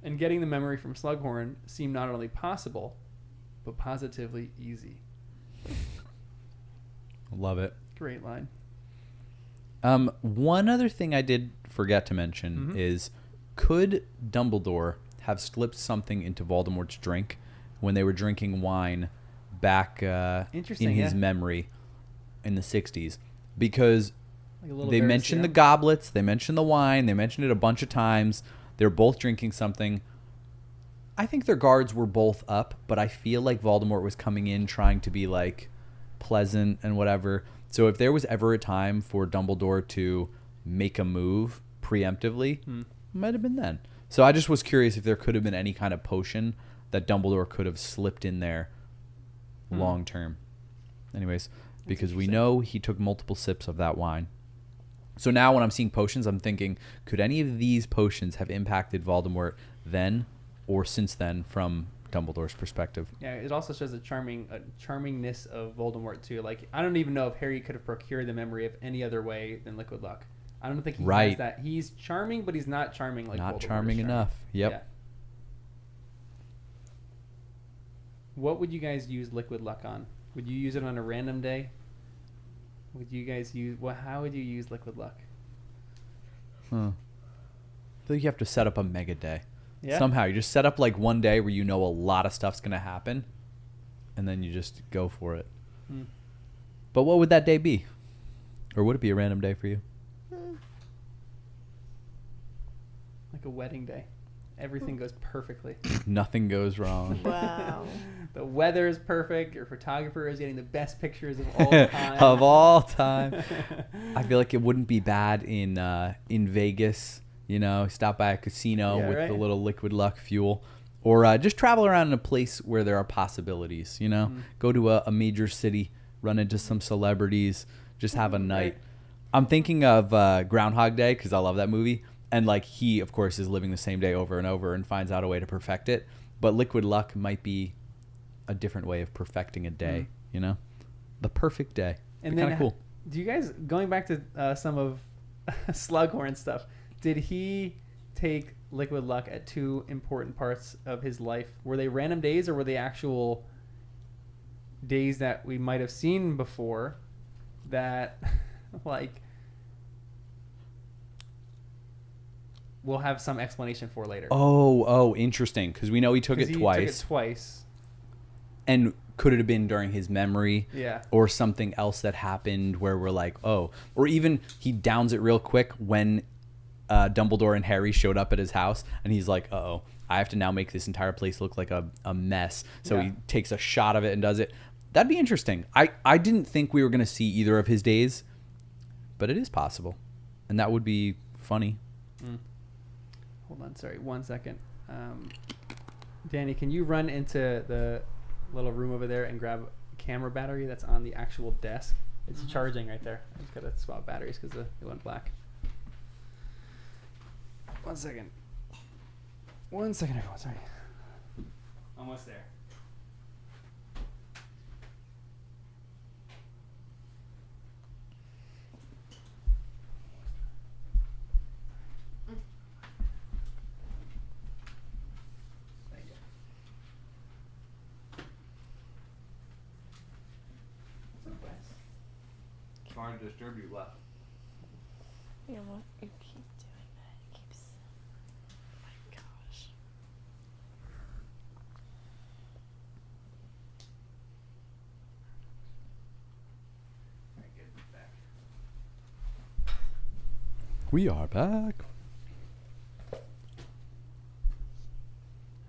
And getting the memory from Slughorn seemed not only possible, but positively easy. Love it. Great line. One other thing I did forget to mention Mhm. is, could Dumbledore have slipped something into Voldemort's drink when they were drinking wine back in Interesting, his yeah. memory in the 60s? Because Like a little they Veritaserum. mentioned the goblets, they mentioned the wine, they mentioned it a bunch of times. They're both drinking something. I think their guards were both up, but I feel like Voldemort was coming in trying to be like pleasant and whatever. So if there was ever a time for Dumbledore to make a move preemptively, might have been then. So I just was curious if there could have been any kind of potion that Dumbledore could have slipped in there long term. Anyways, because we know he took multiple sips of that wine. So now when I'm seeing potions, I'm thinking, could any of these potions have impacted Voldemort then or since then from Dumbledore's perspective? Yeah, it also shows a charmingness of Voldemort too. Like, I don't even know if Harry could have procured the memory of any other way than Liquid Luck. I don't think he has Right. that. He's charming, but he's not charming like Not Voldemort is charming enough. Yep. Yeah. What would you guys use Liquid Luck on? Would you use it on a random day? Would you guys use how would you use Liquid Luck? Huh. I feel like you have to set up a mega day. Yeah. Somehow you just set up like one day where you know a lot of stuff's gonna happen, and then you just go for it. Hmm. But what would that day be? Or would it be a random day for you? Like a wedding day. Everything goes perfectly. Nothing goes wrong. Wow. The weather is perfect. Your photographer is getting the best pictures of all time. Of all time. I feel like it wouldn't be bad in Vegas. You know, stop by a casino Yeah, with right. the little Liquid Luck fuel, or just travel around in a place where there are possibilities. You know, go to a major city, run into some celebrities, just have a night. Right. I'm thinking of Groundhog Day because I love that movie, and like he, of course, is living the same day over and over and finds out a way to perfect it. But Liquid Luck might be a different way of perfecting a day. You know, the perfect day. And Kind then of cool. Do you guys, going back to some of Slughorn stuff, did he take Liquid Luck at two important parts of his life? Were they random days or were they actual days that we might have seen before that, like, we'll have some explanation for later? Oh, interesting. Because we know he took 'Cause it he twice. Took it twice. And could it have been during his memory? Yeah. Or something else that happened where we're like, oh. Or even he downs it real quick when Dumbledore and Harry showed up at his house. And he's like, uh-oh, I have to now make this entire place look like a mess. So Yeah. he takes a shot of it and does it. That'd be interesting. I didn't think we were going to see either of his days. But it is possible. And that would be funny. Hold on, sorry, 1 second. Danny, can you run into the little room over there and grab a camera battery that's on the actual desk? It's charging right there. I just gotta swap batteries because it went black. 1 second. 1 second, everyone. Sorry. Almost there. Thank you. So glad hard to disturb you left. You know what? You keep doing that. It keeps. Oh my gosh. We are back.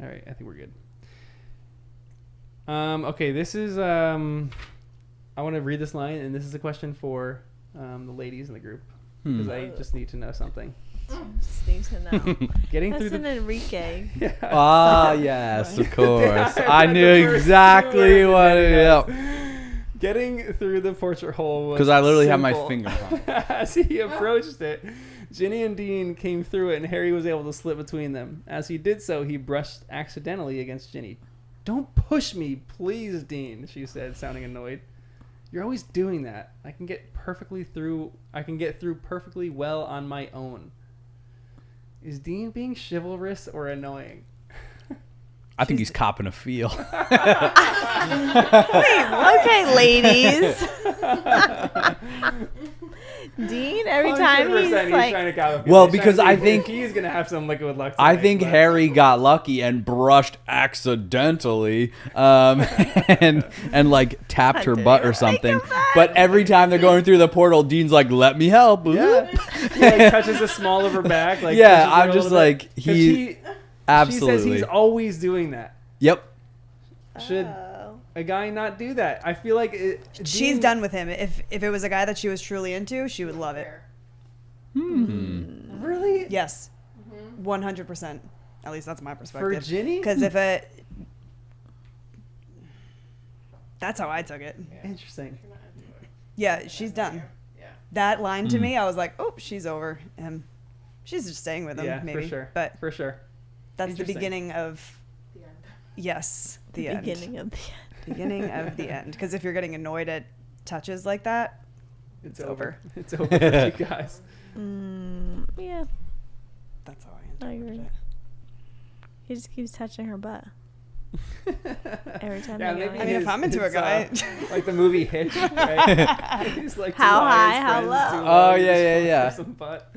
All right, I think we're good. Okay, this is I want to read this line, and this is a question for the ladies in the group because I just need to know something. Just need to know. Getting That's through an the Enrique. Ah, yes, of course. Yeah, I the knew first exactly two what. words, Yep. Getting through the portrait hole was Because I literally have my simple. finger on it. As he approached it, Ginny and Dean came through it, and Harry was able to slip between them. As he did so, he brushed accidentally against Ginny. "Don't push me, please, Dean," she said, sounding annoyed. "You're always doing that. I can get through perfectly well on my own." Is Dean being chivalrous or annoying? I think he's copping a feel. Okay, ladies. Dean, every time 100% he's trying like, to cop a feel. Well, He's because trying to I see if think- he's gonna have some liquid luck. I tonight, think but- Harry got lucky and brushed accidentally, and like tapped her butt or something. But every time they're going through the portal, Dean's like, "Let me help." Yeah. He like touches the small of her back. Like Yeah, pushes her I'm a just little bit. like, 'Cause he- She says Absolutely. he's always doing that. Yep. Should oh. a guy not do that? I feel like She's Dean- done with him. If it was a guy that she was truly into, she would love it. Really Yes, 100%. At least that's my for perspective. Ginny. Because that's how I took it. Interesting. You're not into it. Yeah, she's done. Yeah. That line to me, I was like, oh, she's over him. She's just staying with him, Yeah, maybe. for sure. But For sure. that's the Interesting. beginning of The end. yes, the Beginning end. of the end. Beginning of the end. Because if you're getting annoyed at touches like that, It's It's over. over. It's over for you guys. Yeah, that's how I I interpret agree. it. he just keeps touching her butt. Every time Yeah, they go maybe in. I mean, if it's- I'm into a it's, guy, like the movie Hitch, right? He's like How two high, liars, how friends, low? two Oh, liars, yeah, just yeah, want yeah. some butt.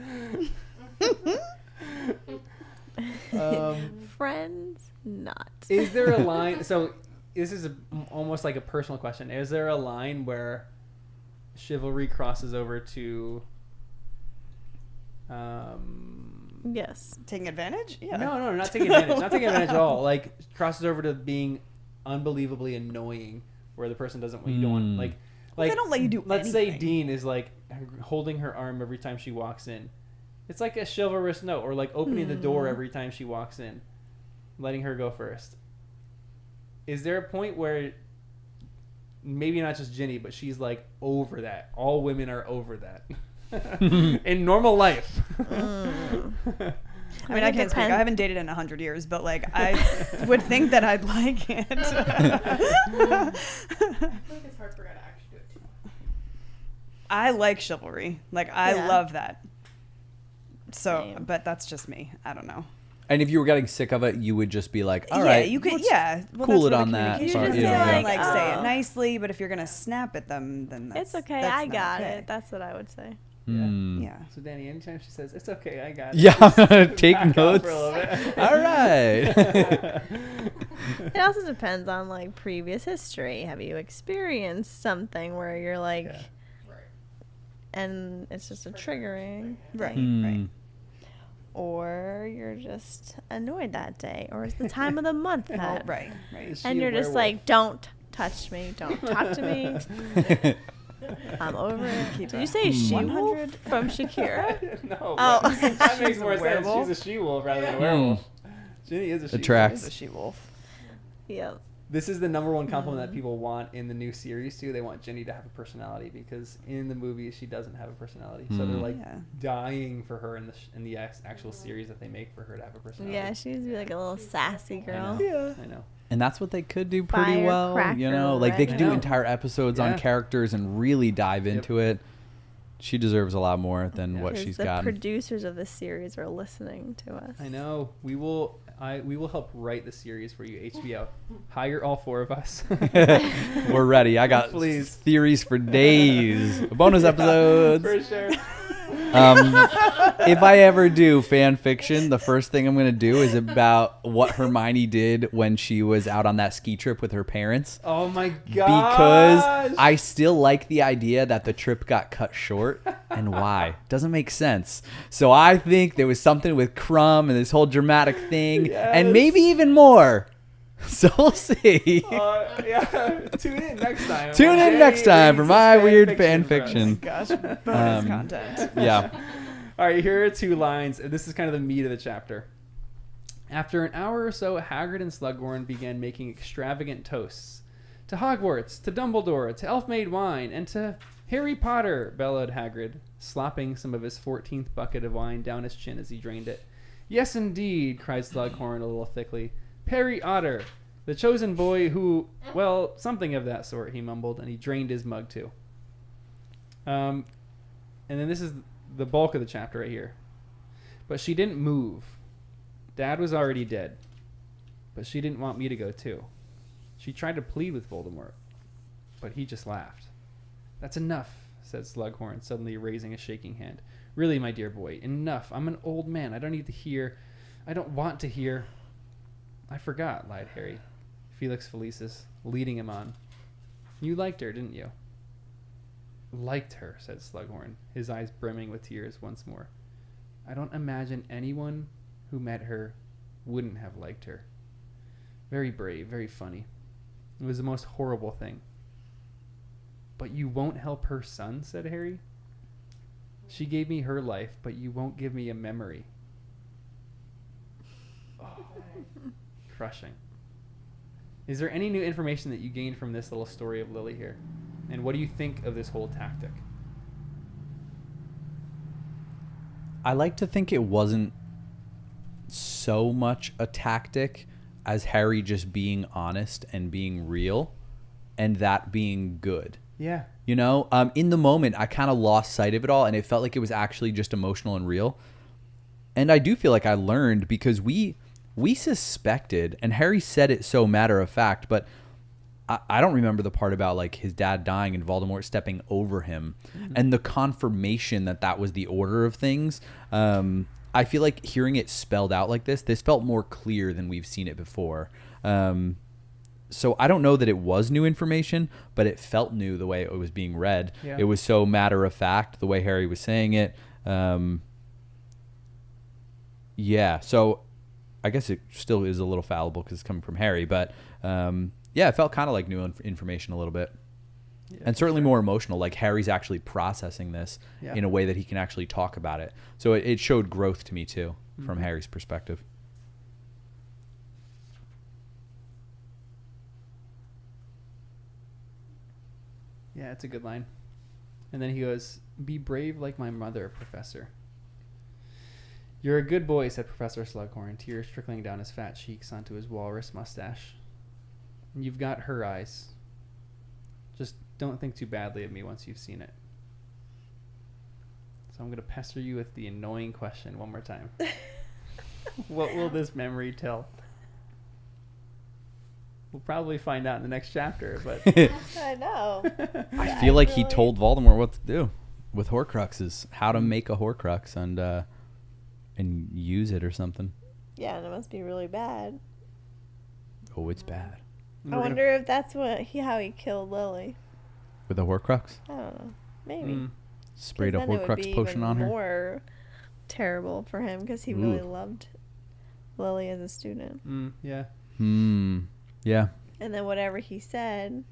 Friends, not. Is there a line? So this is almost like a personal question. Is there a line where chivalry crosses over to? Yes. taking advantage? Yeah. No, not taking advantage. Not taking advantage at all. Like crosses over to being unbelievably annoying, where the person doesn't want you don't want like. Well, they don't let you do Let's say anything. Dean is like holding her arm every time she walks in. It's like a chivalrous note, or like opening the door every time she walks in, letting her go first. Is there a point where maybe not just Ginny, but she's like over that? All women are over that in normal life. I mean, I can't speak. I haven't dated in 100 years, but like, I would think that I'd like it. I feel like it's hard for a guy to actually do it too. I like chivalry. Like, I Yeah. love that. So, Same. but that's just me. I don't know. And if you were getting sick of it, you would just be like, "All yeah, right, you could. let's Yeah, well, cool that's it where on the that communication part, is. yeah. Say, Like, like say oh. it nicely, but if you're gonna snap at them, then that's, It's okay. that's I not got okay. it. That's what I would say. Hmm. Yeah. So Danny, anytime she says it's okay, I got it. Yeah, take Back off notes. for a little bit. All right. It also depends on like previous history. Have you experienced something where you're like, Yeah. Right. and it's just a triggering Right. thing, Hmm. or you're just annoyed that day, or it's the time of the month Well, that, right. Right. Is she and a you're just werewolf? like, don't touch me, don't talk to me. I'm over it. Keep Did you it. say she 100? from Shakira? No. Oh. but that makes a more sense. werewolf? She's a she-wolf rather than a werewolf. Ginny is a she-wolf. Attract. It's a she-wolf. Yep. This is the number one compliment that people want in the new series too. They want Ginny to have a personality because in the movies she doesn't have a personality. So they're like Yeah. dying for her in the actual series that they make for her to have a personality. Yeah, she needs to be like a little sassy I girl. know. I know. And that's what they could do pretty well, you Firecracker know? Like they could do Ready. entire episodes Yeah. on characters and really dive into it. She deserves a lot more than Yeah. what Because she's the gotten. producers of this series are listening to us. I know. We will help write the series for you, HBO. Hire all 4 of us. We're ready. I got Please. theories for days. Bonus episodes. For sure. If I ever do fan fiction, the first thing I'm going to do is about what Hermione did when she was out on that ski trip with her parents. Oh my god. Because I still like the idea that the trip got cut short. And why? Doesn't make sense. So I think there was something with Crumb and this whole dramatic thing. And Yes. maybe even more. So we'll see. Yeah. Tune in next time. Tune in Jay next time for reads my his weird fan for us. fiction. Gosh, bonus Um, content. Yeah. All right, here are 2 lines. This is kind of the meat of the chapter. After an hour or so, Hagrid and Slughorn began making extravagant toasts. To Hogwarts, to Dumbledore, to Elfmaid wine, and to Harry Potter, bellowed Hagrid, slopping some of his 14th bucket of wine down his chin as he drained it. Yes, indeed, cried Slughorn a little thickly. Perry Otter, the chosen boy who, well, something of that sort, he mumbled, and he drained his mug too. And then this is the bulk of the chapter right here. But she didn't move. Dad was already dead. But she didn't want me to go too. She tried to plead with Voldemort, but he just laughed. That's enough, said Slughorn, suddenly raising a shaking hand. Really, my dear boy, enough. I'm an old man. I don't need to hear. I don't want to hear. I forgot, lied Harry. Felix Felicis, leading him on. You liked her, didn't you? Liked her, said Slughorn, his eyes brimming with tears once more. I don't imagine anyone who met her wouldn't have liked her. Very brave, very funny. It was the most horrible thing. But you won't help her son, said Harry. She gave me her life, but you won't give me a memory. Oh, crushing. Is there any new information that you gained from this little story of Lily here? And what do you think of this whole tactic? I like to think it wasn't so much a tactic as Harry just being honest and being real and that being good. Yeah. You know, in the moment, I kind of lost sight of it all and it felt like it was actually just emotional and real. And I do feel like I learned because we suspected, and Harry said it so matter of fact, but I don't remember the part about like his dad dying and Voldemort stepping over him and the confirmation that that was the order of things. I feel like hearing it spelled out like this felt more clear than we've seen it before. So I don't know that it was new information, but it felt new the way it was being read. Yeah. It was so matter of fact the way Harry was saying it. Yeah, so I guess it still is a little fallible because it's coming from Harry, but yeah, it felt kind of like new information a little bit. Yeah, And certainly more emotional, like Harry's actually processing this Yeah. in a way that he can actually talk about it. So it showed growth to me too, from Mhm. Harry's perspective. Yeah, it's a good line. And then he goes, "Be brave like my mother, Professor." "You're a good boy," said Professor Slughorn, tears trickling down his fat cheeks onto his walrus mustache. "And you've got her eyes. Just don't think too badly of me once you've seen it." So I'm going to pester you with the annoying question one more time. What will this memory tell? We'll probably find out in the next chapter, but I know. I feel like he really- told Voldemort what to do with Horcruxes, how to make a Horcrux and use it or something. Yeah, and it must be really bad. Oh, it's bad. we're I gonna- wonder if that's how he killed Lily. With a Horcrux? I don't know. Maybe. Mm. Sprayed a 'Cause then it would Horcrux be potion even on her? more terrible for him because he really Ooh. loved Lily as a student. Yeah. Yeah. And then whatever he said,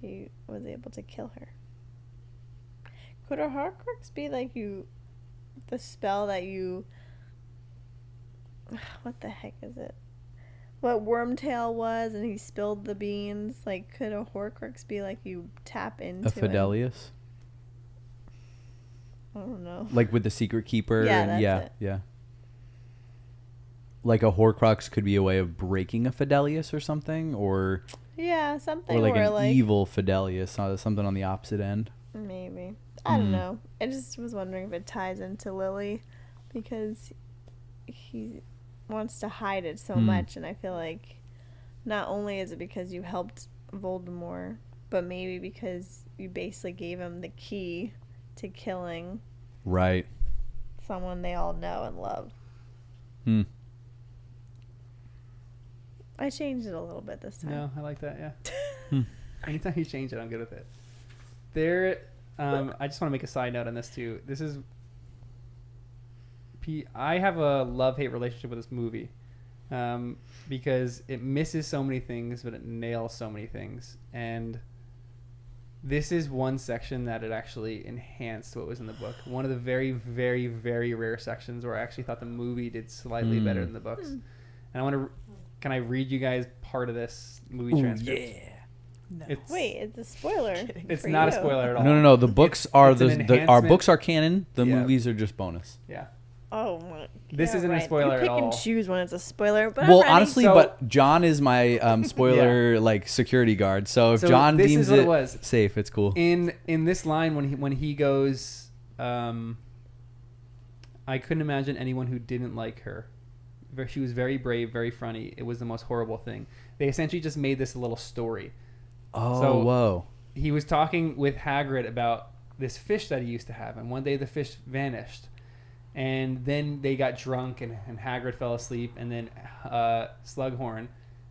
he was able to kill her. Could a Horcrux be like the spell that you... What the heck is it? What Wormtail was and he spilled the beans? Like, could a Horcrux be like you tap into A it? Fidelius? I don't know. Like with the Secret Keeper? Yeah, and that's yeah, it. yeah. Like a Horcrux could be a way of breaking a Fidelius or something? Or Yeah, something like where an like... evil Fidelius, something on the opposite end? Maybe. I don't Mm. know. I just was wondering if it ties into Lily because he wants to hide it so much, and I feel like not only is it because you helped Voldemort, but maybe because you basically gave him the key to killing Right. someone they all know and love. Hmm. I changed it a little bit this time. No, I like that. Yeah. Hmm. Anytime you change it, I'm good with it. There, I just want to make a side note on this too. This is, I have a love-hate relationship with this movie, because it misses so many things, but it nails so many things. And this is one section that it actually enhanced what was in the book. One of the very, very, very rare sections where I actually thought the movie did slightly better than the books. And I want to, can I read you guys part of this movie transcript? Yeah. No. It's, Wait, it's a spoiler. it's for not a you. spoiler at all. No. The books are it's an our enhancement. books are canon. The Yeah. movies are just bonus. Yeah. Oh my! This yeah, isn't a right. spoiler you at pick all. and choose when it's a spoiler, but Well, I'm ready. honestly, So- but John is my spoiler like security guard. So if So John this deems is what it, it was. safe, it's cool. In this line when he goes, I couldn't imagine anyone who didn't like her. She was very brave, very funny. It was the most horrible thing. They essentially just made this a little story. Oh, So- whoa. He was talking with Hagrid about this fish that he used to have, and one day the fish vanished. And then they got drunk, and Hagrid fell asleep, and then Slughorn,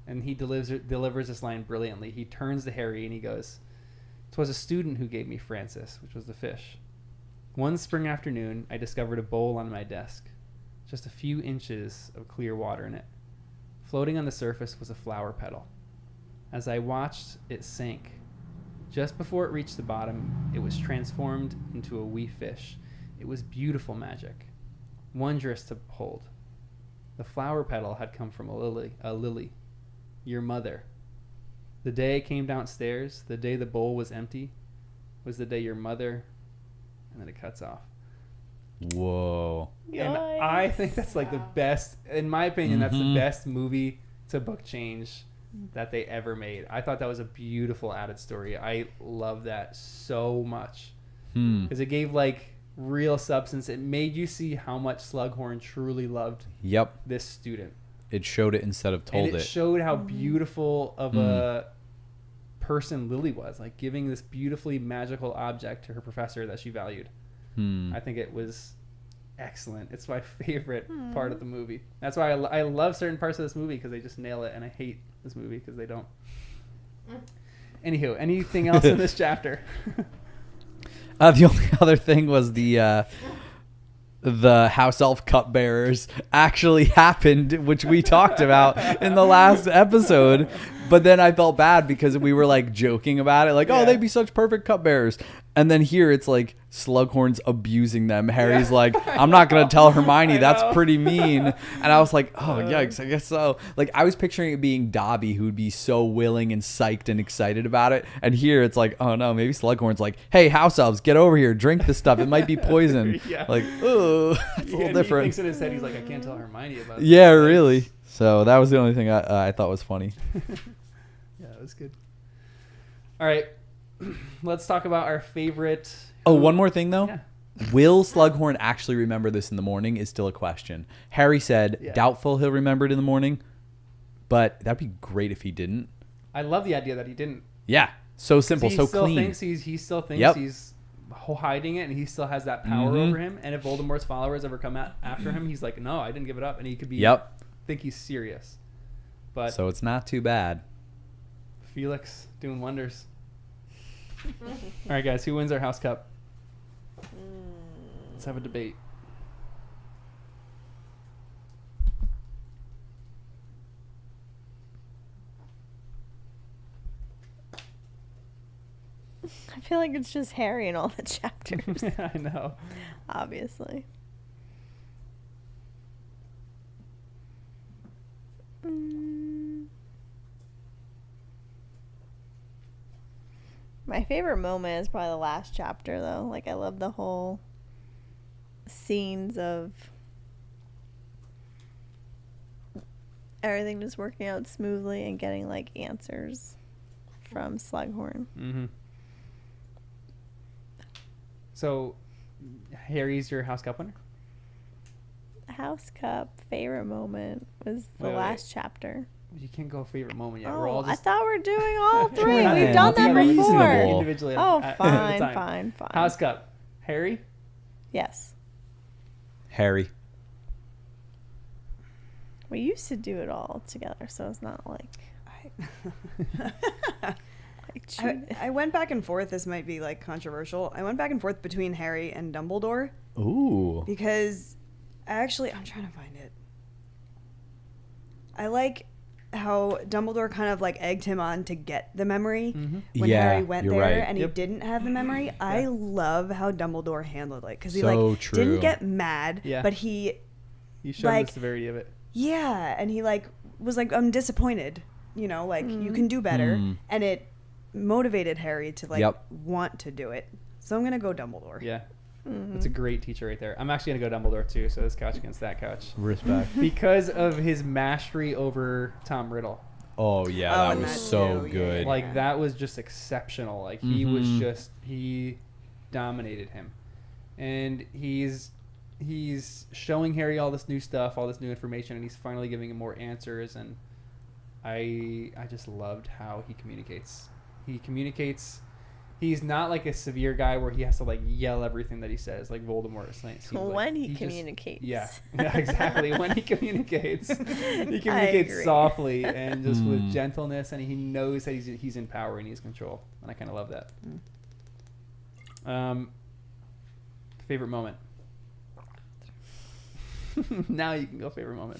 and he delivers this line brilliantly. He turns to Harry and he goes, "'Twas a student who gave me Francis," which was the fish. "One spring afternoon, I discovered a bowl on my desk, just a few inches of clear water in it. Floating on the surface was a flower petal. As I watched, it sank. Just before it reached the bottom, it was transformed into a wee fish. It was beautiful magic, wondrous to behold. The flower petal had come from a lily, your mother. The day I came downstairs, the day the bowl was empty, was the day your mother," and then it cuts off. Whoa. And I think that's like the best, in my opinion, that's the Mhm. best movie to book change that they ever made. I thought that was a beautiful added story. I love that so much because it gave like real substance. It made you see how much Slughorn truly loved Yep. this student. It showed it instead of told And it it. showed how beautiful of a person Lily was, like giving this beautifully magical object to her professor that she valued. I think it was excellent. It's my favorite part of the movie. That's why I love certain parts of this movie because they just nail it, and I hate this movie because they don't. Anywho, anything else in this chapter? The only other thing was the house elf cupbearers actually happened, which we talked about in the last episode. But then I felt bad because we were like joking about it, like, oh, Yeah. they'd be such perfect cupbearers. And then here it's like Slughorn's abusing them. Harry's like, I'm not going to tell Hermione. I That's know. pretty mean. And I was like, oh, yikes, I guess so. Like, I was picturing it being Dobby, who'd be so willing and psyched and excited about it. And here it's like, oh, no, maybe Slughorn's like, hey, house elves, get over here. Drink this stuff. It might be poison. Yeah. Like, oh, that's a little He different. thinks in his head, he's like, I can't tell Hermione about this. Yeah, Like, really. So that was the only thing I thought was funny. Yeah, it was good. All right. Let's talk about our favorite. Oh, one more thing though. Yeah. Will Slughorn actually remember this in the morning is still a question. Harry said Yeah. doubtful he'll remember it in the morning, but that'd be great if he didn't. I love the idea that he didn't. Yeah, so simple, he so still clean. Thinks he still thinks Yep. he's hiding it, and he still has that power Mhm. over him. And if Voldemort's followers ever come after him, he's like, no, I didn't give it up, and he could be. Yep. Think he's serious, but So it's not too bad. Felix doing wonders. All right, guys, who wins our house cup? Let's have a debate. I feel like it's just Harry in all the chapters, I know. obviously. Mm. My favorite moment is probably the last chapter, though. Like, I love the whole scenes of everything just working out smoothly and getting, like, answers from Slughorn. Mm-hmm. So, Harry's your House Cup winner? House Cup favorite moment was the Wait. last chapter. You can't go favorite moment yet. We're Oh, all I just thought we were doing all three. We're not We've doing done all that together. before. Reasonable. individually. Oh, at a fine, time. fine. House Cup. Harry? Yes. Harry. We used to do it all together, so it's not like cheating. I went back and forth. This might be like controversial. I went back and forth between Harry and Dumbledore Ooh. because I'm trying to find it. I like how Dumbledore kind of like egged him on to get the memory when Yeah, Harry went you're there right. and he Yep. didn't have the memory. I love how Dumbledore handled it because he So like true. didn't get mad, Yeah. but he You showed Like- the severity of it. and he like was like, I'm disappointed, you know, like you can do better, and it motivated Harry to like Yep. want to do it. So I'm gonna go Dumbledore. Yeah. That's a great teacher right there. I'm actually going to go Dumbledore too, so this couch against that couch. Respect. Because of his mastery over Tom Riddle. Oh yeah, Oh, that and was that so too, yeah. good. Like, that was just exceptional. Like, he was Mhm. just, he dominated him. And he's showing Harry all this new stuff, all this new information, and he's finally giving him more answers. And I just loved how he communicates. He's not like a severe guy where he has to like yell everything that he says, like Voldemort is saying. when he just- communicates. yeah, exactly. When he communicates, he I communicates agree. softly and just with Mm. gentleness, and he knows that he's in power and he's control, and I kind of love that. Favorite moment. Now you can go favorite moment.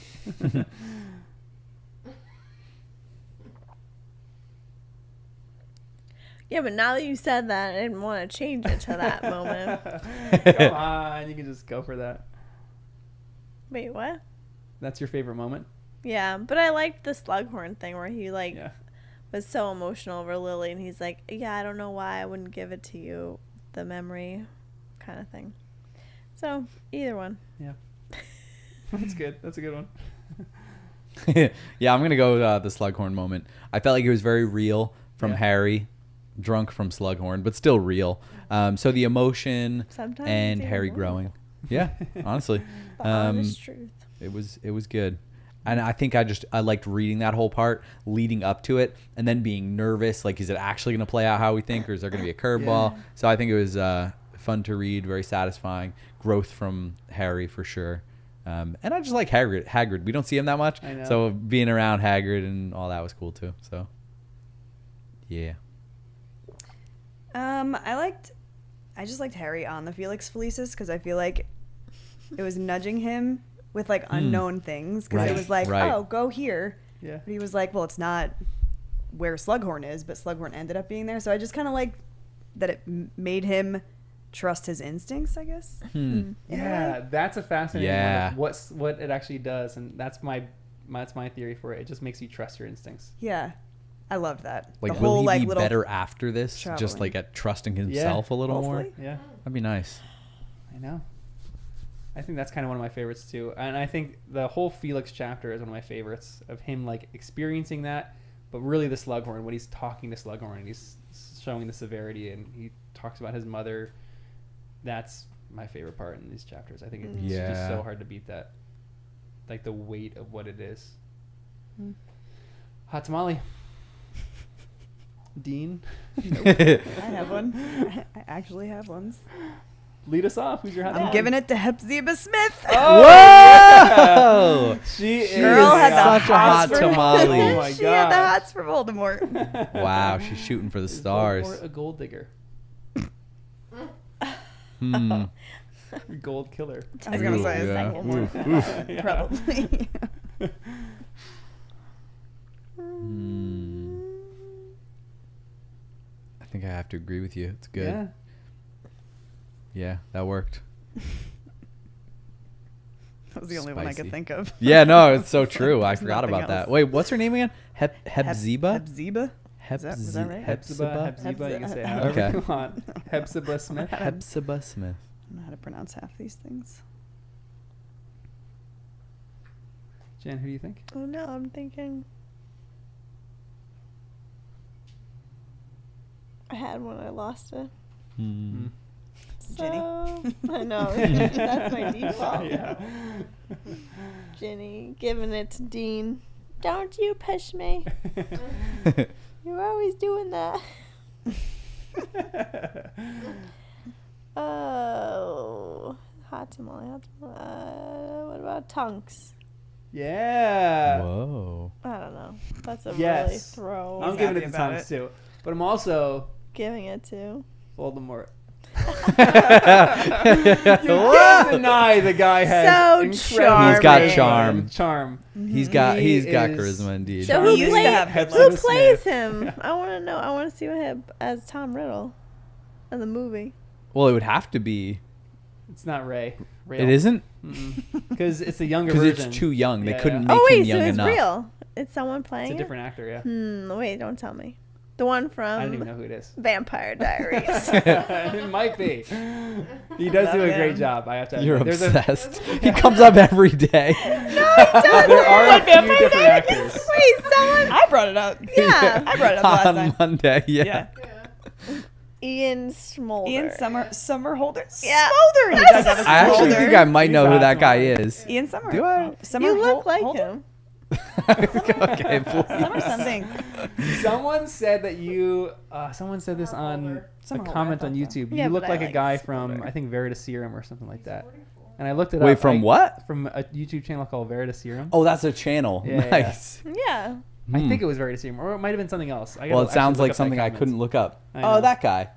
Yeah, but now that you said that, I didn't want to change it to that moment. Come on, you can just go for that. Wait, what? That's your favorite moment. Yeah, but I liked the Slughorn thing where he like Yeah. was so emotional over Lily, and he's like, "Yeah, I don't know why I wouldn't give it to you," the memory, kind of thing. So either one. That's good. That's a good one. Yeah, I'm gonna go the Slughorn moment. I felt like it was very real from Yeah. Harry, drunk from Slughorn, but still real. So the emotion Sometimes and it's Harry even growing. Yeah, honestly, The honest truth. it was good. And I think I liked reading that whole part leading up to it, and then being nervous. Like, is it actually going to play out how we think, or is there going to be a curveball? Yeah. So I think it was fun to read, very satisfying. Growth from Harry for sure. And I just like Hagrid. We don't see him that much, I know. so being around Hagrid and all that was cool too. So yeah. I just liked Harry on the Felix Felicis because I feel like it was nudging him with like unknown things because Right, it was like, right. oh, go here. Yeah. But he was like, well, it's not where Slughorn is, but Slughorn ended up being there. So I just kind of like that it made him trust his instincts, I guess. in a Yeah, way. that's a fascinating Yeah. one. What it actually does, and that's my theory for it. It just makes you trust your instincts. Yeah. I loved that. Like, the will whole he like be little better after this? Just traveling. like at trusting himself a little more. Hopefully. Yeah, That'd be nice. I know. I think that's kind of one of my favorites too, and I think the whole Felix chapter is one of my favorites of him like experiencing that, but really the Slughorn when he's talking to Slughorn and he's showing the severity and he talks about his mother. That's my favorite part in these chapters. I think it's just Yeah. so hard to beat that, like the weight of what it is. Hot tamale. Dean, I have one. I actually have ones. lead us off. Who's your hot I'm tamale? giving it to Hepzibah Smith. Whoa! She Girl is had the such a hot hots for tamale. Oh my She had the God. hots for Voldemort. Wow, she's shooting for the Is stars. Voldemort a gold digger? Gold killer. I was gonna Ooh, say yeah. Voldemort. Yeah. Probably. I think I have to agree with you. It's good. Yeah. Yeah, that worked. That was the only one I could Spicy. think of. Yeah, no, it's so true. I There's forgot nothing about that. else. Wait, what's her name again? Hepzibah? Hepzibah? Is that- was that right? Hepzibah. You can say it however Okay. you want. Hepzibah Smith. Hepzibah Smith. I don't know how to pronounce half these things. Jen, who do you think? Oh no, I'm thinking. I had one, I lost it. Hmm. Ginny. I know. That's my default. Yeah. Ginny giving it to Dean. Don't you push me. You're always doing that. Oh. Hot tamale. What about Tonks? Yeah. Whoa. I don't know. That's a Yes. really throw. I'm He's giving it happy to about Tonks it. too, but I'm also Giving it to. Voldemort. What? Can't deny the guy has So incredible He's got charisma charm. and charm. He's got He he's got is- charisma indeed. So He who used to plays, have good Hepzibah who plays Smith. him? I want to know. I want to see what him as Tom Riddle in the movie. Well, it would have to be. It's not Ray. It isn't Because it's a younger because version. it's too young. They Yeah, couldn't yeah. make Oh him wait, so young it's enough. real. It's someone playing It's a it? different actor, yeah. Wait, don't tell me. The one I don't even from know who it is. Vampire Diaries. It might be. He does do a Love great him. job. I have to You're admit. obsessed. He comes up every day. There are a few different actors. Wait, someone. I brought it up. Yeah. I brought it up last On time. Monday. Yeah. Yeah. Ian Smolder. Ian Summerholder. Yeah. Smolder. He does have a I actually Smolder. think I might know He's who that awesome. guy is. Ian Summer. Do I? Summer You look like Holder? him. Okay, please. Summer something. Someone said that you. Someone said this on a Summer Holder, comment I on thought so. YouTube. Yeah, You look but I like a like guy Smolder. from I think Veritaserum or something like that. And I looked it up. Wait, from what? From a YouTube channel called Veritaserum. Oh, that's a channel. Yeah, yeah. Nice. Yeah. I think it was Veritaserum, or it might have been something else. I gotta Well, it actually sounds look like up that something I comment. couldn't look up. I know. Oh, that guy.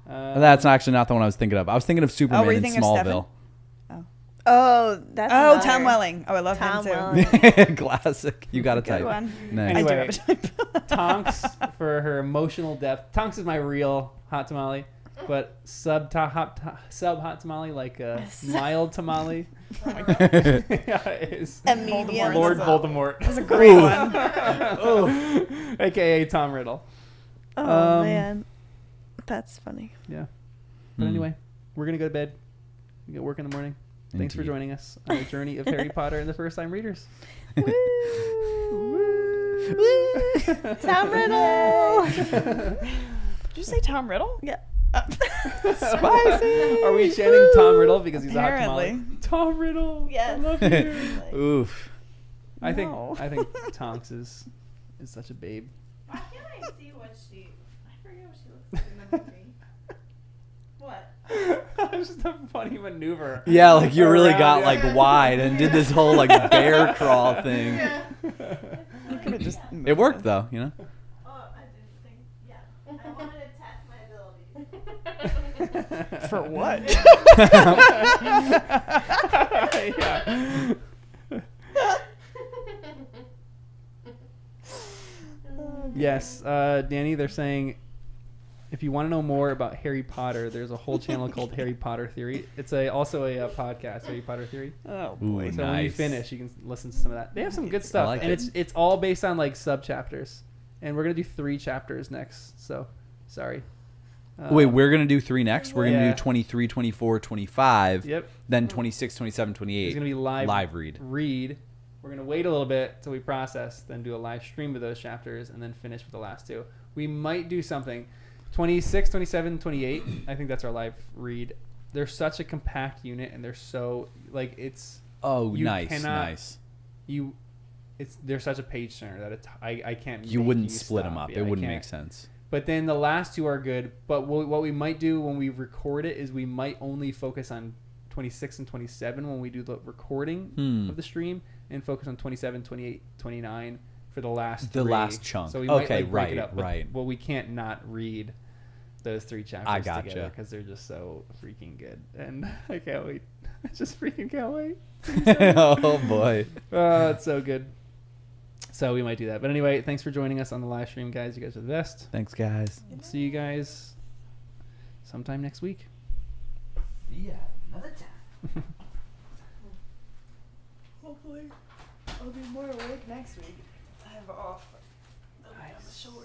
That's actually not the one I was thinking of. I was thinking of Superman were you in thinking of Stefan? Smallville. Oh, that's Oh, another. Tom Welling. Oh, I love Tom him too. Welling. Classic. You got to Good type. one. Nice. I do Anyway. have a type. Tonks for her emotional depth. Tonks is my real hot tamale, but sub hot tamale, like a mild tamale. Oh my God. is A medium. Lord Voldemort. Voldemort. That's a great one. Oh, aka Tom Riddle. Oh Um, man, that's funny. Yeah. But Mm. anyway, we're gonna go to bed. We got work in the morning. Thanks for Indeed. joining us on the journey of Harry Potter and the first time readers. Woo! Woo! Tom Riddle. Did you say Tom Riddle? Yeah. Spicy. Are we chanting Tom Riddle because he's a hot Apparently. tamale? Tom Riddle. Yes. I love you. Oof. I think No. Tonks is such a babe. Why can't I see what she? I forget what she looks like in the movie. What? It's just a funny maneuver. Yeah, like you really Around, got yeah. like wide and did this whole like bear crawl thing. Yeah. You could have just. moved It worked though, you know. Oh, I didn't think. Yeah. I wanted to test my abilities. For what? Yeah. Yes, Danny, they're saying if you want to know more about Harry Potter, there's a whole channel called Harry Potter Theory. It's also a podcast, Harry Potter Theory. Oh Ooh, boy. So when you nice. finish, you can listen to some of that. They have some good stuff, like and it. it's all based on like sub chapters. And we're gonna do 3 chapters next. So, sorry. Wait, we're going to do 3 next. We're going to Yeah. do 23, 24, 25. Yep. Then 26, 27, 28. It's gonna be live read. We're gonna wait a little bit till we process, then do a live stream of those chapters, and then finish with the last 2. We might do something. 26, 27, 28. I think that's our live read. They're such a compact unit, and they're so like it's Oh, You nice, cannot- nice. you. It's they're such a page turner that I can't. You make wouldn't split them stop. up. Yeah, It I wouldn't can't. make sense. But then the last 2 are good. But what we might do when we record it is we might only focus on 26 and 27 when we do the recording of the stream, and focus on 27, 28, 29 for the last The 3. last chunk. So we might Okay, like, break it right, up. But, right. well, we can't not read those 3 chapters I gotcha. together because they're just so freaking good. And I can't wait. I just freaking can't wait. Oh boy. Oh, it's so good. So we might do that. But anyway, thanks for joining us on the live stream, guys. You guys are the best. Thanks, guys. We'll see you guys sometime next week. Yeah, another time. Hopefully, I'll be more awake next week. I have off. I'll be on the shore.